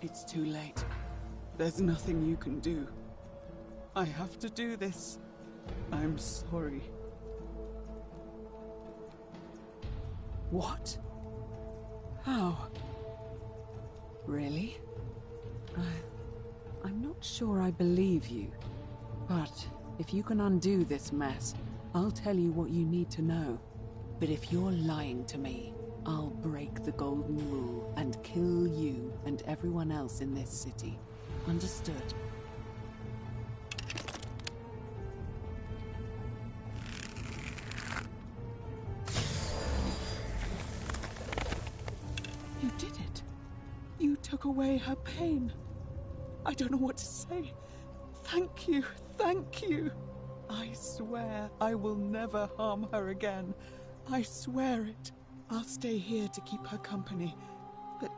A: It's too late. There's nothing you can do. I have to do this. I'm sorry. What? How? Really? I'm not sure I believe you. But if you can undo this mess, I'll tell you what you need to know. But if you're lying to me, I'll break the golden rule and kill you and everyone else in this city. Understood? You did it. You took away her pain. I don't know what to say. Thank you, thank you. I swear I will never harm her again. I swear it. I'll stay here to keep her company. But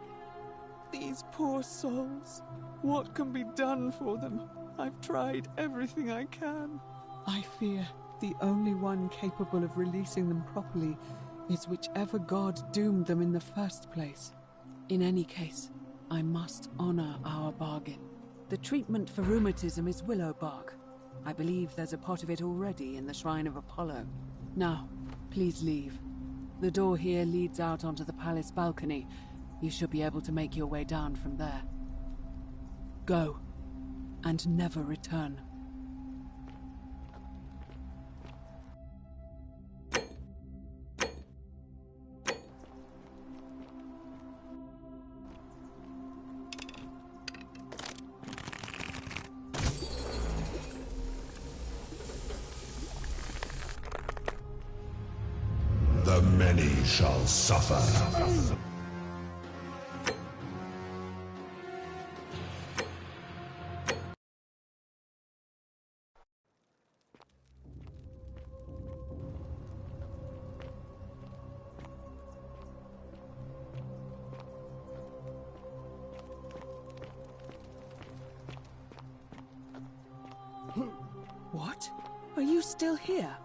A: these poor souls, what can be done for them? I've tried everything I can. I fear the only one capable of releasing them properly is whichever god doomed them in the first place. In any case, I must honor our bargain. The treatment for rheumatism is willow bark. I believe there's a pot of it already in the Shrine of Apollo. Now, please leave. The door here leads out onto the palace balcony. You should be able to make your way down from there. Go, and never return.
I: The many shall suffer.
A: What? Are you still here?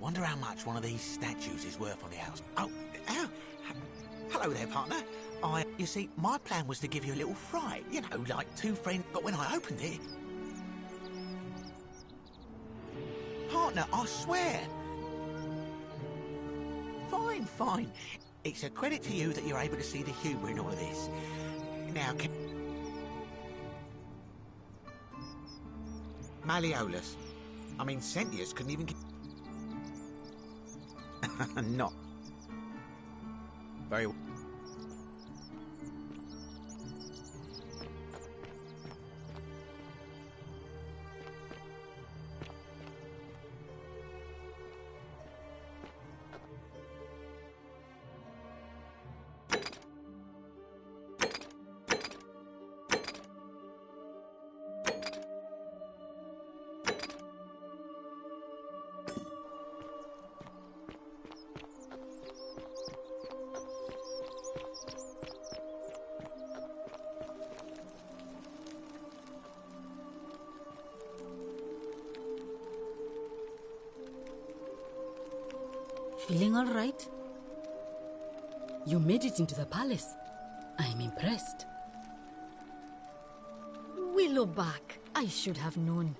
O: Wonder how much one of these statues is worth on the house. Oh, hello there, partner. You see, my plan was to give you a little fright. You know, like two friends. But when I opened it... Partner, I swear. Fine, fine. It's a credit to you that you're able to see the humour in all of this. Now, Malleolus. I mean, Sentius couldn't even... Not. Very well.
N: Feeling all right? You made it into the palace. I'm impressed. Willowback, I should have known.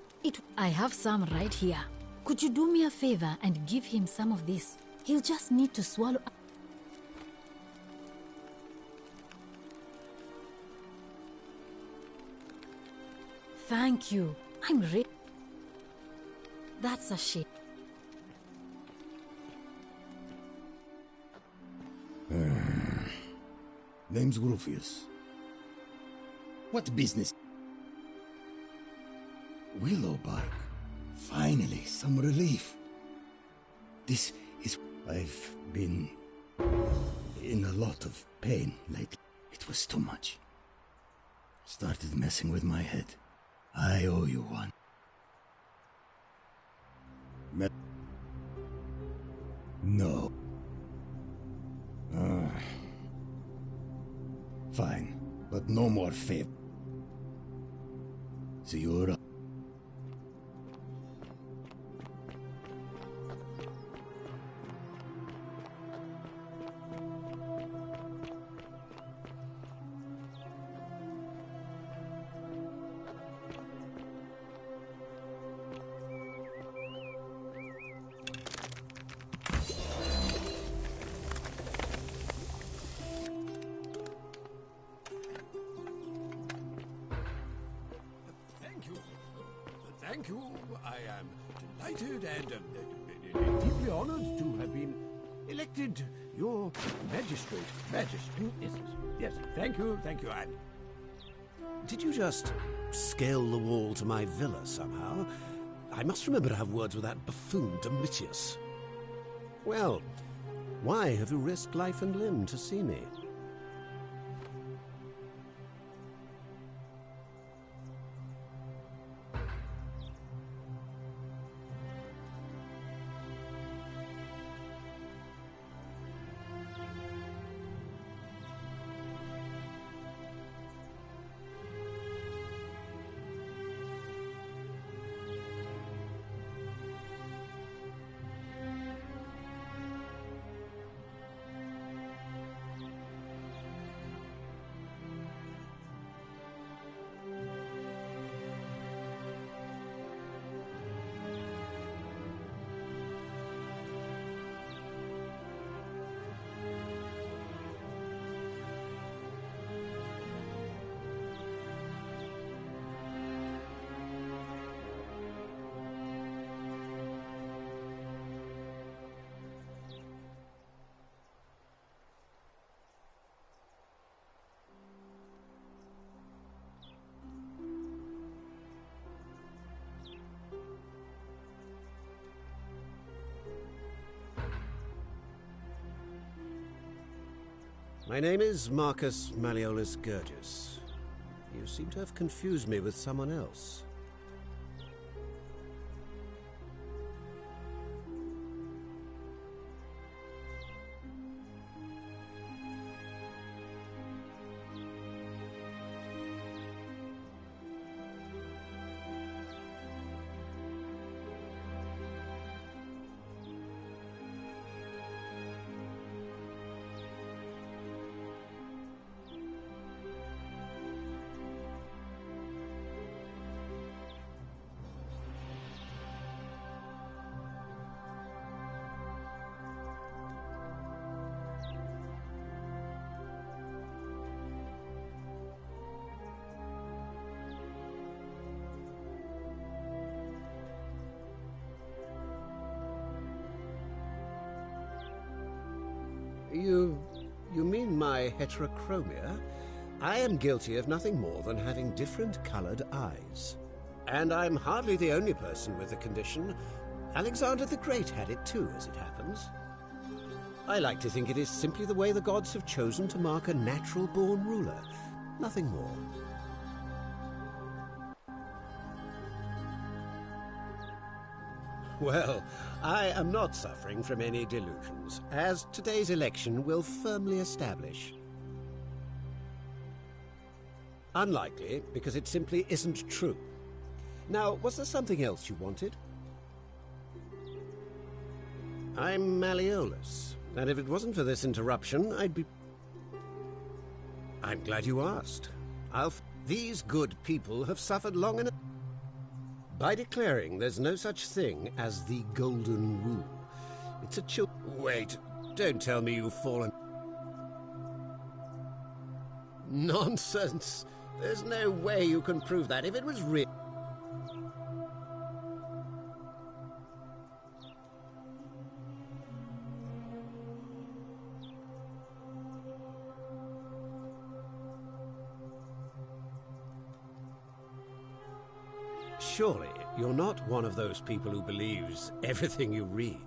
N: I have some right here. Could you do me a favor and give him some of this? He'll just need to swallow... Thank you. I'm ready. That's a shame.
P: Name's Rufius. What business? Willowbark. Finally, some relief. This is... I've been in a lot of pain lately. It was too much. Started messing with my head. I owe you one. No. Fine, but no more favor. See you around.
B: Thank you. I am delighted and deeply honored to have been elected your magistrate. Yes. Thank you. And
D: did you just scale the wall to my villa somehow? I must remember to have words with that buffoon Domitius. Well, why have you risked life and limb to see me? My name is Marcus Malleolus Gurgis. You seem to have confused me with someone else. You mean my heterochromia? I am guilty of nothing more than having different coloured eyes. And I'm hardly the only person with the condition. Alexander the Great had it too, as it happens. I like to think it is simply the way the gods have chosen to mark a natural-born ruler. Nothing more. Well, I am not suffering from any delusions, as today's election will firmly establish. Unlikely, because it simply isn't true. Now, was there something else you wanted? I'm Malleolus, and if it wasn't for this interruption, I'd be... I'm glad you asked. These good people have suffered long enough. By declaring there's no such thing as the Golden Rule. It's a Wait, don't tell me you've fallen... Nonsense! There's no way you can prove that. If it was real... Surely, you're not one of those people who believes everything you read.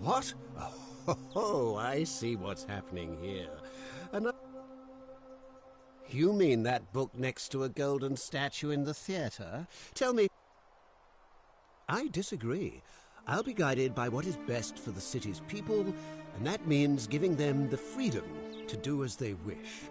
D: What? Oh, I see what's happening here. You mean that book next to a golden statue in the theatre? Tell me... I disagree. I'll be guided by what is best for the city's people, and that means giving them the freedom to do as they wish.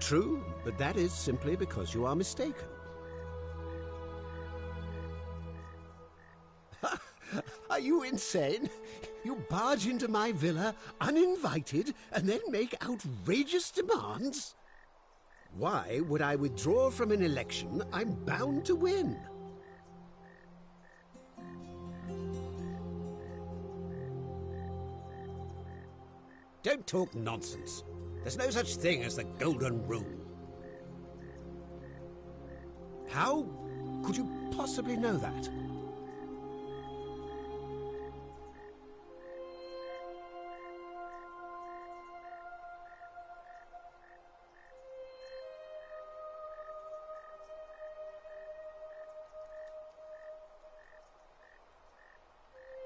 D: True, but that is simply because you are mistaken. Are you insane? You barge into my villa uninvited and then make outrageous demands? Why would I withdraw from an election I'm bound to win? Don't talk nonsense. There's no such thing as the Golden Rule. How could you possibly know that?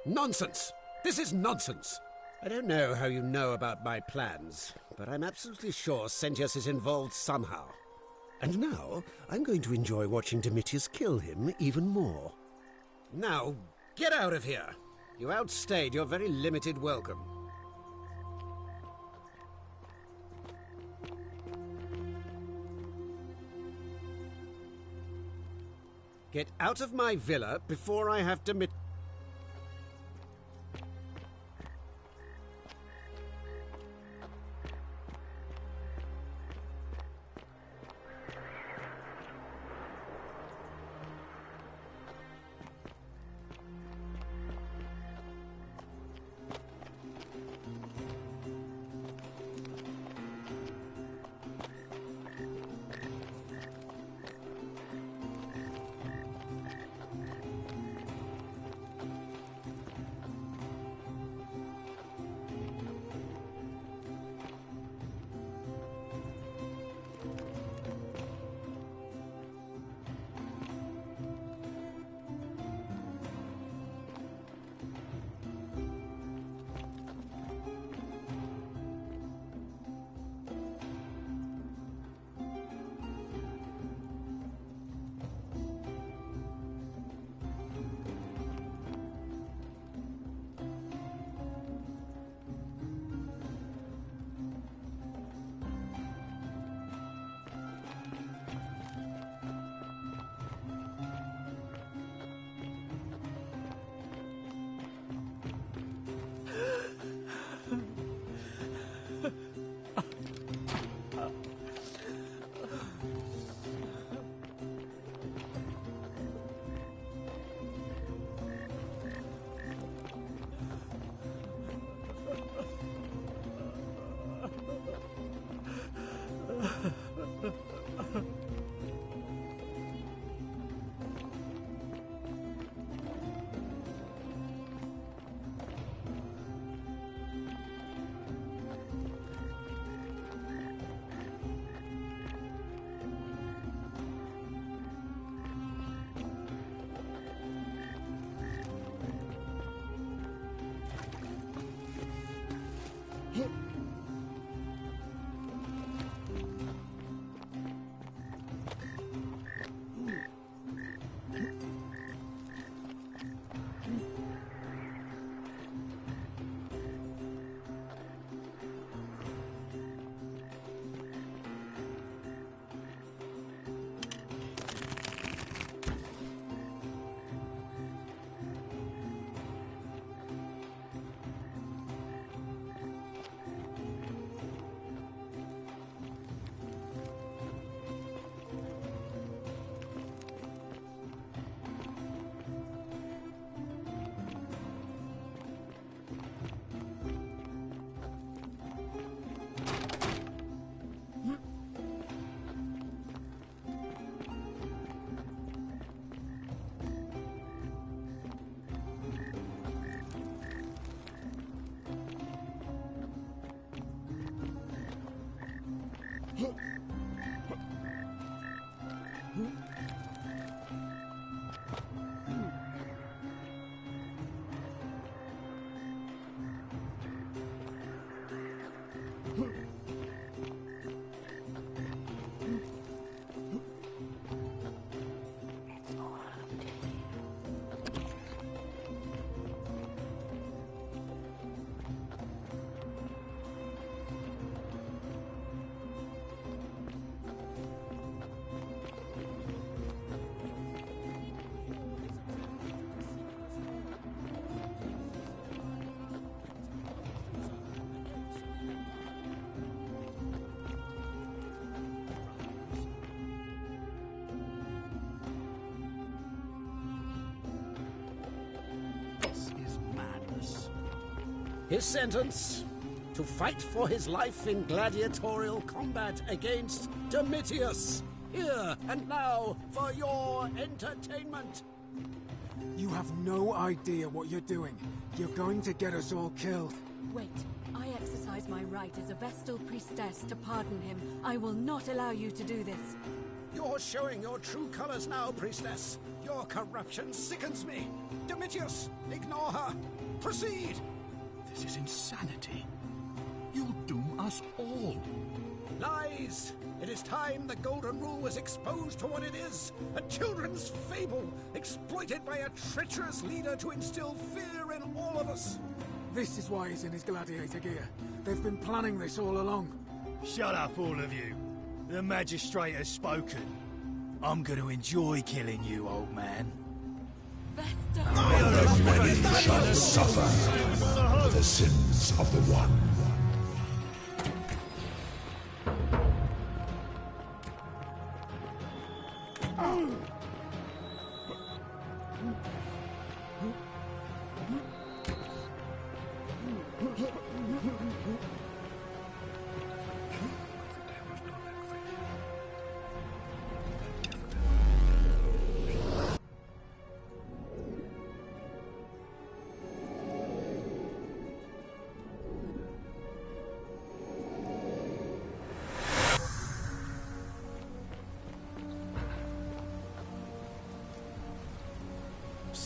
D: Nonsense! This is nonsense! I don't know how you know about my plans, but I'm absolutely sure Sentius is involved somehow. And now, I'm going to enjoy watching Domitius kill him even more. Now, get out of here! You outstayed your very limited welcome. Get out of my villa before I have to His sentence? To fight for his life in gladiatorial combat against Domitius. Here and now for your entertainment.
F: You have no idea what you're doing. You're going to get us all killed.
E: Wait. I exercise my right as a Vestal priestess to pardon him. I will not allow you to do this.
D: You're showing your true colors now, priestess. Your corruption sickens me. Domitius, ignore her. Proceed.
G: This is insanity. You'll doom us all.
D: Lies! It is time the Golden Rule was exposed for what it is. A children's fable, exploited by a treacherous leader to instill fear in all of us.
F: This is why he's in his gladiator gear. They've been planning this all along.
J: Shut up, all of you. The magistrate has spoken. I'm going to enjoy killing you, old man.
I: The many shall suffer for the sins of the one.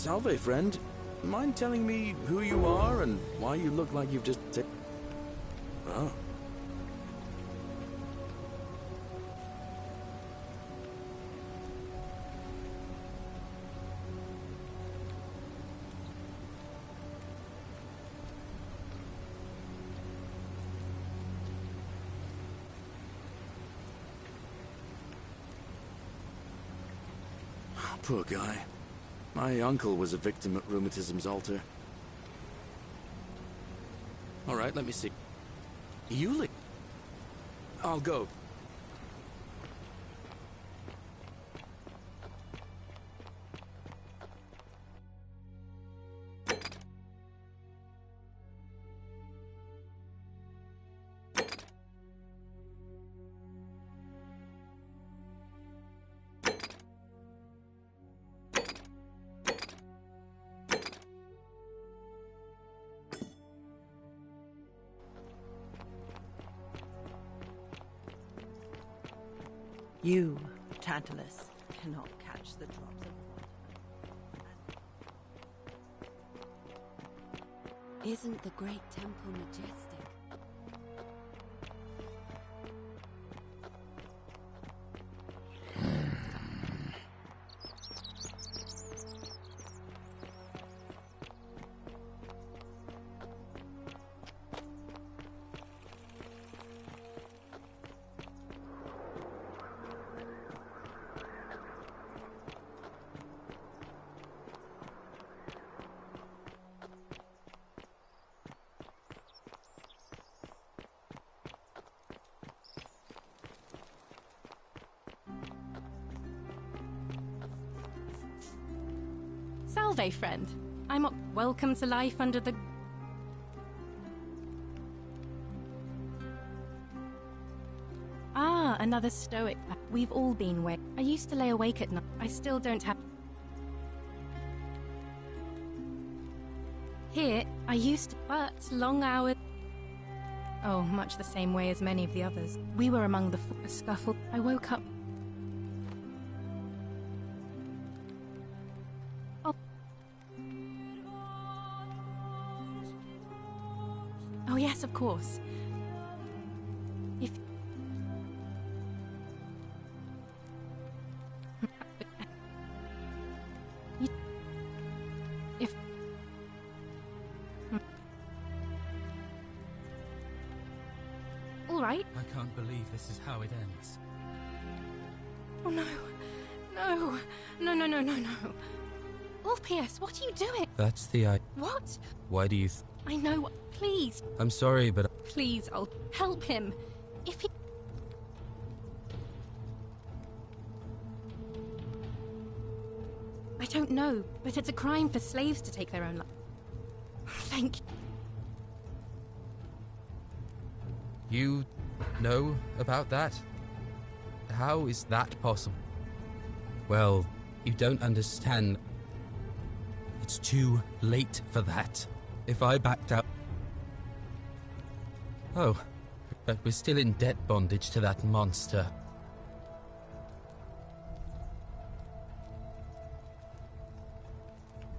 C: Salve, friend. Mind telling me who you are and why you look like you've just Oh. Poor guy. My uncle was a victim at rheumatism's altar. All right, let me see. Yulie. I'll go.
L: You, Tantalus, cannot catch the drops of water.
E: Isn't the Great Temple majestic?
S: Salve, friend. Welcome to life under the... Ah, another stoic. We've all been where I used to lay awake at night. I still don't have... Here, I used to, but long hours... Oh, much the same way as many of the others. We were among the scuffle. I woke up... Oh yes, of course. If... If... All right.
T: I can't believe this is how it ends.
S: Oh no. No. No, no, no, no, no. Ulpius, what are you doing?
T: That's the
S: What?
T: Why do you
S: I know. Please.
T: I'm sorry, but...
S: Please, I'll help him. If he... I don't know, but it's a crime for slaves to take their own life. Thank you.
T: You know about that? How is that possible? Well, you don't understand. It's too late for that. If I backed out... Oh, but we're still in debt bondage to that monster.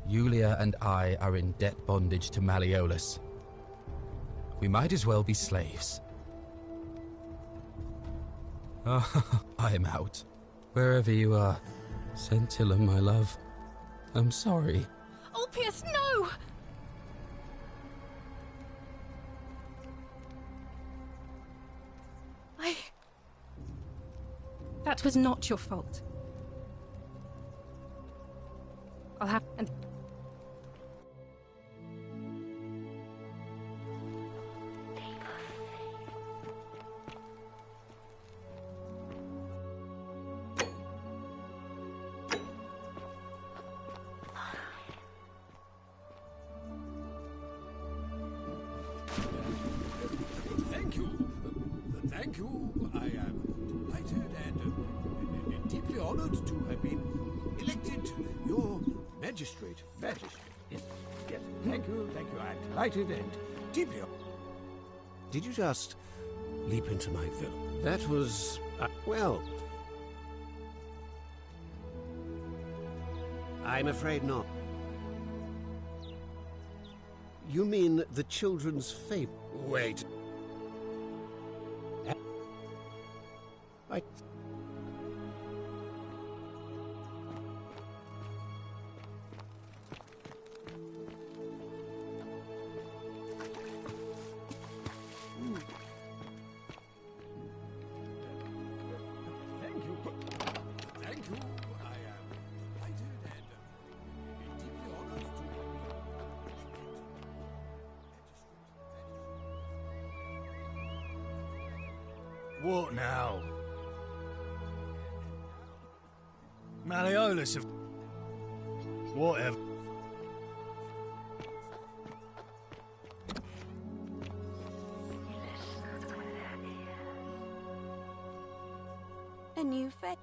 T: Yulia and I are in debt bondage to Malleolus. We might as well be slaves. Oh, I am out. Wherever you are, Scintilla, my love. I'm sorry.
S: Ulpius, no! That was not your fault. I'll have... and...
B: Thank you. Thank you. I am delighted and deeply honored to have been elected your magistrate. Yes. Thank you. I am delighted and deeply honored.
D: Did you just leap into my villa? That was... well... I'm afraid not. You mean the children's fable? Wait.
B: Thank you. I am delighted and deeply honored to have been
J: What now? Malleolus of... whatever.
E: A new fate.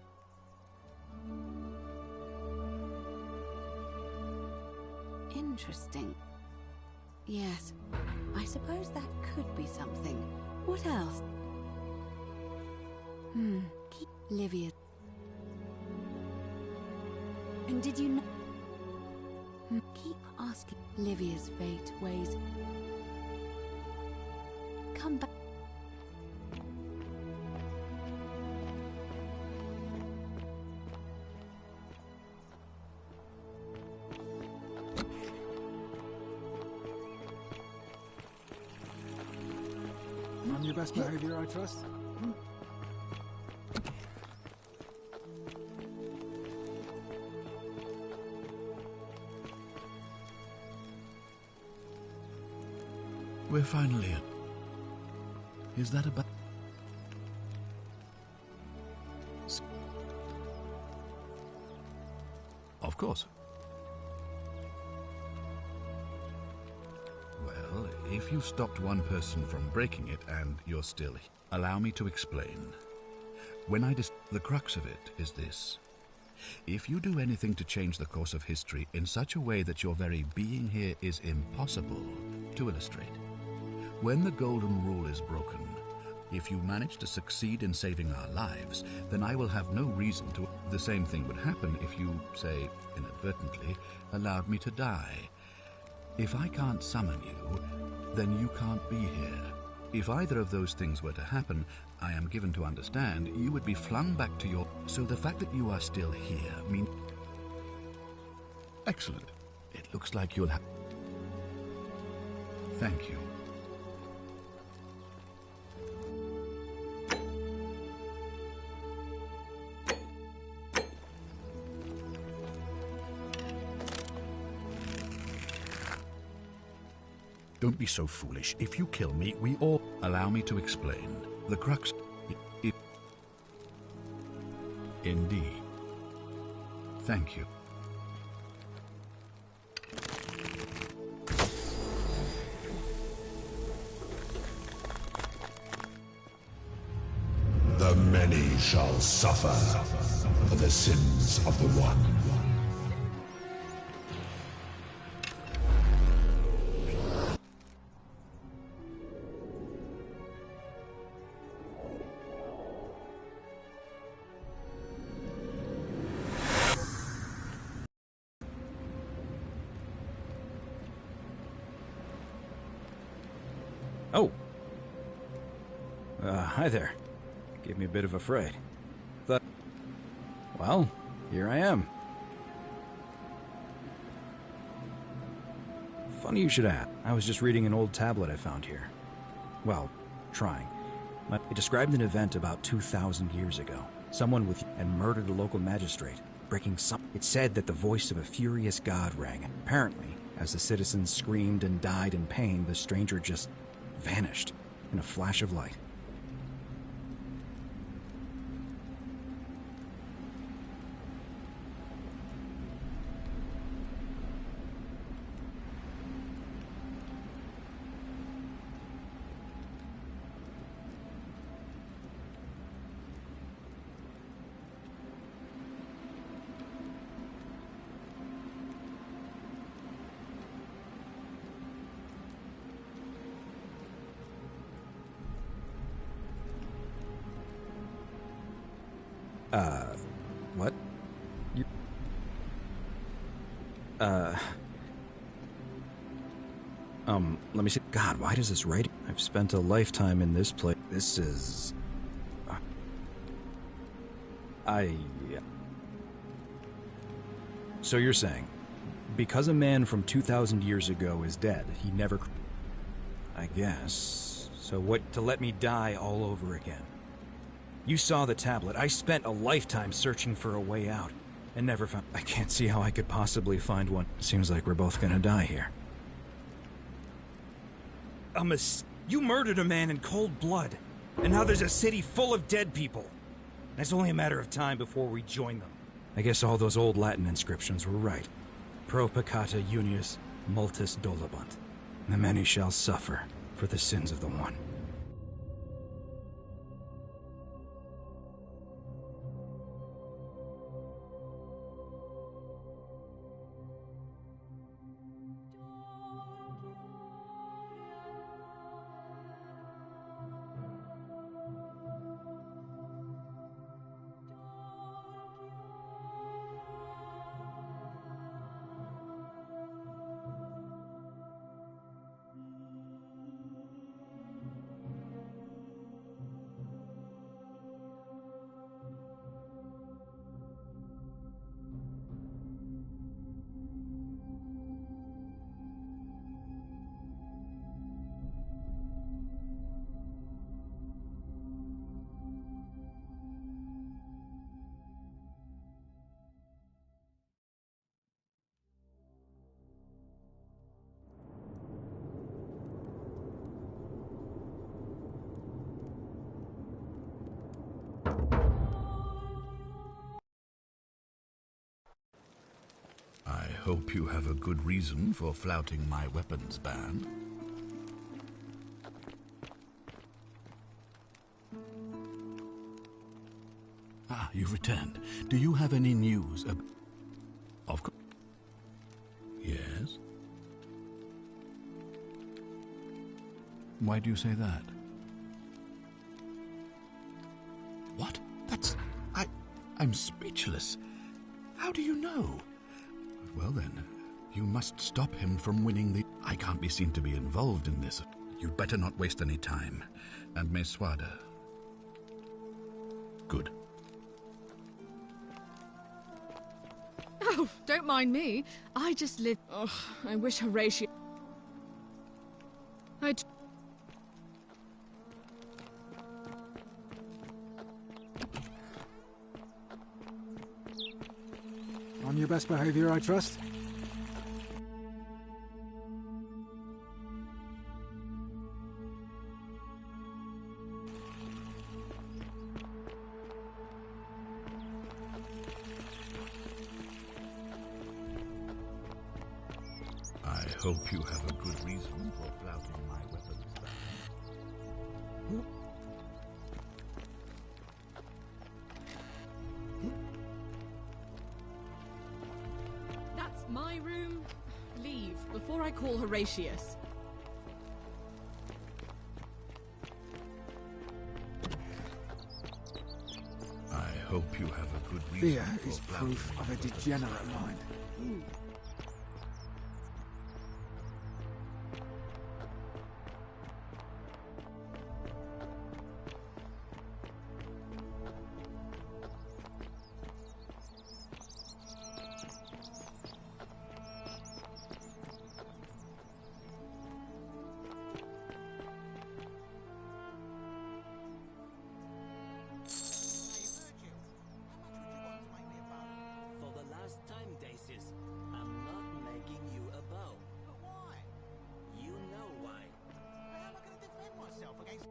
E: Interesting. Yes, I suppose that could be something. What else? Keep Livia. And did you know? Keep asking. Livia's fate weighs. Come back.
F: On your best behavior, I trust?
G: We're finally in. Is that about... Of course. Well, if you stopped one person from breaking it and you're still here, allow me to explain. When I the crux of it is this. If you do anything to change the course of history in such a way that your very being here is impossible, to illustrate, when the Golden Rule is broken, if you manage to succeed in saving our lives, then I will have no reason to... The same thing would happen if you, say, inadvertently, allowed me to die. If I can't summon you, then you can't be here. If either of those things were to happen, I am given to understand you would be flung back to your... So the fact that you are still here means... Excellent. It looks like you'll have... Thank you. Don't be so foolish. If you kill me, we all... Allow me to explain. The crux... Indeed. Thank you.
I: The many shall suffer for the sins of the one.
K: Oh. Hi there. Gave me a bit of a fright. Well, here I am. Funny you should ask. I was just reading an old tablet I found here. Well, trying. It described an event about 2,000 years ago. Someone murdered a local magistrate, breaking some. It said that the voice of a furious god rang. Apparently, as the citizens screamed and died in pain, the stranger just vanished in a flash of light. What? You... let me see. God, why does this writing? I've spent a lifetime in this place. This is... So you're saying, because a man from 2,000 years ago is dead, he never... I guess... So what, to let me die all over again? You saw the tablet. I spent a lifetime searching for a way out, and never found... I can't see how I could possibly find one. Seems like we're both gonna die here. You murdered a man in cold blood, and now there's a city full of dead people. And it's only a matter of time before we join them. I guess all those old Latin inscriptions were right. Pro peccata unius multis dolabant. The many shall suffer for the sins of the one.
G: I hope you have a good reason for flouting my weapons ban. Ah, you've returned. Do you have any news of course. Yes? Why do you say that? What? I'm speechless. How do you know? Well then, you must stop him from winning the... I can't be seen to be involved in this. You'd better not waste any time. And Meswada. Good.
H: Oh, don't mind me. I just live... Oh, I wish Horatio...
F: On your best behavior, I trust?
G: I hope you have a good reason for flouting my weapons ban.
H: before I call Horatius.
G: I hope you have a good reason
F: Fear
G: for
F: is proof of a degenerate mind.
M: For the last time, Dacius, I'm not making you a bow. But why? You know why. How am I going to defend myself against...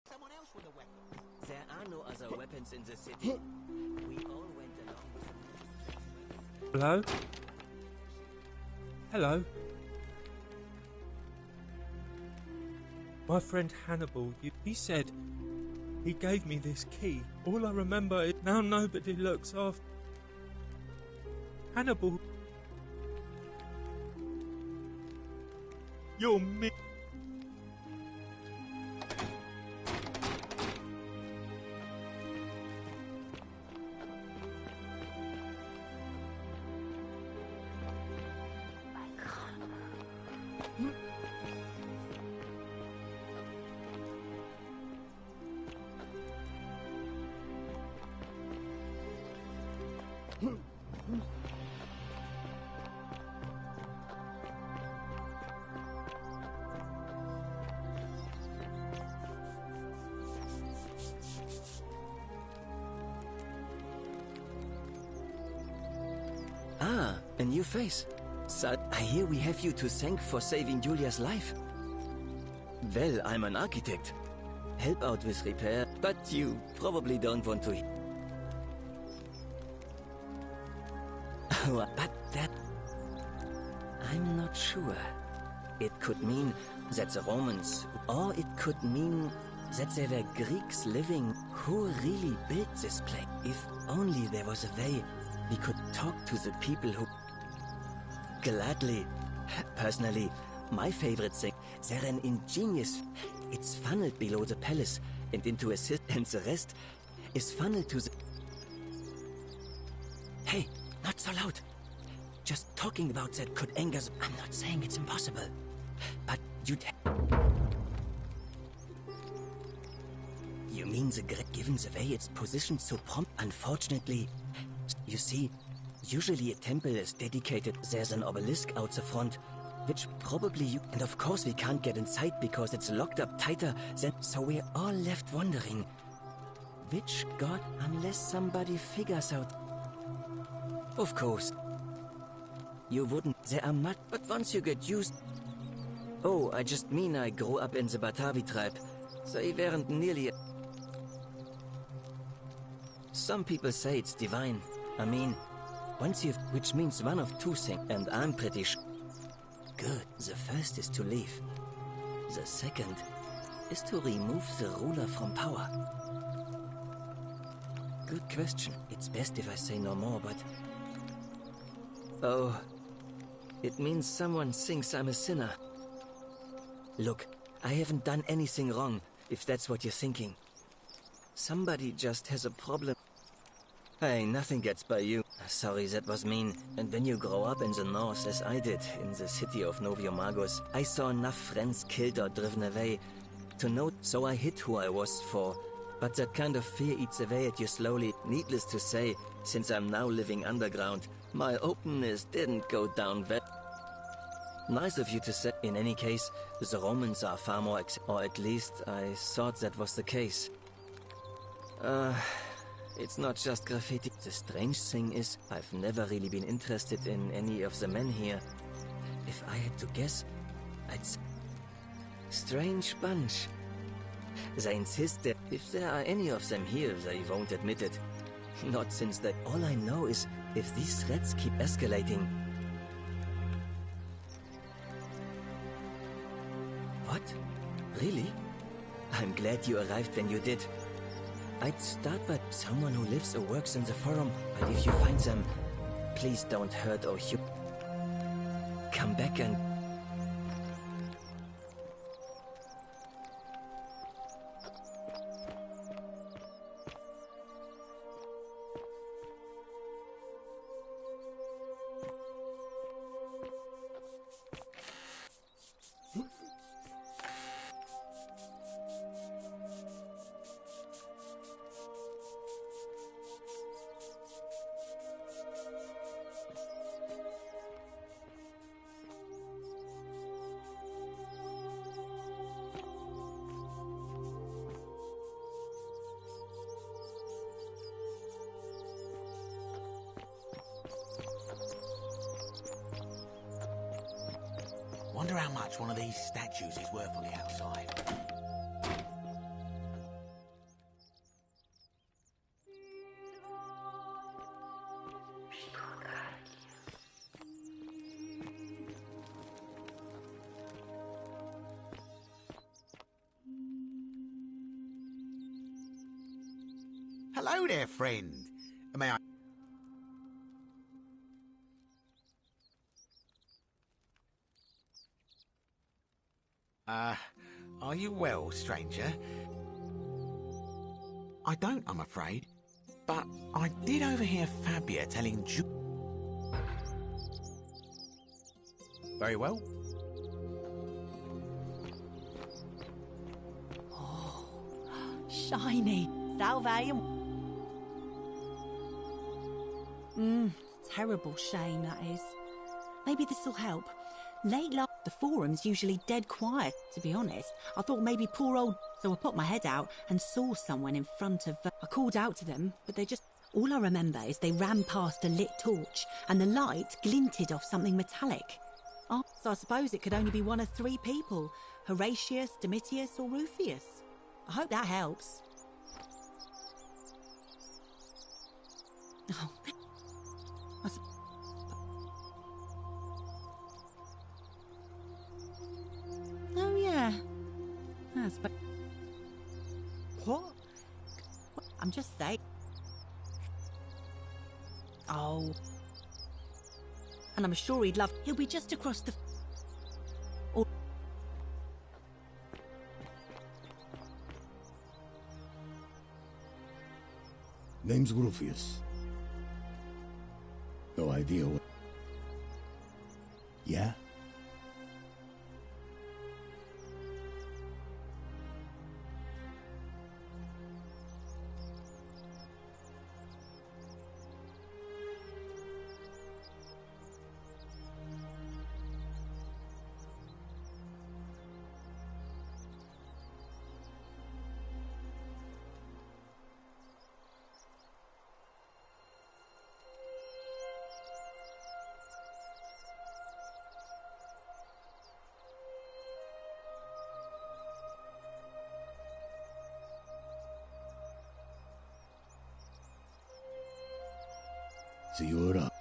M: someone else with a weapon? There are no other weapons in the city. We all went along with...
Q: Hello? Hello? My friend Hannibal, he said he gave me this key. All I remember is now nobody looks after. Hannibal, you're me.
M: Ah, a new face. So, I hear we have you to thank for saving Julia's life. Well, I'm an architect. Help out with repair, but you probably don't want to. But that... I'm not sure. It could mean that the Romans, or it could mean that there were Greeks living who really built this place. If only there was a way we could talk to the people who... Gladly. Personally, my favorite thing, they're an ingenious... It's funneled below the palace and into a cistern, and the rest is funneled to the... Hey, not so loud. Just talking about that could anger... I'm not saying it's impossible, but you'd... You mean the Greek, given the way it's positioned so prompt? Unfortunately, you see, usually a temple is dedicated. There's an obelisk out the front, which probably you... And of course we can't get inside because it's locked up tighter than... So we're all left wondering, which god, unless somebody figures out... Of course. You wouldn't... There are much... But once you get used... Oh, I just mean I grew up in the Batavi tribe. They weren't nearly... Some people say it's divine. I mean, once you've... Which means one of two things, and I'm pretty sure... Good. The first is to leave. The second is to remove the ruler from power. Good question. It's best if I say no more, but... Oh, it means someone thinks I'm a sinner. Look, I haven't done anything wrong, if that's what you're thinking. Somebody just has a problem. Hey, nothing gets by you. Sorry, that was mean. And when you grow up in the north, as I did, in the city of Noviomagus, I saw enough friends killed or driven away to know, so I hid who I was for. But that kind of fear eats away at you slowly. Needless to say, since I'm now living underground, my openness didn't go down well. Nice of you to say. In any case, the Romans are far more or at least I thought that was the case. It's not just graffiti. The strange thing is, I've never really been interested in any of the men here. If I had to guess, I'd say... Strange bunch. They insist that if there are any of them here, they won't admit it. Not since that. All I know is, if these threats keep escalating... What? Really? I'm glad you arrived when you did. I'd start by someone who lives or works in the forum, but if you find them, please don't hurt or come back and...
O: Wonder how much one of these statues is worth on the outside. Hello there, friend. May I... Are you well, stranger? I don't, I'm afraid. But I did overhear Fabia telling Very well.
R: Shiny. Salvation. Terrible shame, that is. Maybe this'll help. Late last, the forum's usually dead quiet, to be honest. I thought maybe poor old... So I popped my head out and saw someone in front of... I called out to them, but they just... All I remember is they ran past a lit torch, and the light glinted off something metallic. Oh, so I suppose it could only be one of three people. Horatius, Domitius, or Rufius. I hope that helps. Oh, oh yeah. What? I'm just saying. Oh. And I'm sure he'd love... He'll be just across the... Or...
P: Name's Rufius. No idea what... Yeah? Signora.